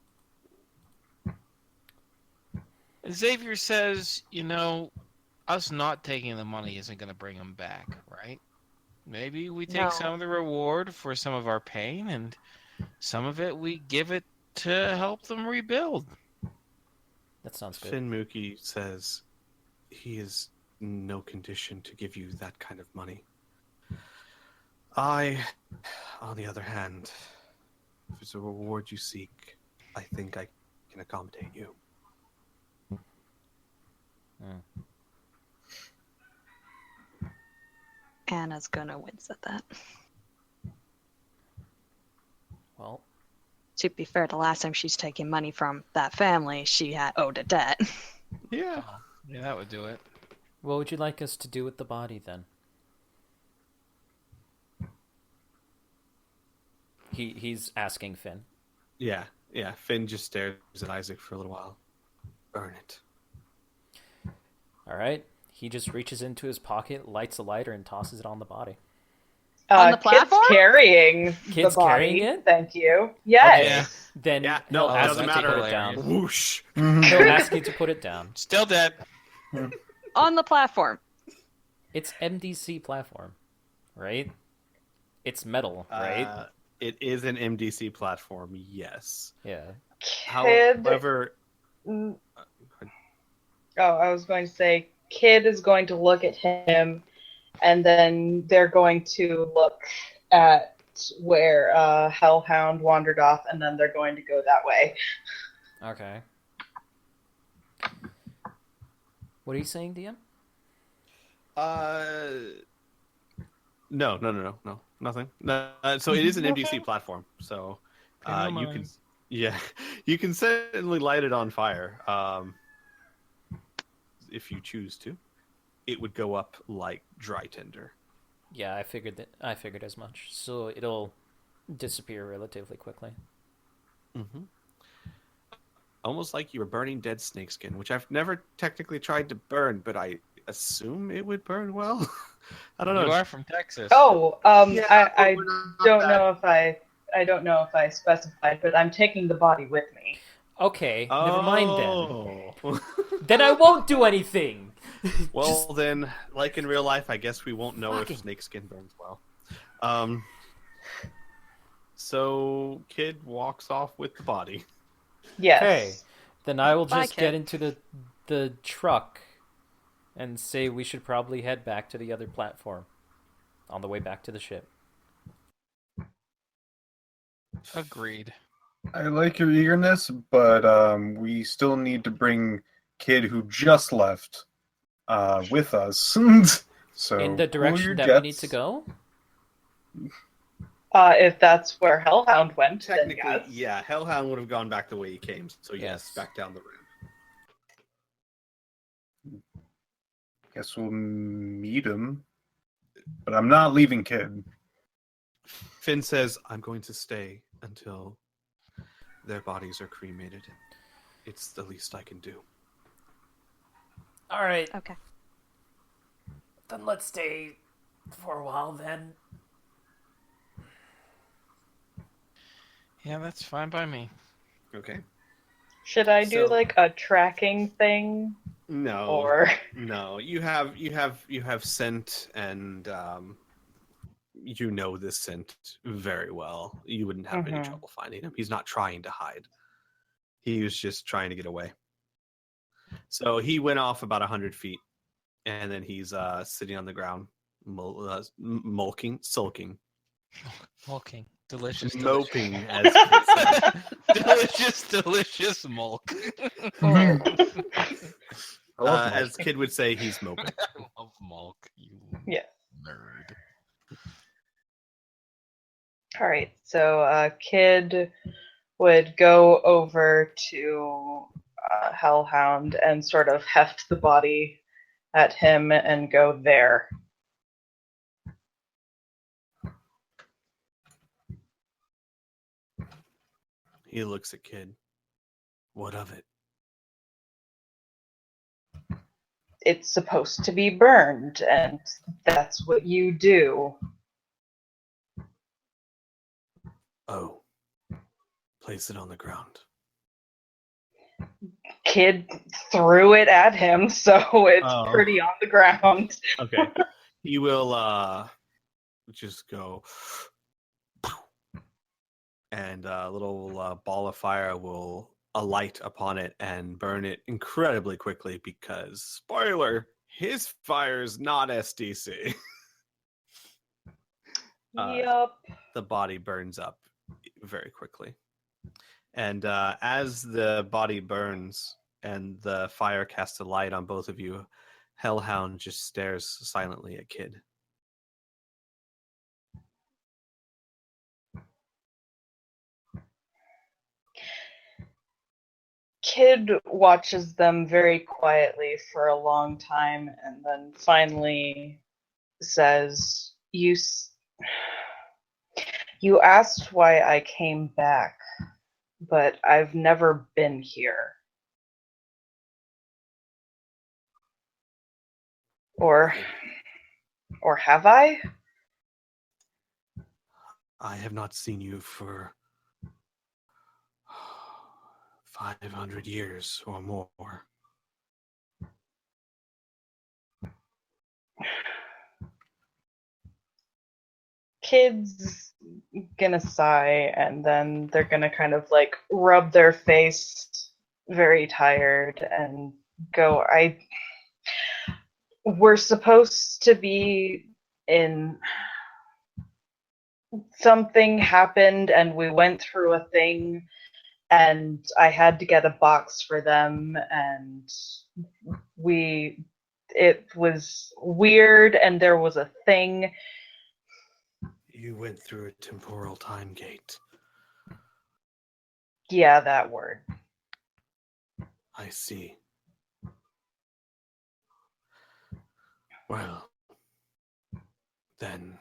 Xavier says, us not taking the money isn't going to bring him back, right? Maybe we take No. some of the reward for some of our pain, and some of it we give it to help them rebuild. That sounds good. Finmuki says he is in no condition to give you that kind of money. I, on the other hand, if it's a reward you seek, I think I can accommodate you. Anna's gonna wince at that. Well, To be fair, the last time she's taken money from that family, she had owed a debt. Yeah. Oh, yeah, that would do it. what would you like us to do with the body then? He's asking Finn. Yeah. Finn just stares at Isaac for a little while. Burn it. All right. He just reaches into his pocket, lights a lighter, and tosses it on the body. On the platform? Kid's carrying Kid's the body. carrying it? Thank you. Yes. Yeah. Then Yeah, he'll no, it ask doesn't you to matter. put it down. Whoosh. He'll ask you to put it down. Still dead. On the platform. It's MDC platform, right? It's metal, right? It is an MDC platform, yes. Yeah. Kid. However, Oh, I was going to say, Kid is going to look at him, and then they're going to look at where Hellhound wandered off, and then they're going to go that way. Okay. What are you saying, DM? No, nothing. No, so it is an MDC platform. So Never you can, mind. you can certainly light it on fire if you choose to. It would go up like dry tinder. Yeah, I figured as much. So it'll disappear relatively quickly. Mm-hmm. Almost like you were burning dead snakeskin, which I've never technically tried to burn, but I assume it would burn well. I don't know. You are from Texas. Oh, Yeah, I but we're not don't that- know if I don't know if I specified, but I'm taking the body with me. Okay, never mind then. Oh. Then I won't do anything. Well, then, like in real life, I guess we won't know Fucking- if snakeskin burns well. So Kid walks off with the body. Yes. Okay, then I will Bye, just get kid. into the truck and say we should probably head back to the other platform on the way back to the ship. Agreed. I like your eagerness, but we still need to bring Kid who just left with us. So In the cool direction your that we need jets. to go? If that's where Hellhound went, Technically, then yes. yeah, Hellhound would have gone back the way he came. So yes, Yes. back down the ramp. Guess we'll meet him, but I'm not leaving Kid. Finn says, "I'm going to stay until their bodies are cremated. It's the least I can do." All right, Okay. then let's stay for a while then. Yeah, that's fine by me. Okay. Should I do So- like a tracking thing No. or No. You have scent, and you know this scent very well. You wouldn't have any Mhm. trouble finding him. He's not trying to hide. He was just trying to get away. So he went off about 100 feet, and then he's sitting on the ground, sulking, Mulking. Delicious. moping, as Kid said. delicious mulk. I love As Kid would say, he's moping. I love mulk, you yeah. nerd. All right. So Kid would go over to Hellhound and sort of heft the body at him and go there. He looks at Kid. What of it? It's supposed to be burned, and that's what you do. Oh. Place it on the ground. Kid threw it at him, so it's Oh. pretty on the ground. Okay. He will just go, and a little ball of fire will alight upon it and burn it incredibly quickly because, spoiler, his fire is not SDC. Yup. The body burns up very quickly. And as the body burns and the fire casts a light on both of you, Hellhound just stares silently at Kid. Kid watches them very quietly for a long time and then finally says, You asked why I came back, but I've never been here. Or have I? I have not seen you for 500 years or more. Kid's gonna sigh and then they're gonna kind of like rub their face very tired and go, we're supposed to be in something happened and we went through a thing and I had to get a box for them and it was weird and there was a thing. You went through a temporal time gate. Yeah, that word. I see. Well, then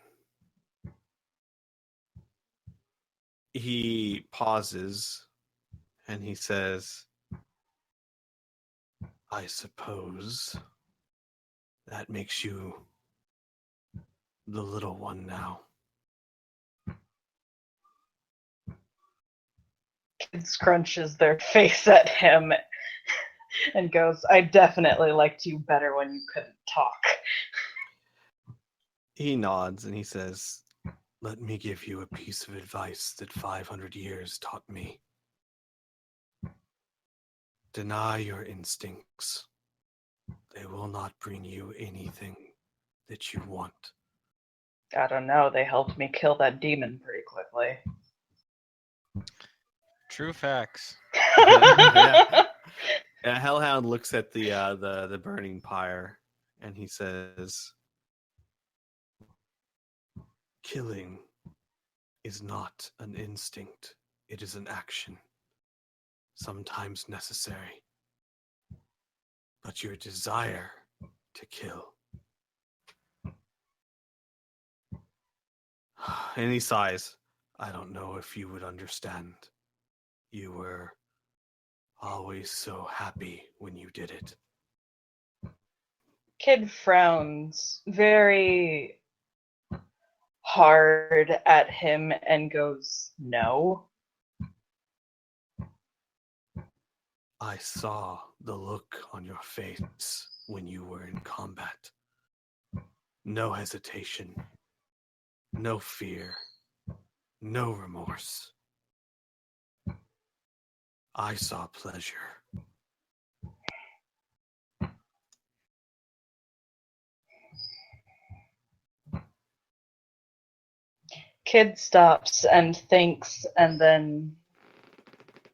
he pauses and he says, I suppose that makes you the little one now. Kid scrunches their face at him and goes, I definitely liked you better when you couldn't talk. He nods and he says, let me give you a piece of advice that 500 years taught me. Deny your instincts. They will not bring you anything that you want. I don't know, they helped me kill that demon pretty quickly. True facts. Yeah. Hellhound looks at the burning pyre and he says, killing is not an instinct. It is an action, sometimes necessary. But your desire to kill. And he sighs. I don't know if you would understand. You were always so happy when you did it. Kid frowns very hard at him and goes, no. I saw the look on your face when you were in combat. No hesitation, no fear, no remorse. I saw pleasure. Kid stops and thinks and then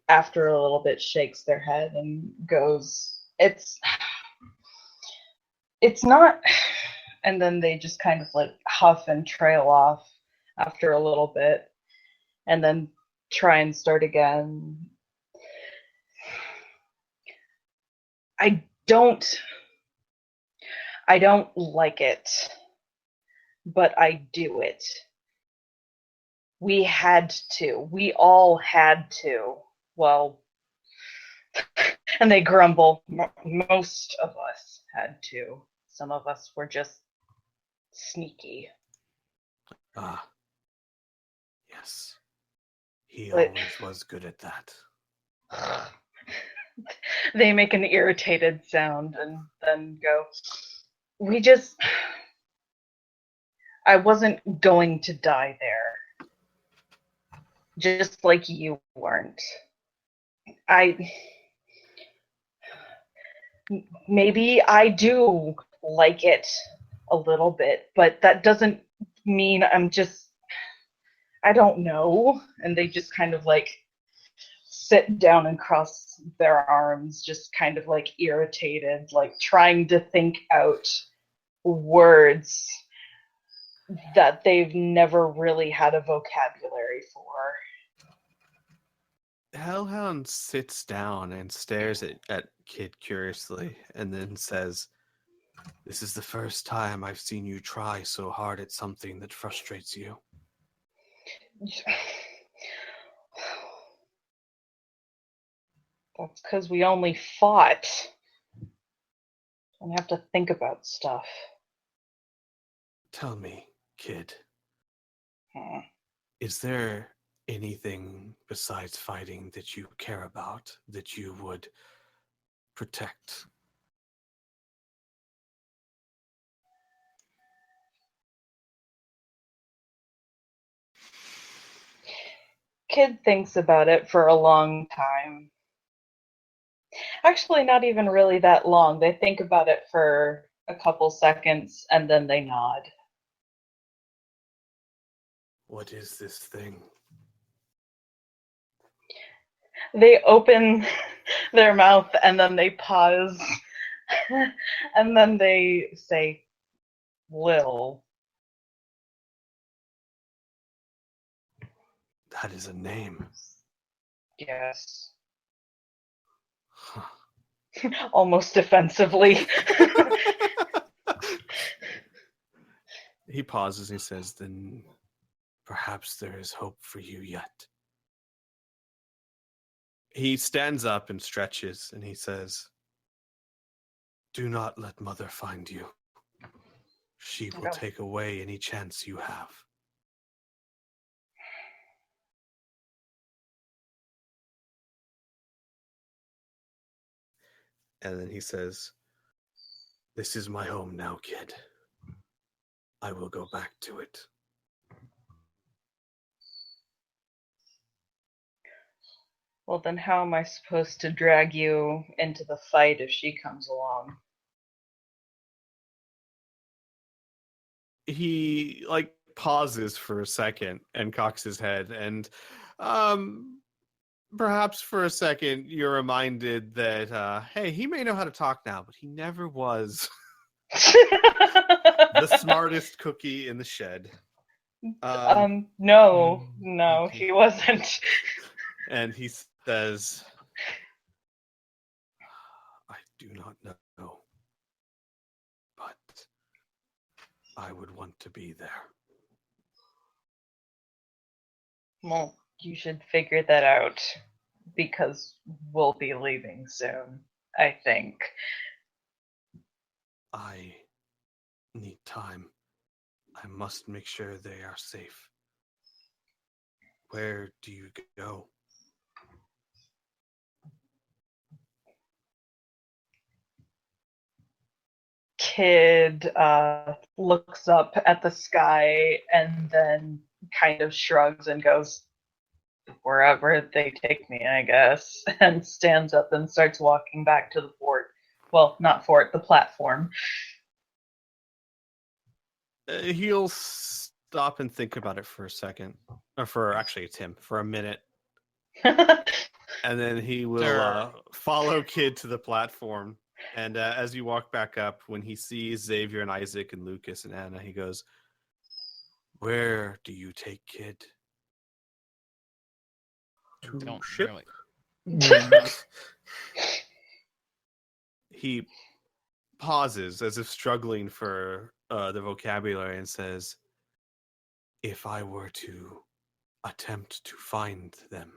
after a little bit shakes their head and goes, it's not. And then they just kind of like huff and trail off after a little bit and then try and start again. I don't like it, but I do it. We had to. We all had to. Well, and they grumble. Most of us had to. Some of us were just sneaky. Ah, yes. He But- always was good at that. They make an irritated sound and then go, I wasn't going to die there. Just like you weren't. Maybe I do like it a little bit, but that doesn't mean I don't know. And they just kind of like sit down and cross their arms, just kind of like irritated, like trying to think out words that they've never really had a vocabulary for. Hellhound sits down and stares at Kid curiously, and then says, "This is the first time I've seen you try so hard at something that frustrates you." That's because we only fought. We have to think about stuff. Tell me, Kid, Hmm. is there anything besides fighting that you care about, that you would protect? Kid thinks about it for a long time. Actually, not even really that long. They think about it for a couple seconds and then they nod. What is this thing? They open their mouth and then they pause. And then they say, Lil. That is a name. Yes. Huh. Almost defensively. He pauses and he says, "Then perhaps there is hope for you yet." He stands up and stretches and he says, "Do not let Mother find you. She will Okay. take away any chance you have." And then he says, "This is my home now, Kid. I will go back to it." Well, then how am I supposed to drag you into the fight if she comes along? He pauses for a second and cocks his head, and perhaps for a second you're reminded that hey, he may know how to talk now, but he never was the smartest cookie in the shed. No, okay. he wasn't. And he says, "I do not know, but I would want to be there." Well, you should figure that out because we'll be leaving soon, I think. I need time. I must make sure they are safe. Where do you go? Kid looks up at the sky and then kind of shrugs and goes, wherever they take me, I guess, and stands up and starts walking back to the fort. Well, not fort, the platform. He'll stop and think about it for a second. Or for, actually, it's him, for a minute. And then he will follow Kid to the platform. And as you walk back up, when he sees Xavier and Isaac and Lucas and Anna, he goes, "Where do you take Kid?" Don't ship. really. He pauses as if struggling for the vocabulary and says, "If I were to attempt to find them,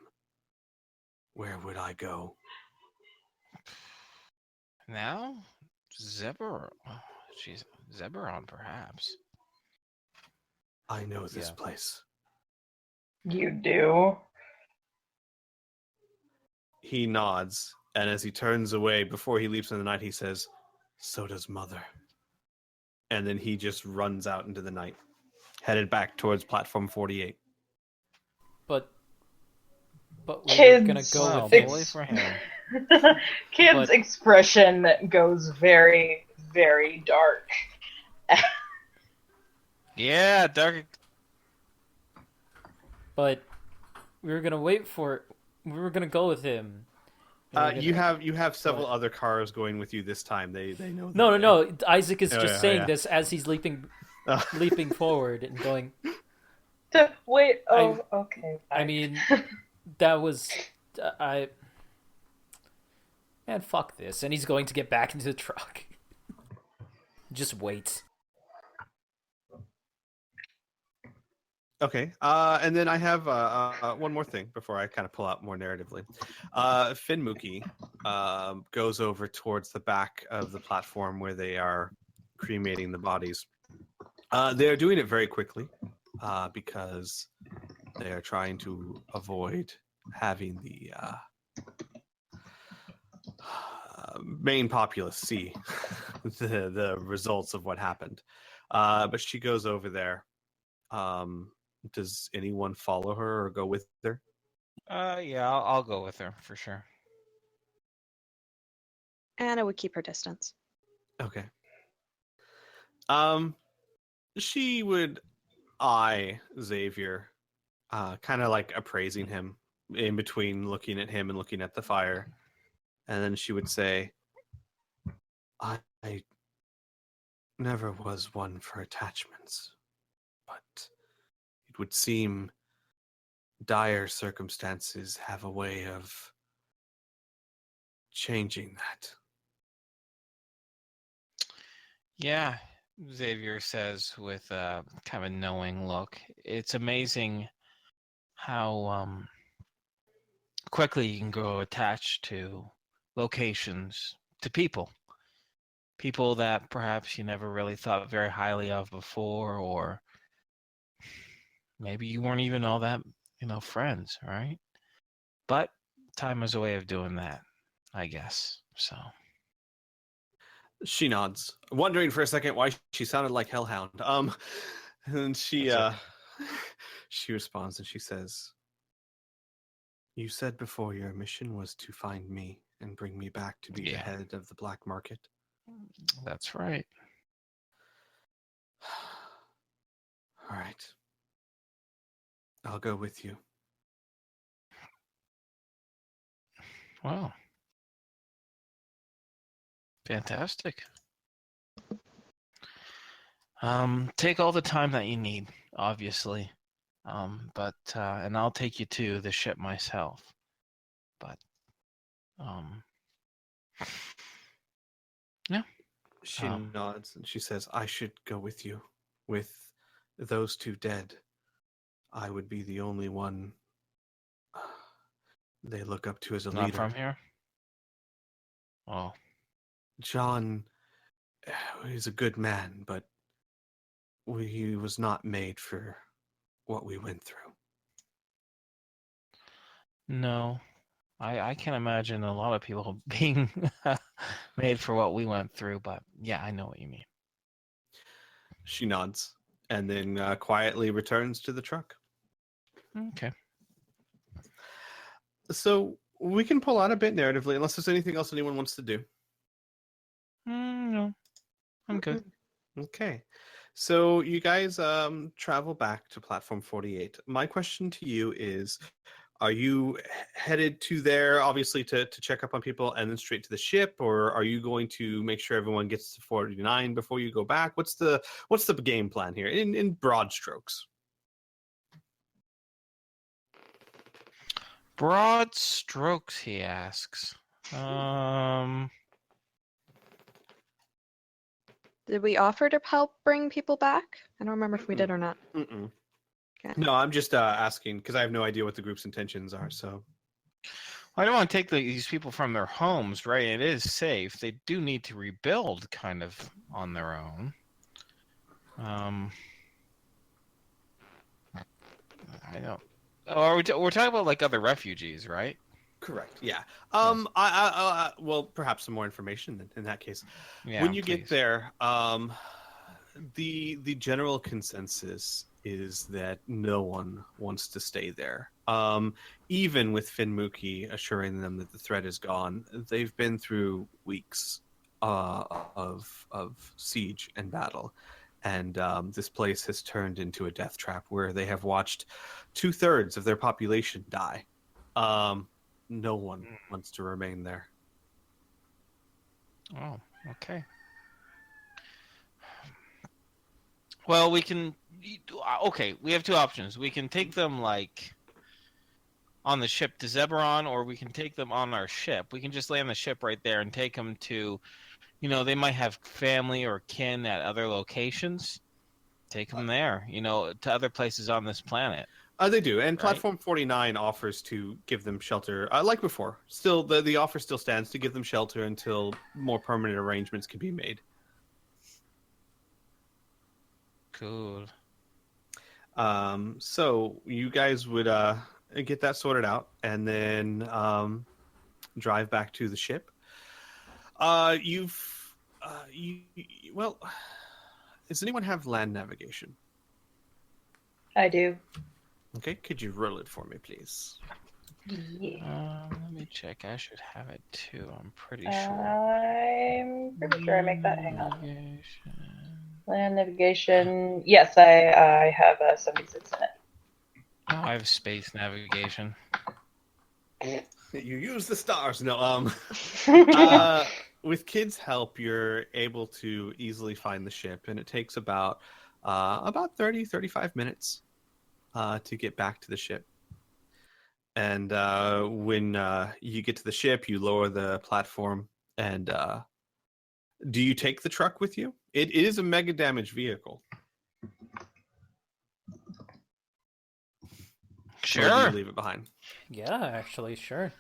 where would I go?" Now? Zebra. Oh, jeez. Zeberon, perhaps. "I know this Yeah. place." You do? He nods, and as he turns away, before he leaps in the night, he says, "So does Mother." And then he just runs out into the night, headed back towards platform 48. But we were Kids, gonna go Well, with him. bully for him. Kid's But- expression goes very, very dark. Yeah, dark. But we were gonna wait for. We were gonna go with him. We were You gonna- have several What? other cars going with you this time. They know. No. Isaac is Oh, just yeah, saying yeah. this as he's leaping forward and going. Wait, okay. I Bye. mean, that was Man, fuck this. And he's going to get back into the truck. Just wait. Okay. And then I have one more thing before I kind of pull out more narratively. Finmuki goes over towards the back of the platform where they are cremating the bodies. They're doing it very quickly because they are trying to avoid having the main populace see the results of what happened. But she goes over there. Does anyone follow her or go with her? Yeah, I'll go with her for sure. Anna would keep her distance. Okay. She would eye Xavier, kind of like appraising him in between looking at him and looking at the fire. And then she would say, I never was one for attachments, but it would seem dire circumstances have a way of changing that. Yeah, Xavier says with kind of a knowing look. It's amazing how quickly you can grow attached to locations, to people. People that perhaps you never really thought very highly of before, or maybe you weren't even all that, friends, right? But time is a way of doing that, I guess. So She nods, wondering for a second why she sounded like Hellhound. And she That's she responds and she says, "You said before your mission was to find me and bring me back to be the Yeah. head of the black market." that's right. All right. I'll go with you. Wow. Fantastic. Take all the time that you need, obviously. But and I'll take you to the ship myself. But yeah. She nods and she says, "I should go with you. With those two dead, I would be the only one they look up to as a Not leader." from here? Oh. John is a good man, but he was not made for what we went through. No. I can't imagine a lot of people being made for what we went through, but yeah, I know what you mean. She nods and then quietly returns to the truck. Okay. So we can pull out a bit narratively, unless there's anything else anyone wants to do. No, I'm good. Okay. So you guys travel back to Platform 48. My question to you is, are you headed to there, obviously, to check up on people and then straight to the ship, or are you going to make sure everyone gets to 49 before you go back? What's the game plan here in broad strokes? Broad strokes, he asks. Did we offer to help bring people back? I don't remember if we did or not. Mm-mm. Okay. No, I'm just asking because I have no idea what the group's intentions are. So I don't want to take these people from their homes, right? It is safe. They do need to rebuild kind of on their own. I don't. Oh, we're talking about like other refugees, right? correct. Yeah. I well, perhaps some more information in that case. Yeah. When you please. get there, the general consensus is that no one wants to stay there. Even with Finmuki assuring them that the threat is gone, they've been through weeks of siege and battle, and this place has turned into a death trap where they have watched 2/3 of their population die. No one wants to remain there. Oh, okay. Well, we can. Okay, we have two options. We can take them like on the ship to Zeberon, or we can take them on our ship. We can just land the ship right there and take them to, they might have family or kin at other locations. Take them there, to other places on this planet. They do, and Right. Platform 49 offers to give them shelter, like before. Still, the offer still stands to give them shelter until more permanent arrangements can be made. Cool. So you guys would get that sorted out, and then drive back to the ship. Well, does anyone have land navigation? I do. Okay, could you roll it for me, please? Yeah. Let me check. I should have it too. I'm pretty sure. I'm pretty sure I make that. Hang on. Navigation. Land navigation. Yes, I have 76 in it. Oh, I have space navigation. You use the stars. No, with kids' help, you're able to easily find the ship, and it takes about 35 minutes to get back to the ship. And when you get to the ship, you lower the platform. And do you take the truck with you? It is a mega damaged vehicle. Or do Sure. you leave it behind? Yeah, actually, sure.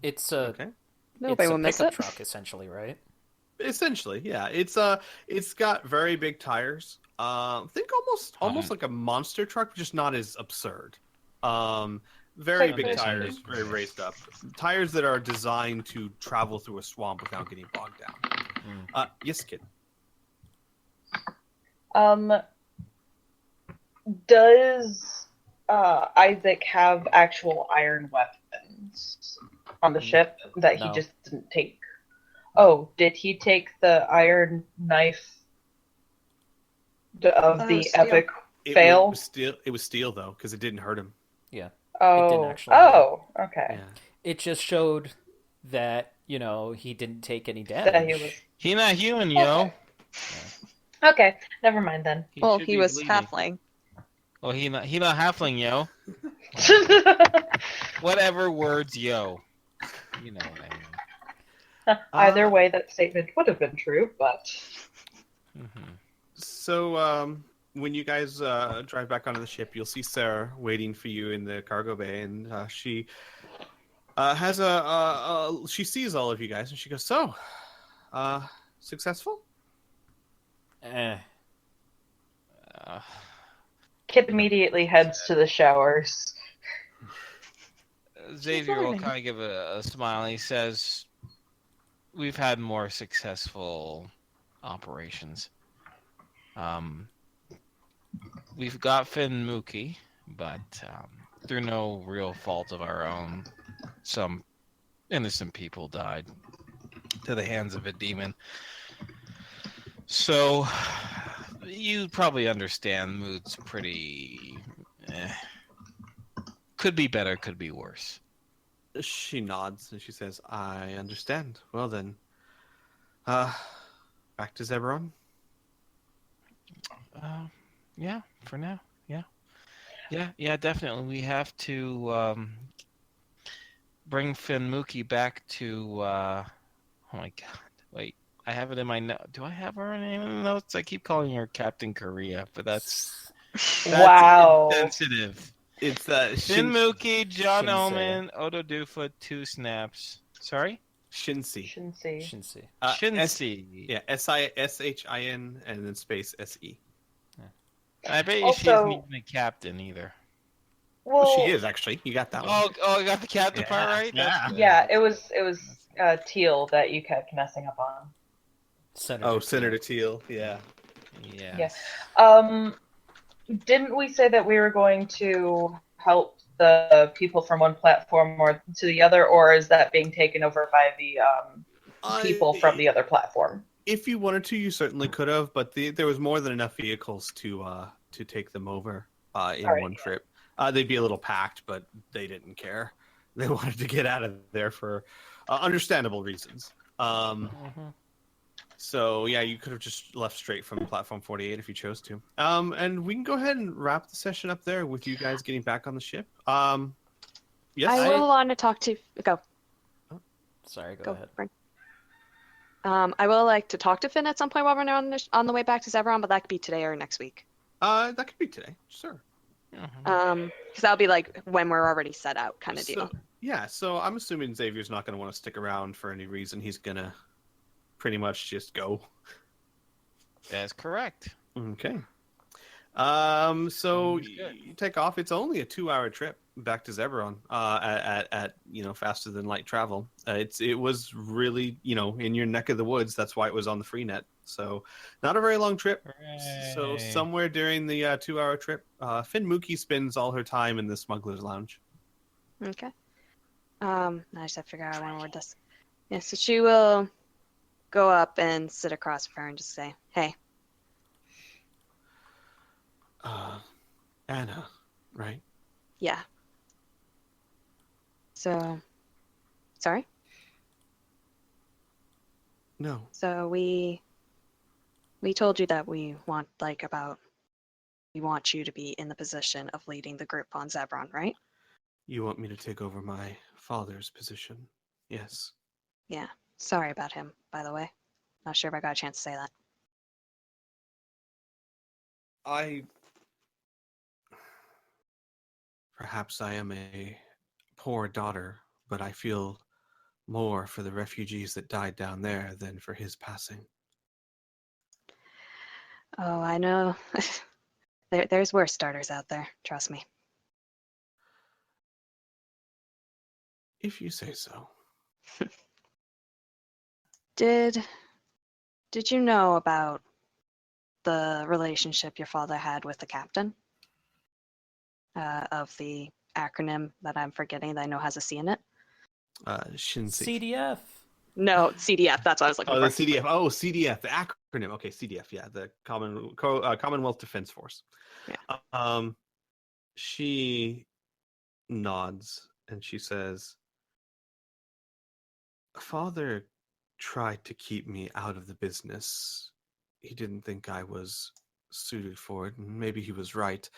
It's a Okay. Nobody it's a will miss pickup it. truck, essentially, right? Essentially, yeah. It's got very big tires. Think almost like a monster truck, just not as absurd. Very So big you- tires, very raised up. Tires that are designed to travel through a swamp without getting bogged down. Yes, kid. Does Isaac have actual iron weapons on the ship that he No. just didn't take? Oh, did he take the iron knife of Oh, the steel. epic It fail? was steel though, because it didn't hurt him. Yeah. Oh, actually hurt oh, okay. Yeah. It just showed that, he didn't take any That damage. he was. He not human, yo. Okay, never mind then. Well, should he be was bleeding. halfling. Well, he not halfling, yo. Whatever words, yo. You know what I mean. Either way, that statement would have been true, but Mm-hmm. So when you guys drive back onto the ship, you'll see Sarah waiting for you in the cargo bay, and she has she sees all of you guys, and she goes, "So, successful?" Eh. Kip immediately heads to the showers. Xavier will morning. kind of give a smile. He says, "We've had more successful operations. We've got Finn Mookie, but through no real fault of our own, some innocent people died to the hands of a demon. So you probably understand mood's pretty... Could be better, could be worse." She nods and she says, "I understand. Well then, back to Zeberon." Yeah, for now. Yeah, definitely. We have to bring Finn Mookie back to. Oh my God! Wait, I have it in my note. Do I have her name in the notes? I keep calling her Captain Korea, but that's Wow. insensitive. It's Finn Mookie, John Shinsei. Omen, Odo Dufa, 2 snaps. Sorry, Shinsi. Shinsei. Shinsei. Shinsei. Yeah, SISHIN and then space SE. I bet you Also- she isn't even a captain either. Well, Well, she is actually. You got that one. Oh, I got the captain part Yeah, right. yeah. Good. yeah, it was Teal that you kept messing up on. Senator Teal. Yeah. Yes. Didn't we say that we were going to help the people from one platform or to the other, or is that being taken over by the people from the other platform? If you wanted to, you certainly could have, but there was more than enough vehicles to take them over in All right, one trip. They'd be a little packed, but they didn't care. They wanted to get out of there for understandable reasons. So yeah, you could have just left straight from platform 48 if you chose to. And we can go ahead and wrap the session up there with you guys getting back on the ship. Yes. I will want to talk to. Go. Sorry, go Go. ahead. Bryn. I will like to talk to Finn at some point while we're on the way back to Zevron, but that could be today or next week. That could be today. Sure. Mhm. Because that'll be like when we're already set out, kind of deal. Yeah. So I'm assuming Xavier's not going to want to stick around for any reason. He's gonna pretty much just go. That's correct. Okay. So Sounds good. you take off. It's only a 2-hour trip back to Zebron. At faster than light travel. It was really in your neck of the woods. That's why it was on the free net. So not a very long trip. So Hooray. somewhere during the 2-hour trip, Finn Mookie spends all her time in the smuggler's lounge. Okay. I just have to figure out how I want to word this. Yeah, so she will go up and sit across from her and just say, "Hey." Anna, right? Yeah. So, sorry. No. So we told you that we want you to be in the position of leading the group on Zebron, right? You want me to take over my father's position? Yes. Yeah. Sorry about him, by the way. Not sure if I got a chance to say that. Perhaps I am a poor daughter, but I feel more for the refugees that died down there than for his passing. Oh, I know. There's worse starters out there. Trust me. If you say so. Did you know about the relationship your father had with the captain of the acronym that I'm forgetting that I know has a C in it? Shinsi. CDF. No, CDF. That's what I was looking Oh, for. the CDF. Oh, CDF, the acronym. Okay, CDF. Yeah, the Commonwealth Defense Force. Yeah. She nods and she says, "Father tried to keep me out of the business. He didn't think I was suited for it, and maybe he was right.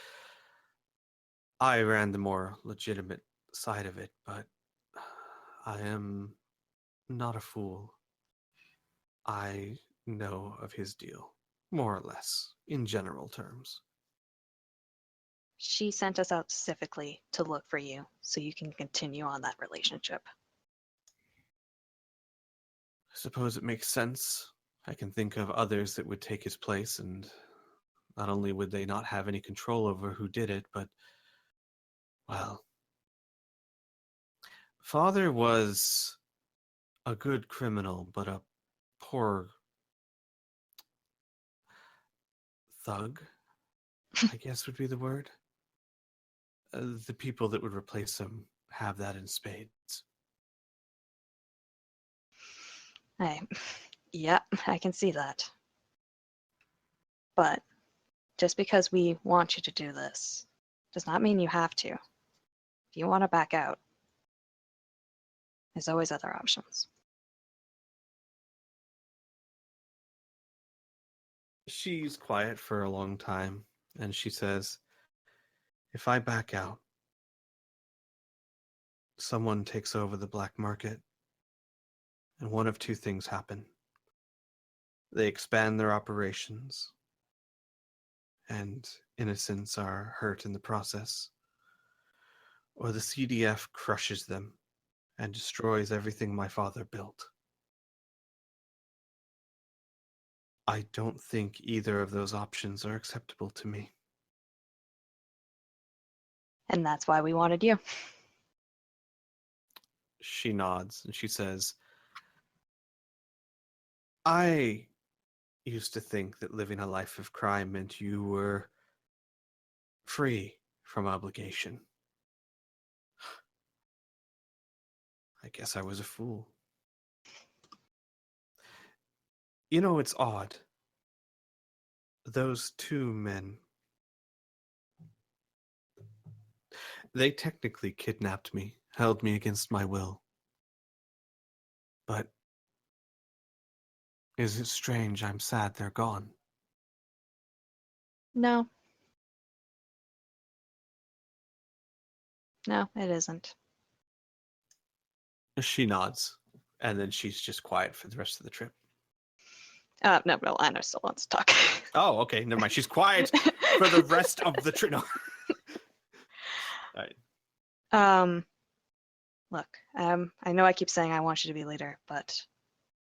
I ran the more legitimate side of it, but I am not a fool. I know of his deal, more or less, in general terms." She sent us out specifically to look for you so you can continue on that relationship. I suppose it makes sense. I can think of others that would take his place, and not only would they not have any control over who did it, but, well, Father was a good criminal, but a poor thug, I guess would be the word. The people that would replace him have that in spades. Yeah, I can see that. But just because we want you to do this does not mean you have to. If you want to back out, there's always other options. She's quiet for a long time, and she says, "If I back out, someone takes over the black market, and one of two things happen. They expand their operations, and innocents are hurt in the process, or the CDF crushes them and destroys everything my father built. I don't think either of those options are acceptable to me." And that's why we wanted you. She nods and she says, "I used to think that living a life of crime meant you were free from obligation. I guess I was a fool. It's odd. Those two men, they technically kidnapped me, held me against my will. But is it strange I'm sad they're gone?" No. No, it isn't. She nods, and then she's just quiet for the rest of the trip. No, Anna still wants to talk. Oh, okay, never mind. She's quiet for the rest of the trip. No. All right. Look, I know I keep saying I want you to be leader, but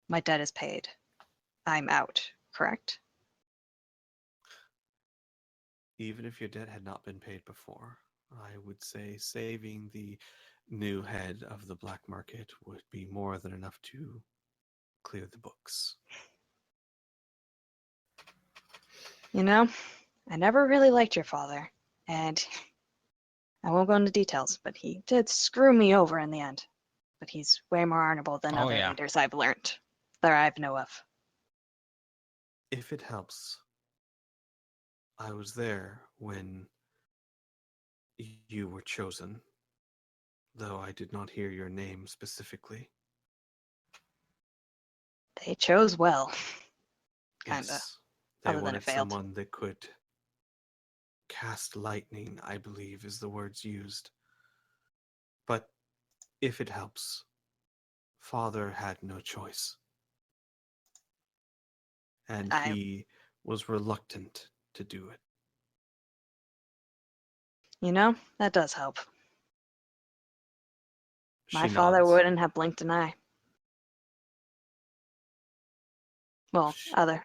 my debt is paid. I'm out, correct? Even if your debt had not been paid before, I would say saving the new head of the black market would be more than enough to clear the books. You know, I never really liked your father, and I won't go into details, but he did screw me over in the end. But he's way more honorable than Oh, other yeah. leaders I've learned, that I know of. If it helps, I was there when you were chosen, though I did not hear your name specifically. They chose well. Kinda. Yes, they Other than it wanted failed. someone that could cast lightning, I believe is the words used. But if it helps, Father had no choice. And he was reluctant to do it. You know, that does help. My She father nods. wouldn't have blinked an eye. Well,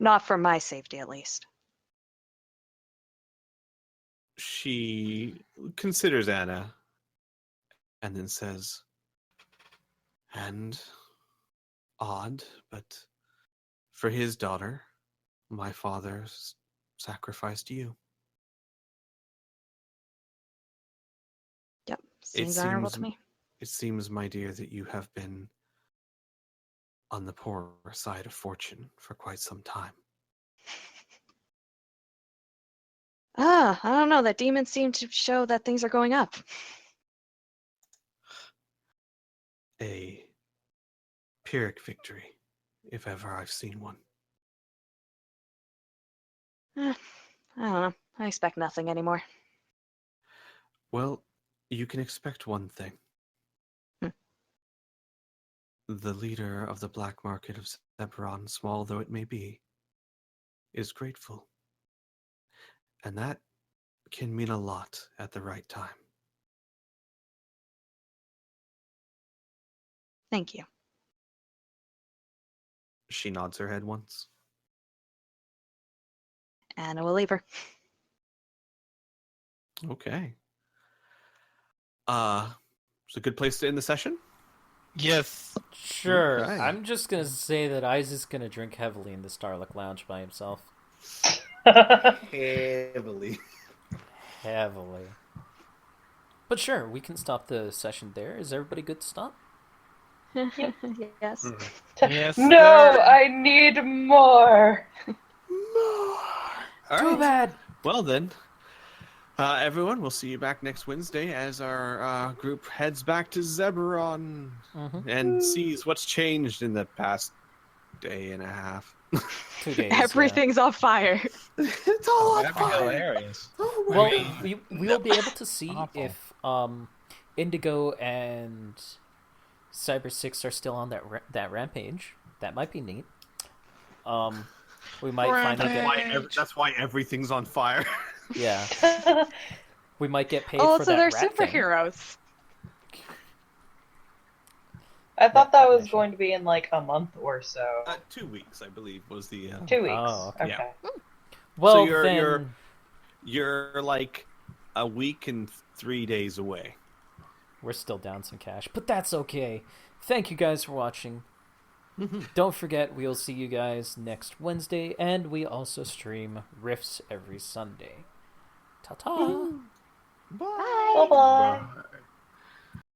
not for my safety, at least. She considers Anna and then says, and odd, but for his daughter, my father sacrificed you. Yep, seems honorable to me. It seems, my dear, that you have been on the poor side of fortune for quite some time. I don't know. That demons seem to show that things are going up. A Pyrrhic victory, if ever I've seen one. I don't know. I expect nothing anymore. Well, you can expect one thing. The leader of the black market of Zebron, small though it may be, is grateful. And that can mean a lot at the right time. Thank you. She nods her head once. And I will leave her. Okay. It's a good place to end the session? Yes. Sure. Okay. I'm just gonna say that Isaac's gonna drink heavily in the Starlock Lounge by himself. Heavily. Heavily. But sure, we can stop the session there. Is everybody good to stop? Yes. Yes, No, sir. I need more. All Too right. bad. Well then, everyone, we'll see you back next Wednesday as our group heads back to Zebron and sees what's changed in the past day and a half. 2 days. Everything's on fire. It's all on That'd be fire. hilarious. Oh, Well, I mean, we will be able to see awful. if Indigo and Cyber 6 are still on that rampage. That might be neat. We might finally get... That's why everything's on fire. Yeah. We might get paid Oh, for so that they're rat thing. superheroes. I thought that was mission. going to be in like a month or so. 2 weeks, I believe, was the. 2 weeks. Oh, okay. Yeah. Well, So you're- then... You're like a week and 3 days away. We're still down some cash, but that's okay. Thank you guys for watching. Don't forget, we'll see you guys next Wednesday, and we also stream Riffs every Sunday. Ta-ta! Bye. Bye bye. Bye.